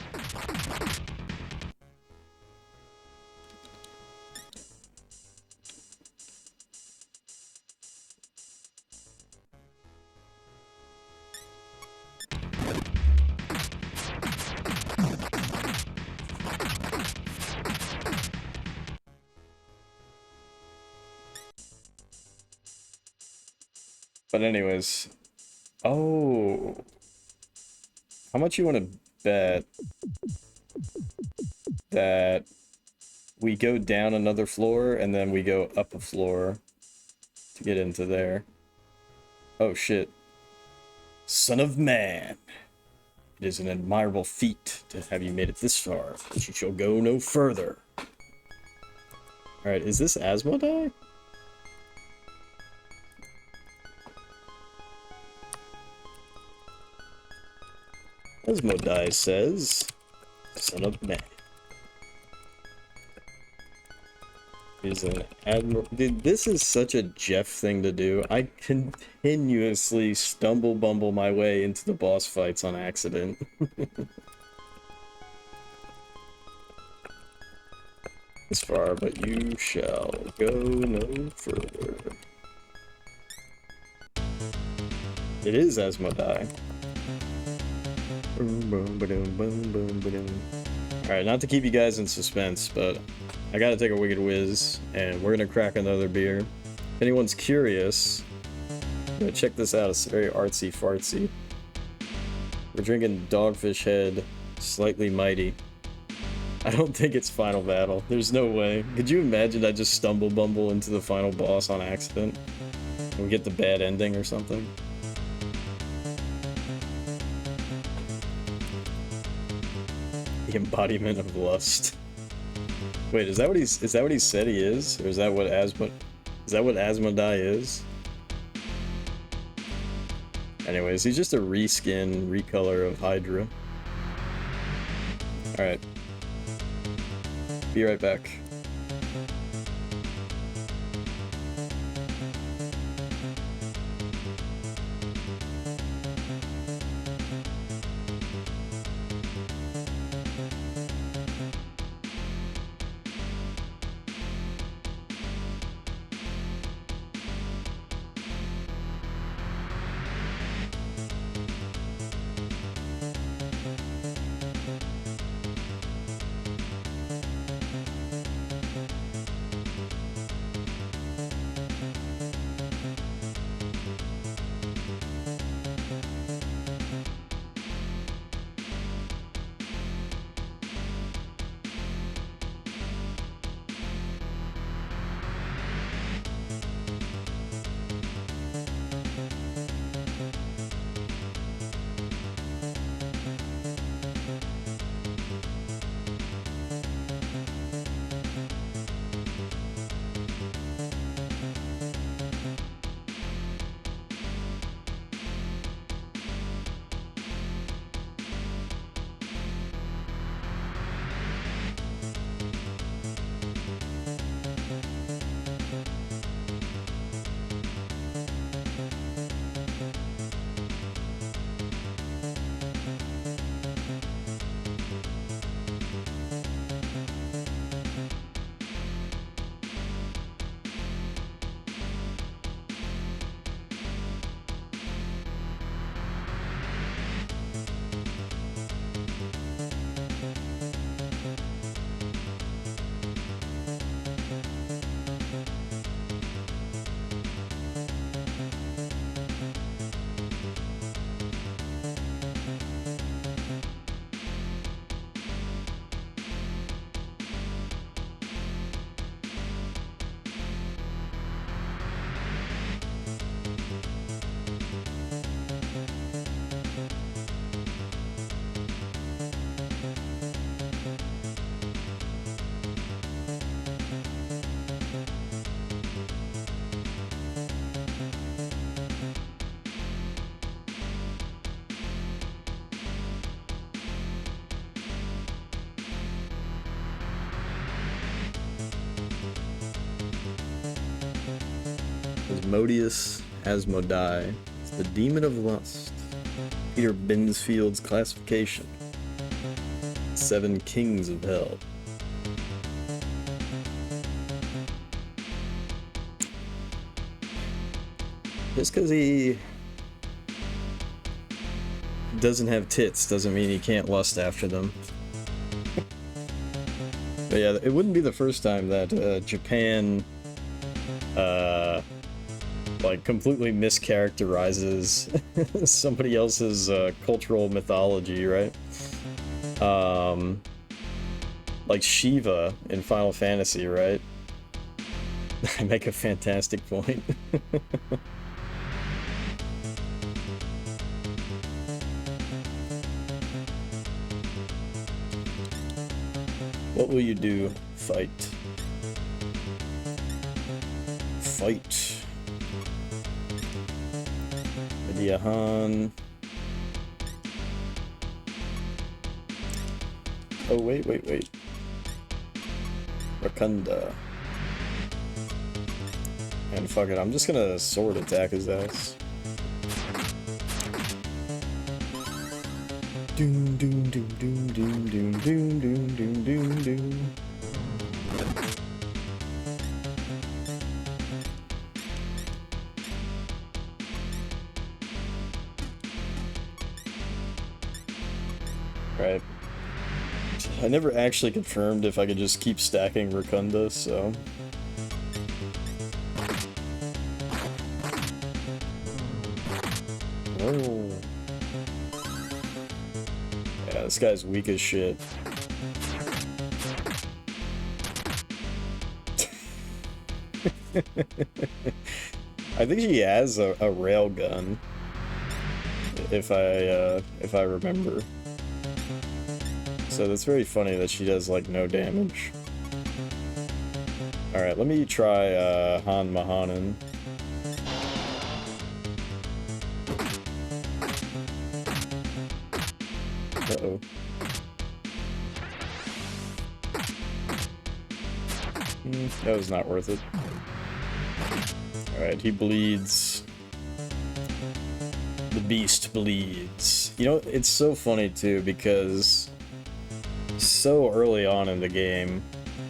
But anyways, oh, how much you want to bet that we go down another floor and then we go up a floor to get into there? Oh shit. Son of man. It is an admirable feat to have you made it this far, but you shall go no further. Alright, is this Asmodai? Asmodai says, son of man. Is an admiral. Dude, this is such a Jeff thing to do. I continuously bumble my way into the boss fights on accident. As far, but you shall go no further. It is Asmodai. Alright, not to keep you guys in suspense, but I gotta take a wicked whiz, and we're gonna crack another beer. If anyone's curious, check this out. It's very artsy fartsy. We're drinking Dogfish Head Slightly Mighty. I don't think it's final battle. There's no way. Could you imagine I just bumble into the final boss on accident? And we get the bad ending or something? The embodiment of lust. Wait, is that what he said he is? Or is that what Asmodai is? Anyways, he's just a reskin, recolor of Hydra. Alright. Be right back. Asmodeus Asmodai. It's the demon of lust. Peter Binsfield's classification. 7 kings of hell. Just because he doesn't have tits doesn't mean he can't lust after them. But yeah, it wouldn't be the first time that Japan like completely mischaracterizes somebody else's cultural mythology, right? Like Shiva in Final Fantasy, right? I make a fantastic point. What will you do? Fight. Fight. Mediahan. Oh, wait. Rakunda. And fuck it, I'm just gonna sword attack his ass. Doom, doom, doom, doom, doom, doom, doom, doom, doom, doom, doom. Right. I never actually confirmed if I could just keep stacking Rakunda, so... Oh. Yeah, this guy's weak as shit. I think he has a rail gun, if I remember. So that's very funny that she does like no damage. All right, let me try Han Mahanan. Uh-oh. That was not worth it. Alright, he bleeds. The beast bleeds. You know, it's so funny too, because so early on in the game,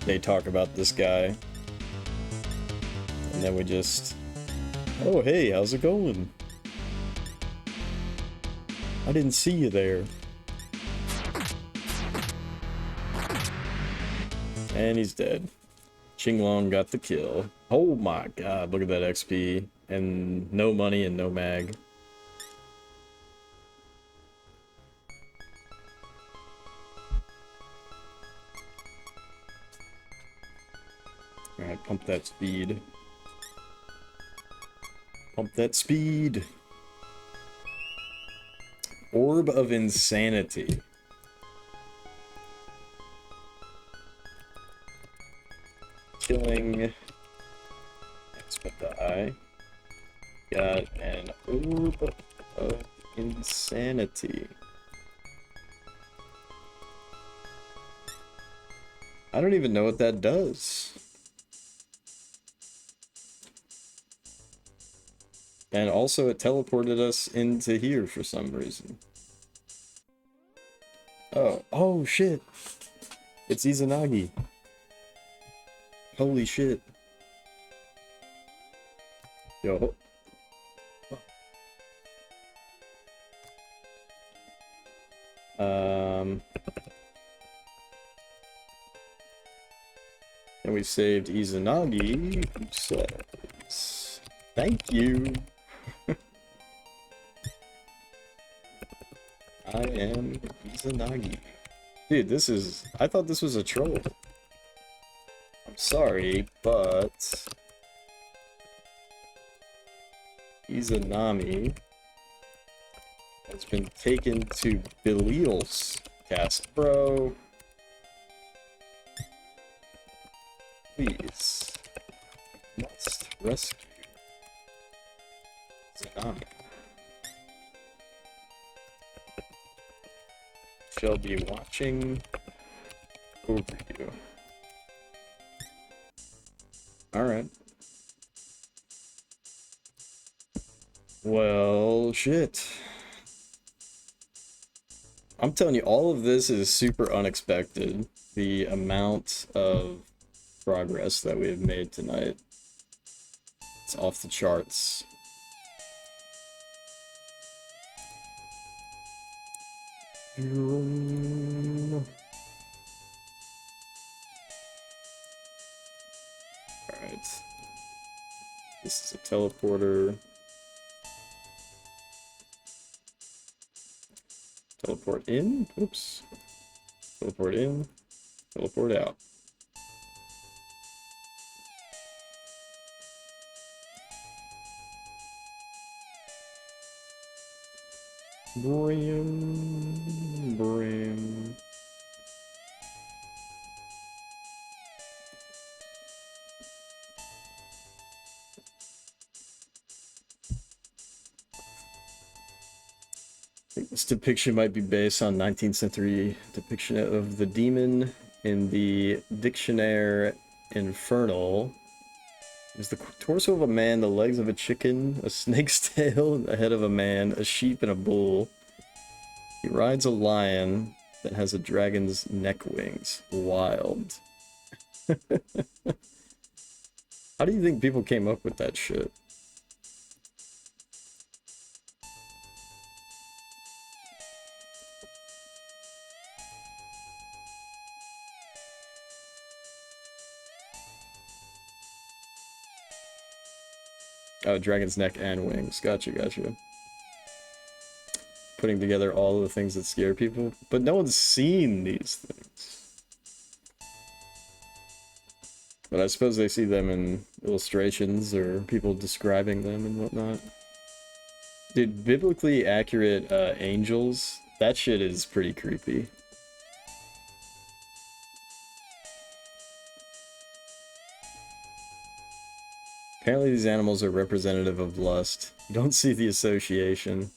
they talk about this guy. And then we just... Oh, hey, how's it going? I didn't see you there. And he's dead. Qinglong got the kill. Oh my god, look at that XP. And no money and no mag. Alright, pump that speed. Pump that speed. Orb of Insanity. Killing Expedite. Got an Orb of Insanity. I don't even know what that does. And also it teleported us into here for some reason. Oh shit. It's Izanagi. Holy shit. Yo. And we saved Izanagi, who says, thank you. I am Izanagi. Dude, this is... I thought this was a troll. I'm sorry, but... Izanami has been taken to Belial's cast. Bro. Please. Must rescue Izanami. Shall be watching over you. Alright. Well, shit. I'm telling you, all of this is super unexpected. The amount of progress that we have made tonight. It's off the charts. Alright. The This is a teleporter. Teleport in. Oops. Teleport in. Teleport out. Brim. I think this depiction might be based on 19th century depiction of the demon in the Dictionnaire Infernal. It's the torso of a man, the legs of a chicken, a snake's tail, the head of a man, a sheep, and a bull. He rides a lion that has a dragon's neck wings. Wild. How do you think people came up with that shit? Oh, dragon's neck and wings. Gotcha, gotcha. Putting together all of the things that scare people. But no one's seen these things. But I suppose they see them in illustrations or people describing them and whatnot. Dude, biblically accurate angels, that shit is pretty creepy. Apparently these animals are representative of lust. You don't see the association.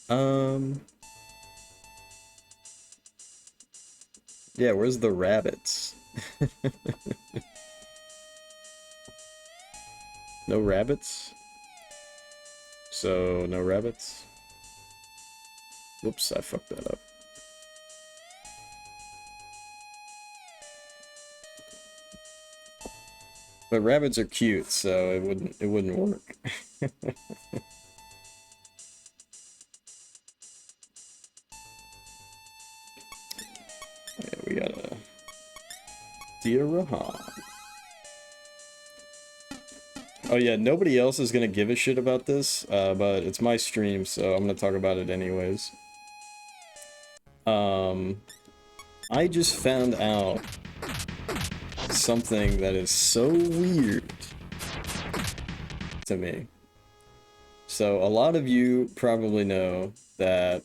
Yeah, where's the rabbits? No rabbits? So, no rabbits? Whoops, I fucked that up. But rabbits are cute, so it wouldn't work. Yeah, we got a Dirahan. Oh yeah, nobody else is gonna give a shit about this, but it's my stream, so I'm gonna talk about it anyways. I just found out something that is so weird to me. So a lot of you probably know that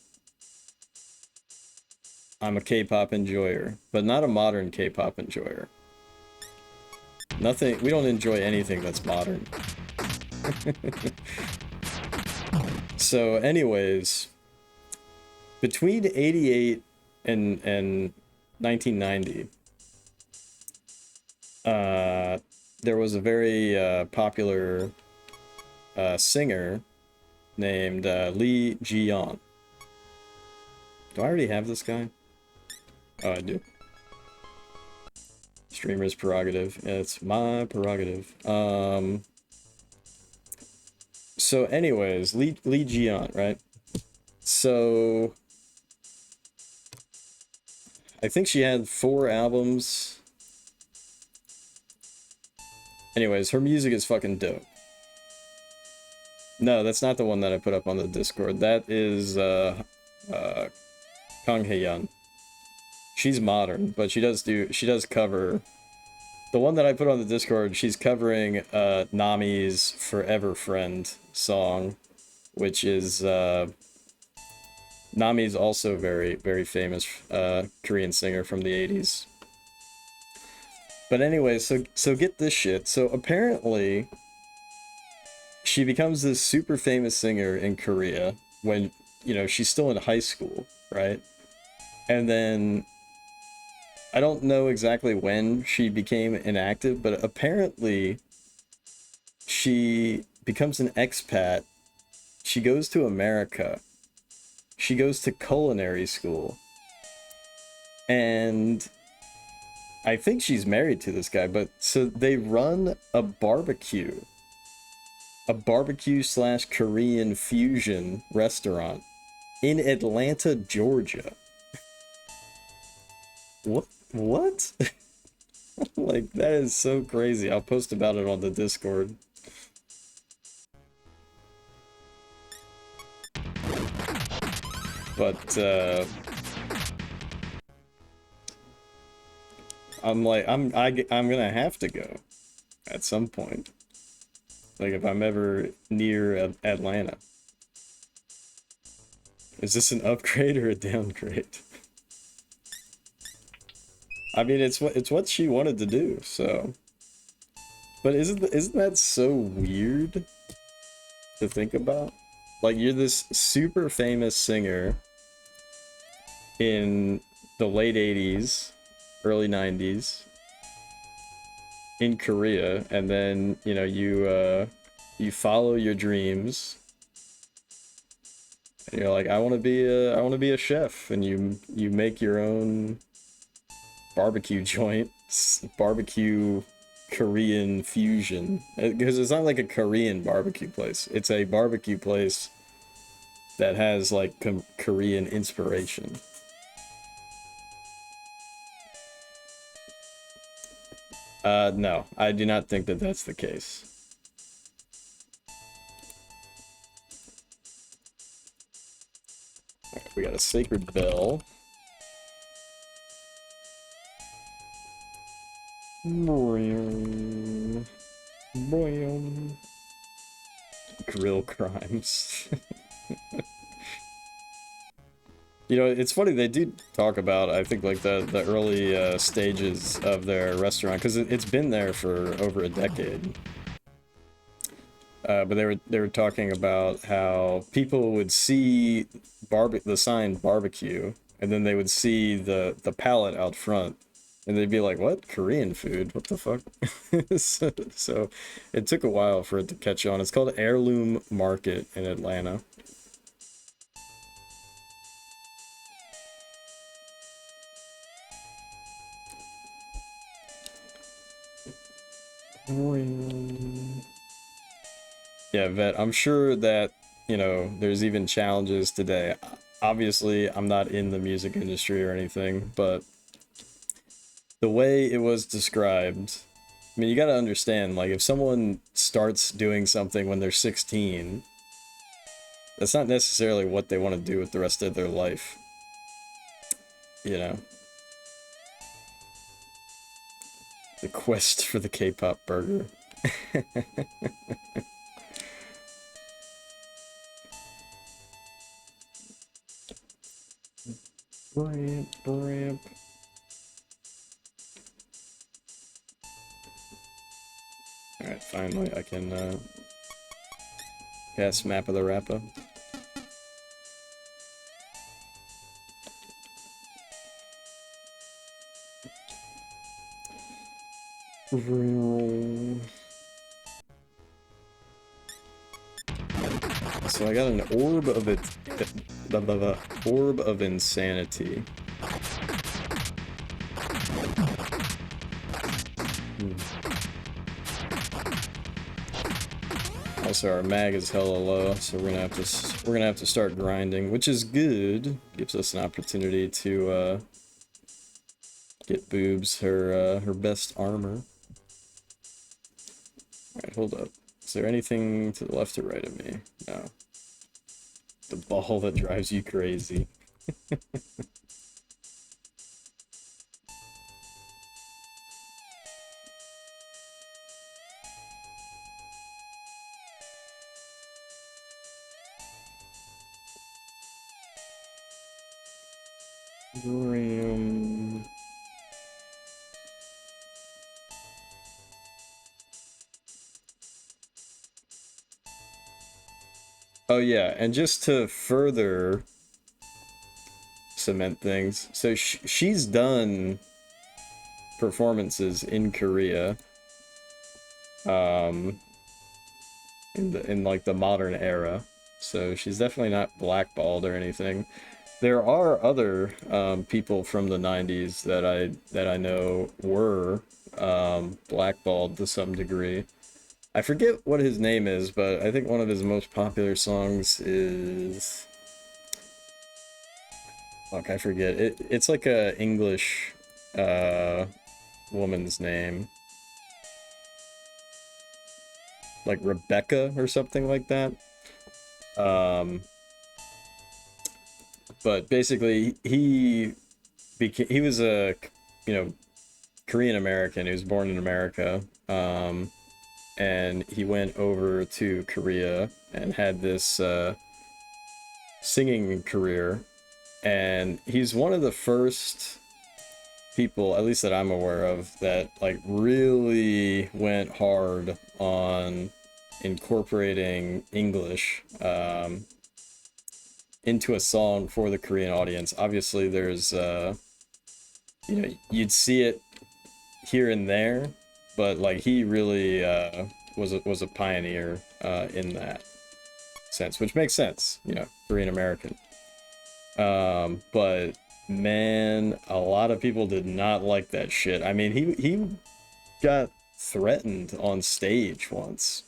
I'm a K-pop enjoyer, but not a modern K-pop enjoyer. We don't enjoy anything that's modern. So anyways, between 88 and 1990, there was a very popular singer named Lee Ji-yeon. Do I already have this guy? Oh, I do. Streamer's prerogative. Yeah, it's my prerogative. So anyways, Lee Ji-yeon, right? So I think she had 4 albums. Anyways, her music is fucking dope. No, that's not the one that I put up on the Discord. That is Kang Hae-yeon. She's modern, but she does cover. The one that I put on the Discord, she's covering Nami's Forever Friend song, which is Nami's also very, very famous Korean singer from the 80s. But anyway, so get this shit. So apparently, she becomes this super famous singer in Korea when, you know, she's still in high school, right? And then, I don't know exactly when she became inactive, but apparently, she becomes an expat. She goes to America. She goes to culinary school. And I think she's married to this guy, but so they run a barbecue / Korean fusion restaurant in Atlanta, Georgia. What? Like, that is so crazy. I'll post about it on the Discord. But, I'm like, I'm gonna have to go at some point. Like, if I'm ever near Atlanta. Is this an upgrade or a downgrade? I mean, it's what she wanted to do, so. But isn't that so weird to think about? Like, you're this super famous singer in the late 80s, early 90s in Korea, and then, you know, you follow your dreams. And you're like, I want to be a chef, and you make your own barbecue joint, barbecue Korean fusion. Because it's not like a Korean barbecue place. It's a barbecue place that has like Korean inspiration. No, I do not think that that's the case. All right, we got a sacred bell. Grill crimes. You know, it's funny, they do talk about, I think, like, the early stages of their restaurant, because it's been there for over a decade. But they were talking about how people would see the sign barbecue, and then they would see the pallet out front, and they'd be like, "What? Korean food? What the fuck?" So it took a while for it to catch on. It's called Heirloom Market in Atlanta. Yeah, Vet, I'm sure that, you know, there's even challenges today. Obviously, I'm not in the music industry or anything, but the way it was described, I mean, you gotta understand, like, if someone starts doing something when they're 16, that's not necessarily what they want to do with the rest of their life. You know? The quest for the K-pop burger. Bramp, bramp. Alright, finally I can cast Map of the Rappa. So I got an orb of orb of insanity. Also, our mag is hella low, so we're gonna have to start grinding, which is good. Gives us an opportunity to get Boobs her best armor. Alright, hold up. Is there anything to the left or right of me? No. The ball that drives you crazy. Oh yeah, and just to further cement things, so she's done performances in Korea, in like the modern era, so she's definitely not blackballed or anything. There are other people from the 90s that I know were blackballed to some degree. I forget what his name is, but I think one of his most popular songs is... Fuck, I forget. It's like a English woman's name. Like Rebecca or something like that. But basically, he was a, you know, Korean American. He was born in America. And he went over to Korea and had this singing career. And he's one of the first people, at least that I'm aware of, that like really went hard on incorporating English into a song for the Korean audience. Obviously, there's you know, you'd see it here and there, but like he really was a pioneer in that sense, which makes sense, you know, Korean American. But man, a lot of people did not like that shit. I mean, he got threatened on stage once,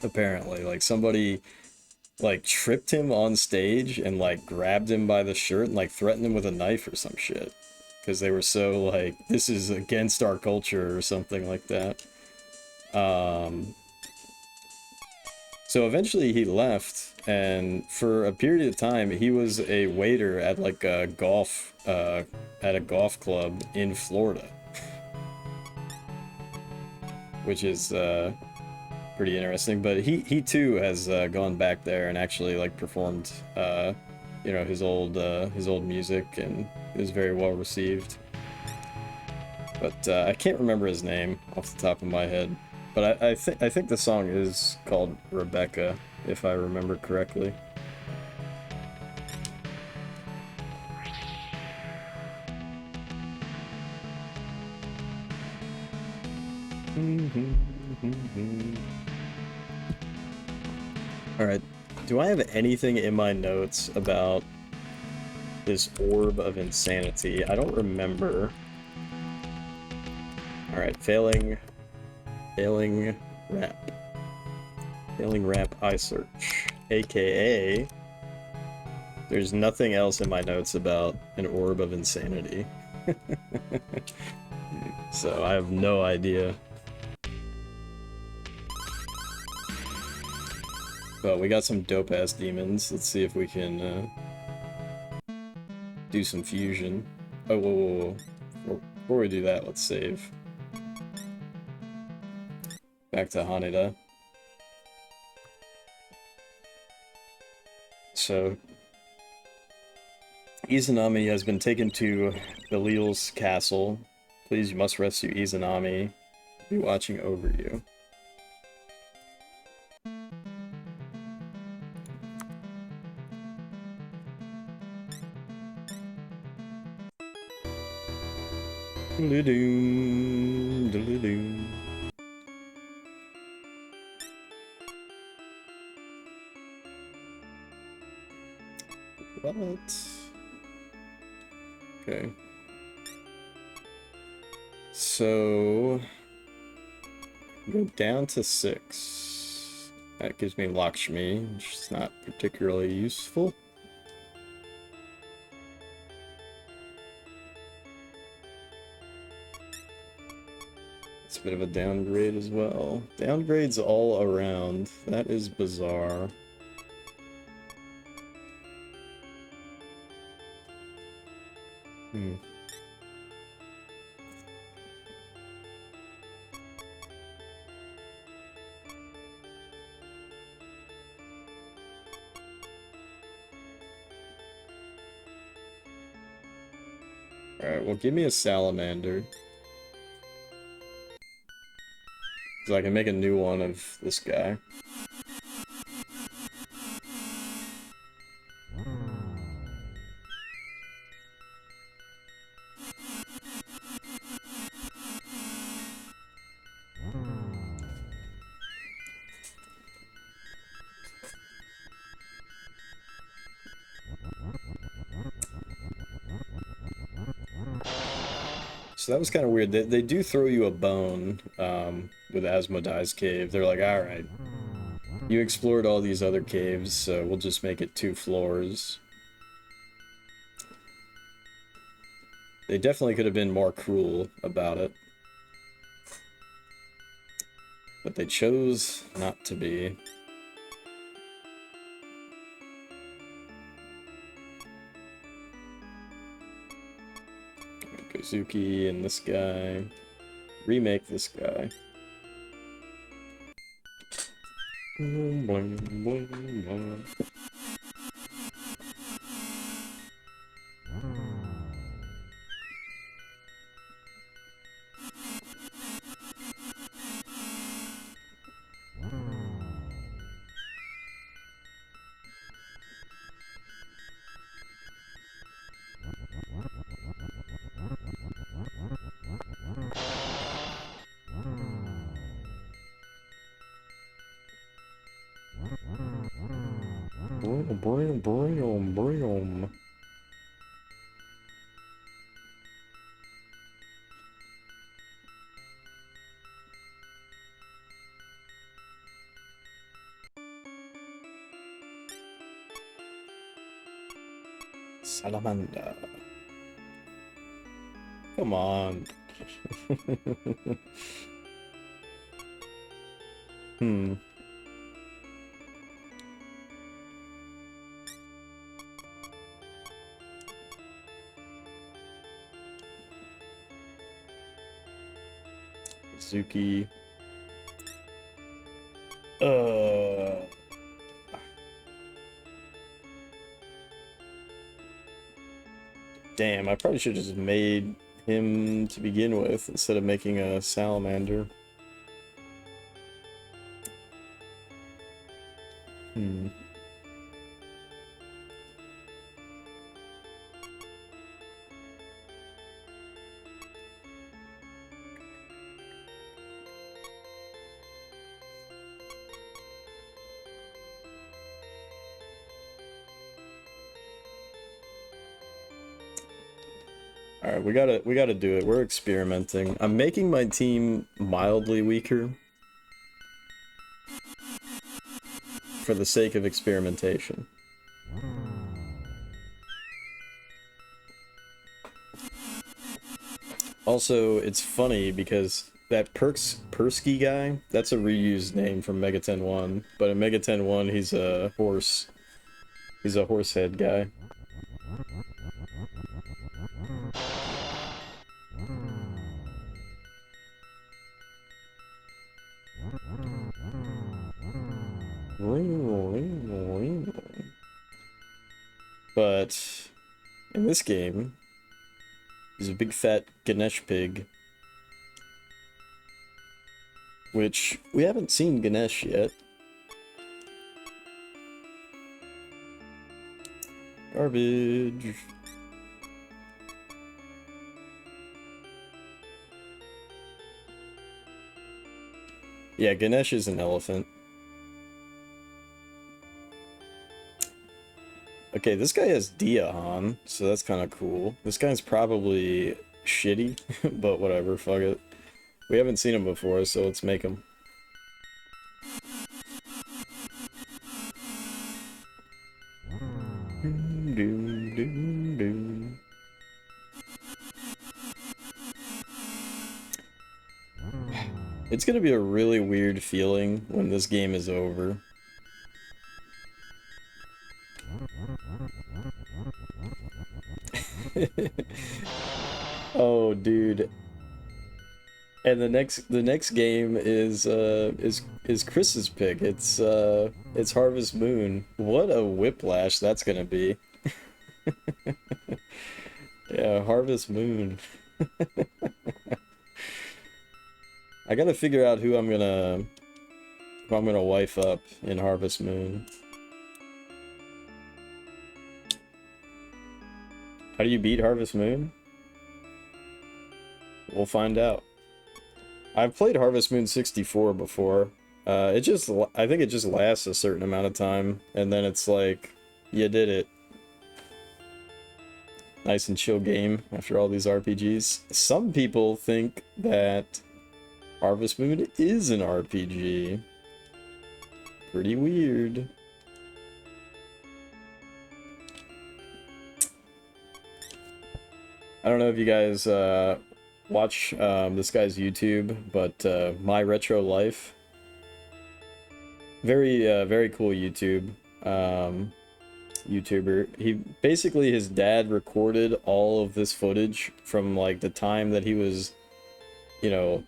apparently. Like somebody like tripped him on stage and like grabbed him by the shirt and like threatened him with a knife or some shit, because they were so like, this is against our culture or something like that. So eventually he left, and for a period of time he was a waiter at like a golf club in Florida, which is pretty interesting. But he too has gone back there and actually like performed you know, his old music, and it was very well received. But I can't remember his name off the top of my head. But I think the song is called Rebecca, if I remember correctly. Alright, do I have anything in my notes about this orb of insanity? I don't remember. Alright, failing rap. Failing rap eye search. AKA, there's nothing else in my notes about an orb of insanity. So I have no idea. But we got some dope-ass demons. Let's see if we can do some fusion. Oh, whoa. Before we do that, let's save. Back to Haneda. So, Izanami has been taken to Belil's castle. Please, you must rescue Izanami. I'll be watching over you. Doom, doom. What? Okay. So go down to 6. That gives me Lakshmi, which is not particularly useful. It's a bit of a downgrade as well. Downgrades all around. That is bizarre. Alright, well, give me a salamander. So I can make a new one of this guy. So that was kind of weird. They do throw you a bone with Asmodee's cave. They're like, alright, you explored all these other caves, so we'll just make it 2 floors. They definitely could have been more cruel about it. But they chose not to be. Kozuki and this guy. Remake this guy. Bling, bling, bling. Bring, bring 'em. Salamander. Come on. Hmm. Suki. Damn, I probably should have just made him to begin with instead of making a salamander. Hmm. Alright, we gotta do it. We're experimenting. I'm making my team mildly weaker for the sake of experimentation. Also, it's funny because that Persky guy, that's a reused name from Megaten 1, but in Megaten 1 he's a horse. He's a horse head guy. But in this game, he's a big fat Ganesh pig. Which, we haven't seen Ganesh yet. Garbage. Yeah, Ganesh is an elephant. Okay, this guy has Diahan, so that's kind of cool. This guy's probably shitty, but whatever, fuck it. We haven't seen him before, so let's make him. It's gonna be a really weird feeling when this game is over. Oh, dude. And the next game is Chris's pick. It's Harvest Moon. What a whiplash that's gonna be. Yeah, Harvest Moon. I gotta figure out who I'm gonna wife up in Harvest Moon. How do you beat Harvest Moon? We'll find out. I've played Harvest Moon 64 before. I think it just lasts a certain amount of time, and then it's like, you did it. Nice and chill game after all these RPGs. Some people think that Harvest Moon is an RPG. Pretty weird. I don't know if you guys watch this guy's YouTube, but My Retro Life. Very cool YouTuber. He basically, his dad recorded all of this footage from like the time that he was, you know,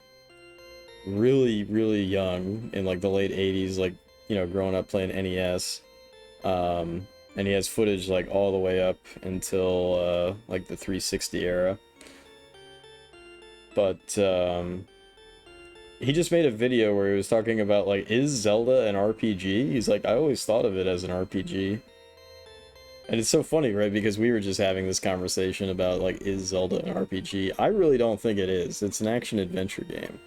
really young in like the late 80s, like, you know, growing up playing NES. And he has footage like all the way up until like the 360 era. But he just made a video where he was talking about like, is Zelda an RPG? He's like, I always thought of it as an RPG. And it's so funny, right? Because we were just having this conversation about like, is Zelda an RPG? I really don't think it is. It's an action-adventure game.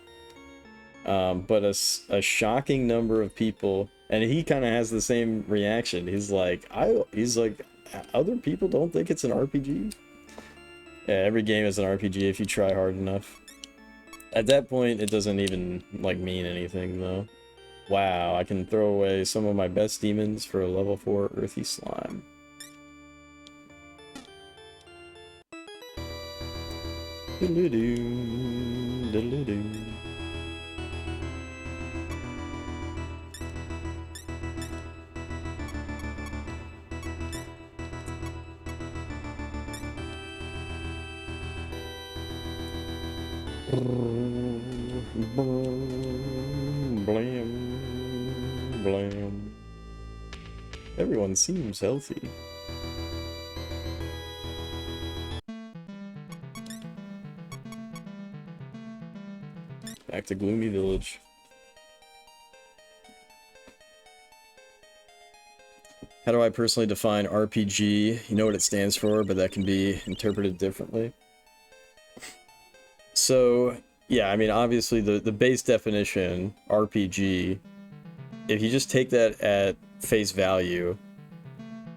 But a shocking number of people, and he kind of has the same reaction. He's like, other people don't think it's an RPG? Yeah, every game is an RPG if you try hard enough. At that point, it doesn't even, like, mean anything, though. Wow, I can throw away some of my best demons for a level 4 earthy slime. Doodle-doo, doodle-doo. Blam, blam. Everyone seems healthy. Back to Gloomy Village. How do I personally define RPG? You know what it stands for, but that can be interpreted differently. So, yeah, I mean, obviously the base definition, RPG, if you just take that at face value,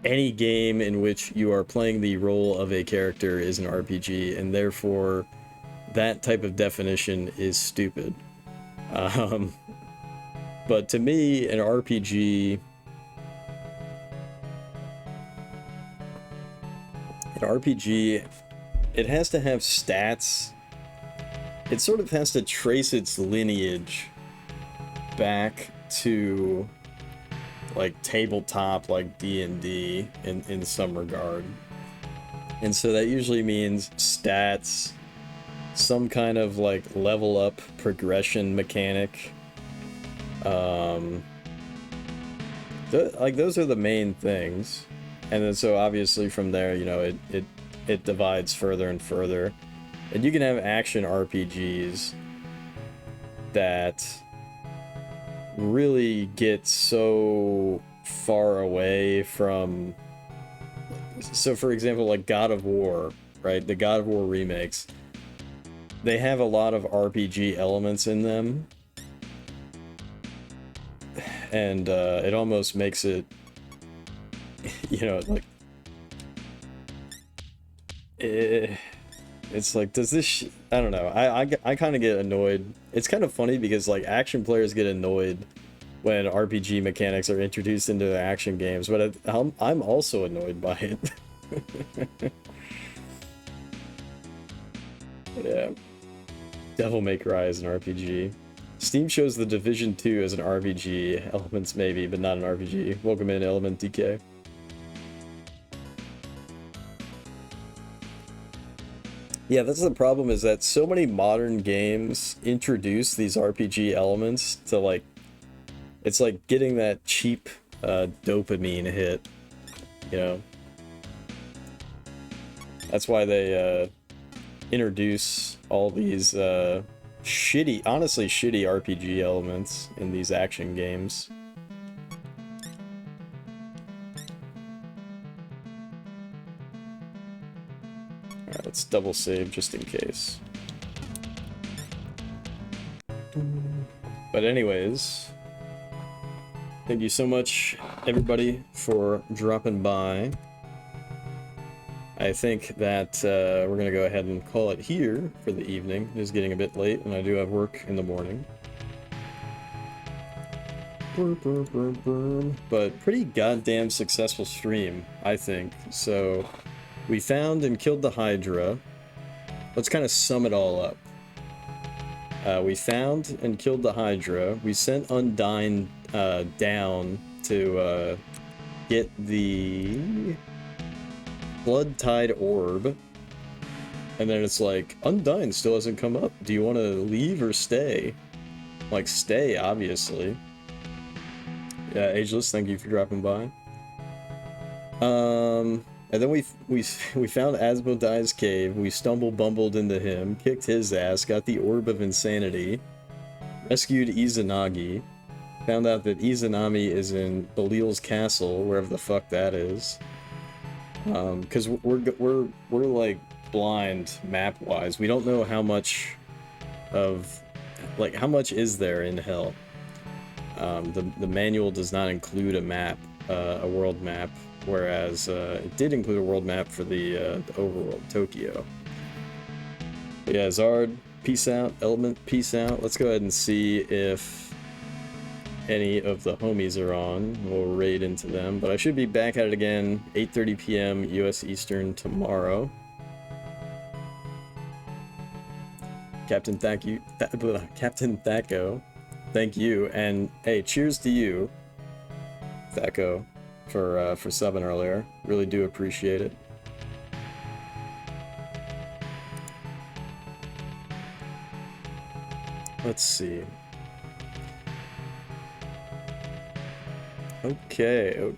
any game in which you are playing the role of a character is an RPG, and therefore that type of definition is stupid. But to me, an RPG it has to have stats. It sort of has to trace its lineage back to like tabletop, like D&D in some regard. And so that usually means stats, some kind of like level up progression mechanic. Like those are the main things. And then so obviously from there, you know, it divides further and further. And you can have action RPGs that really get so far away from... So for example, like God of War, right? The God of War remakes. They have a lot of RPG elements in them. And it almost makes it, you know, like... It's like, does this... I don't know. I kind of get annoyed. It's kind of funny because, like, action players get annoyed when RPG mechanics are introduced into their action games, but I'm also annoyed by it. Yeah. Devil May Cry is an RPG. Steam shows The Division 2 as an RPG. Elements maybe, but not an RPG. Welcome in, Element DK. Yeah, that's the problem, is that so many modern games introduce these RPG elements to, like, it's like getting that cheap dopamine hit, you know? That's why they introduce all these shitty, honestly shitty RPG elements in these action games. Alright, let's double save just in case. But anyways, thank you so much, everybody, for dropping by. I think that we're going to go ahead and call it here for the evening. It is getting a bit late, and I do have work in the morning. But pretty goddamn successful stream, I think. So, we found and killed the Hydra. let's kind of sum it all up. We found and killed the Hydra. We sent Undyne down to get the Blood Tide Orb. And then it's like, Undyne still hasn't come up. Do you want to leave or stay? Like, stay, obviously. Yeah, Ageless, thank you for dropping by. And then we found Asmodee's cave. We bumbled into him, kicked his ass, got the Orb of Insanity, rescued Izanagi, found out that Izanami is in Belial's castle, wherever the fuck that is. Because we're like blind map wise. We don't know how much of, like, how much is there in hell. The manual does not include a map, a world map, whereas it did include a world map for the overworld, Tokyo. But yeah, Zard, peace out. Element, peace out. Let's go ahead and see if any of the homies are on. We'll raid into them, but I should be back at it again 8:30 p.m. US Eastern tomorrow. Captain Captain Thacko, thank you, and hey, cheers to you, Thacko, for subbing earlier. Really do appreciate it. Let's see. Okay.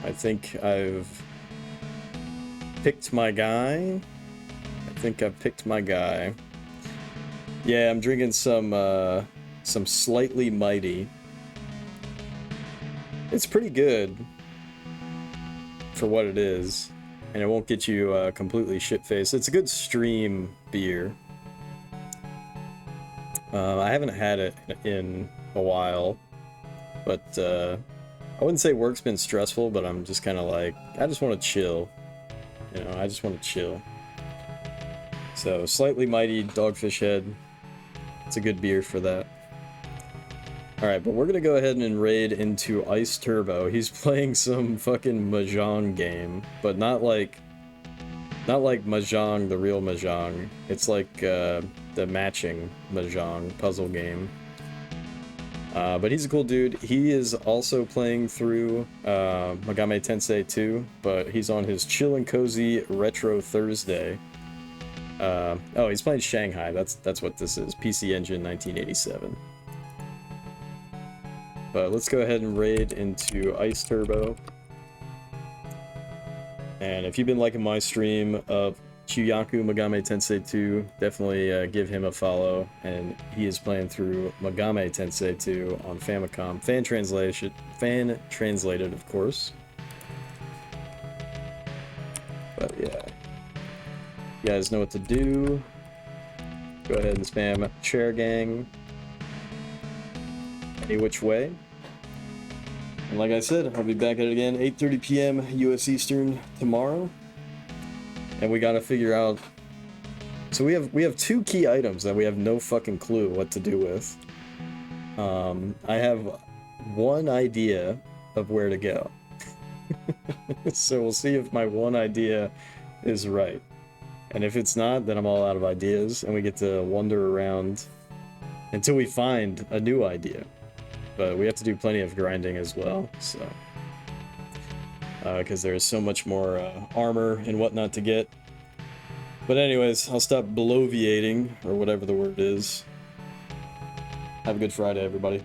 I think I've picked my guy. Yeah, I'm drinking some Slightly Mighty. It's pretty good for what it is, and it won't get you completely shit-faced. It's a good stream beer. I haven't had it in a while, but I wouldn't say work's been stressful, but I'm just kind of like, I just want to chill. You know, I just want to chill. So, Slightly Mighty Dogfish Head. It's a good beer for that. Alright, but we're gonna go ahead and raid into Ice Turbo. He's playing some fucking Mahjong game, but not like Mahjong, the real Mahjong. It's like the matching Mahjong puzzle game. But he's a cool dude. He is also playing through Megami Tensei 2, but he's on his chill and cozy Retro Thursday. Oh, he's playing Shanghai. That's what this is. PC Engine 1987. But let's go ahead and raid into Ice Turbo. And if you've been liking my stream of Kyuuyaku Megami Tensei 2, definitely give him a follow. And he is playing through Megami Tensei 2 on Famicom. Fan translated, of course. But yeah. You guys know what to do. Go ahead and spam Chair Gang any which way. And like I said, I'll be back at it again 8:30 p.m. US Eastern tomorrow. And we gotta figure out. So we have two key items that we have no fucking clue what to do with. I have one idea of where to go. So we'll see if my one idea is right. And if it's not, then I'm all out of ideas, and we get to wander around until we find a new idea. But we have to do plenty of grinding as well, so... because there's so much more armor and whatnot to get. But anyways, I'll stop bloviating, or whatever the word is. Have a good Friday, everybody.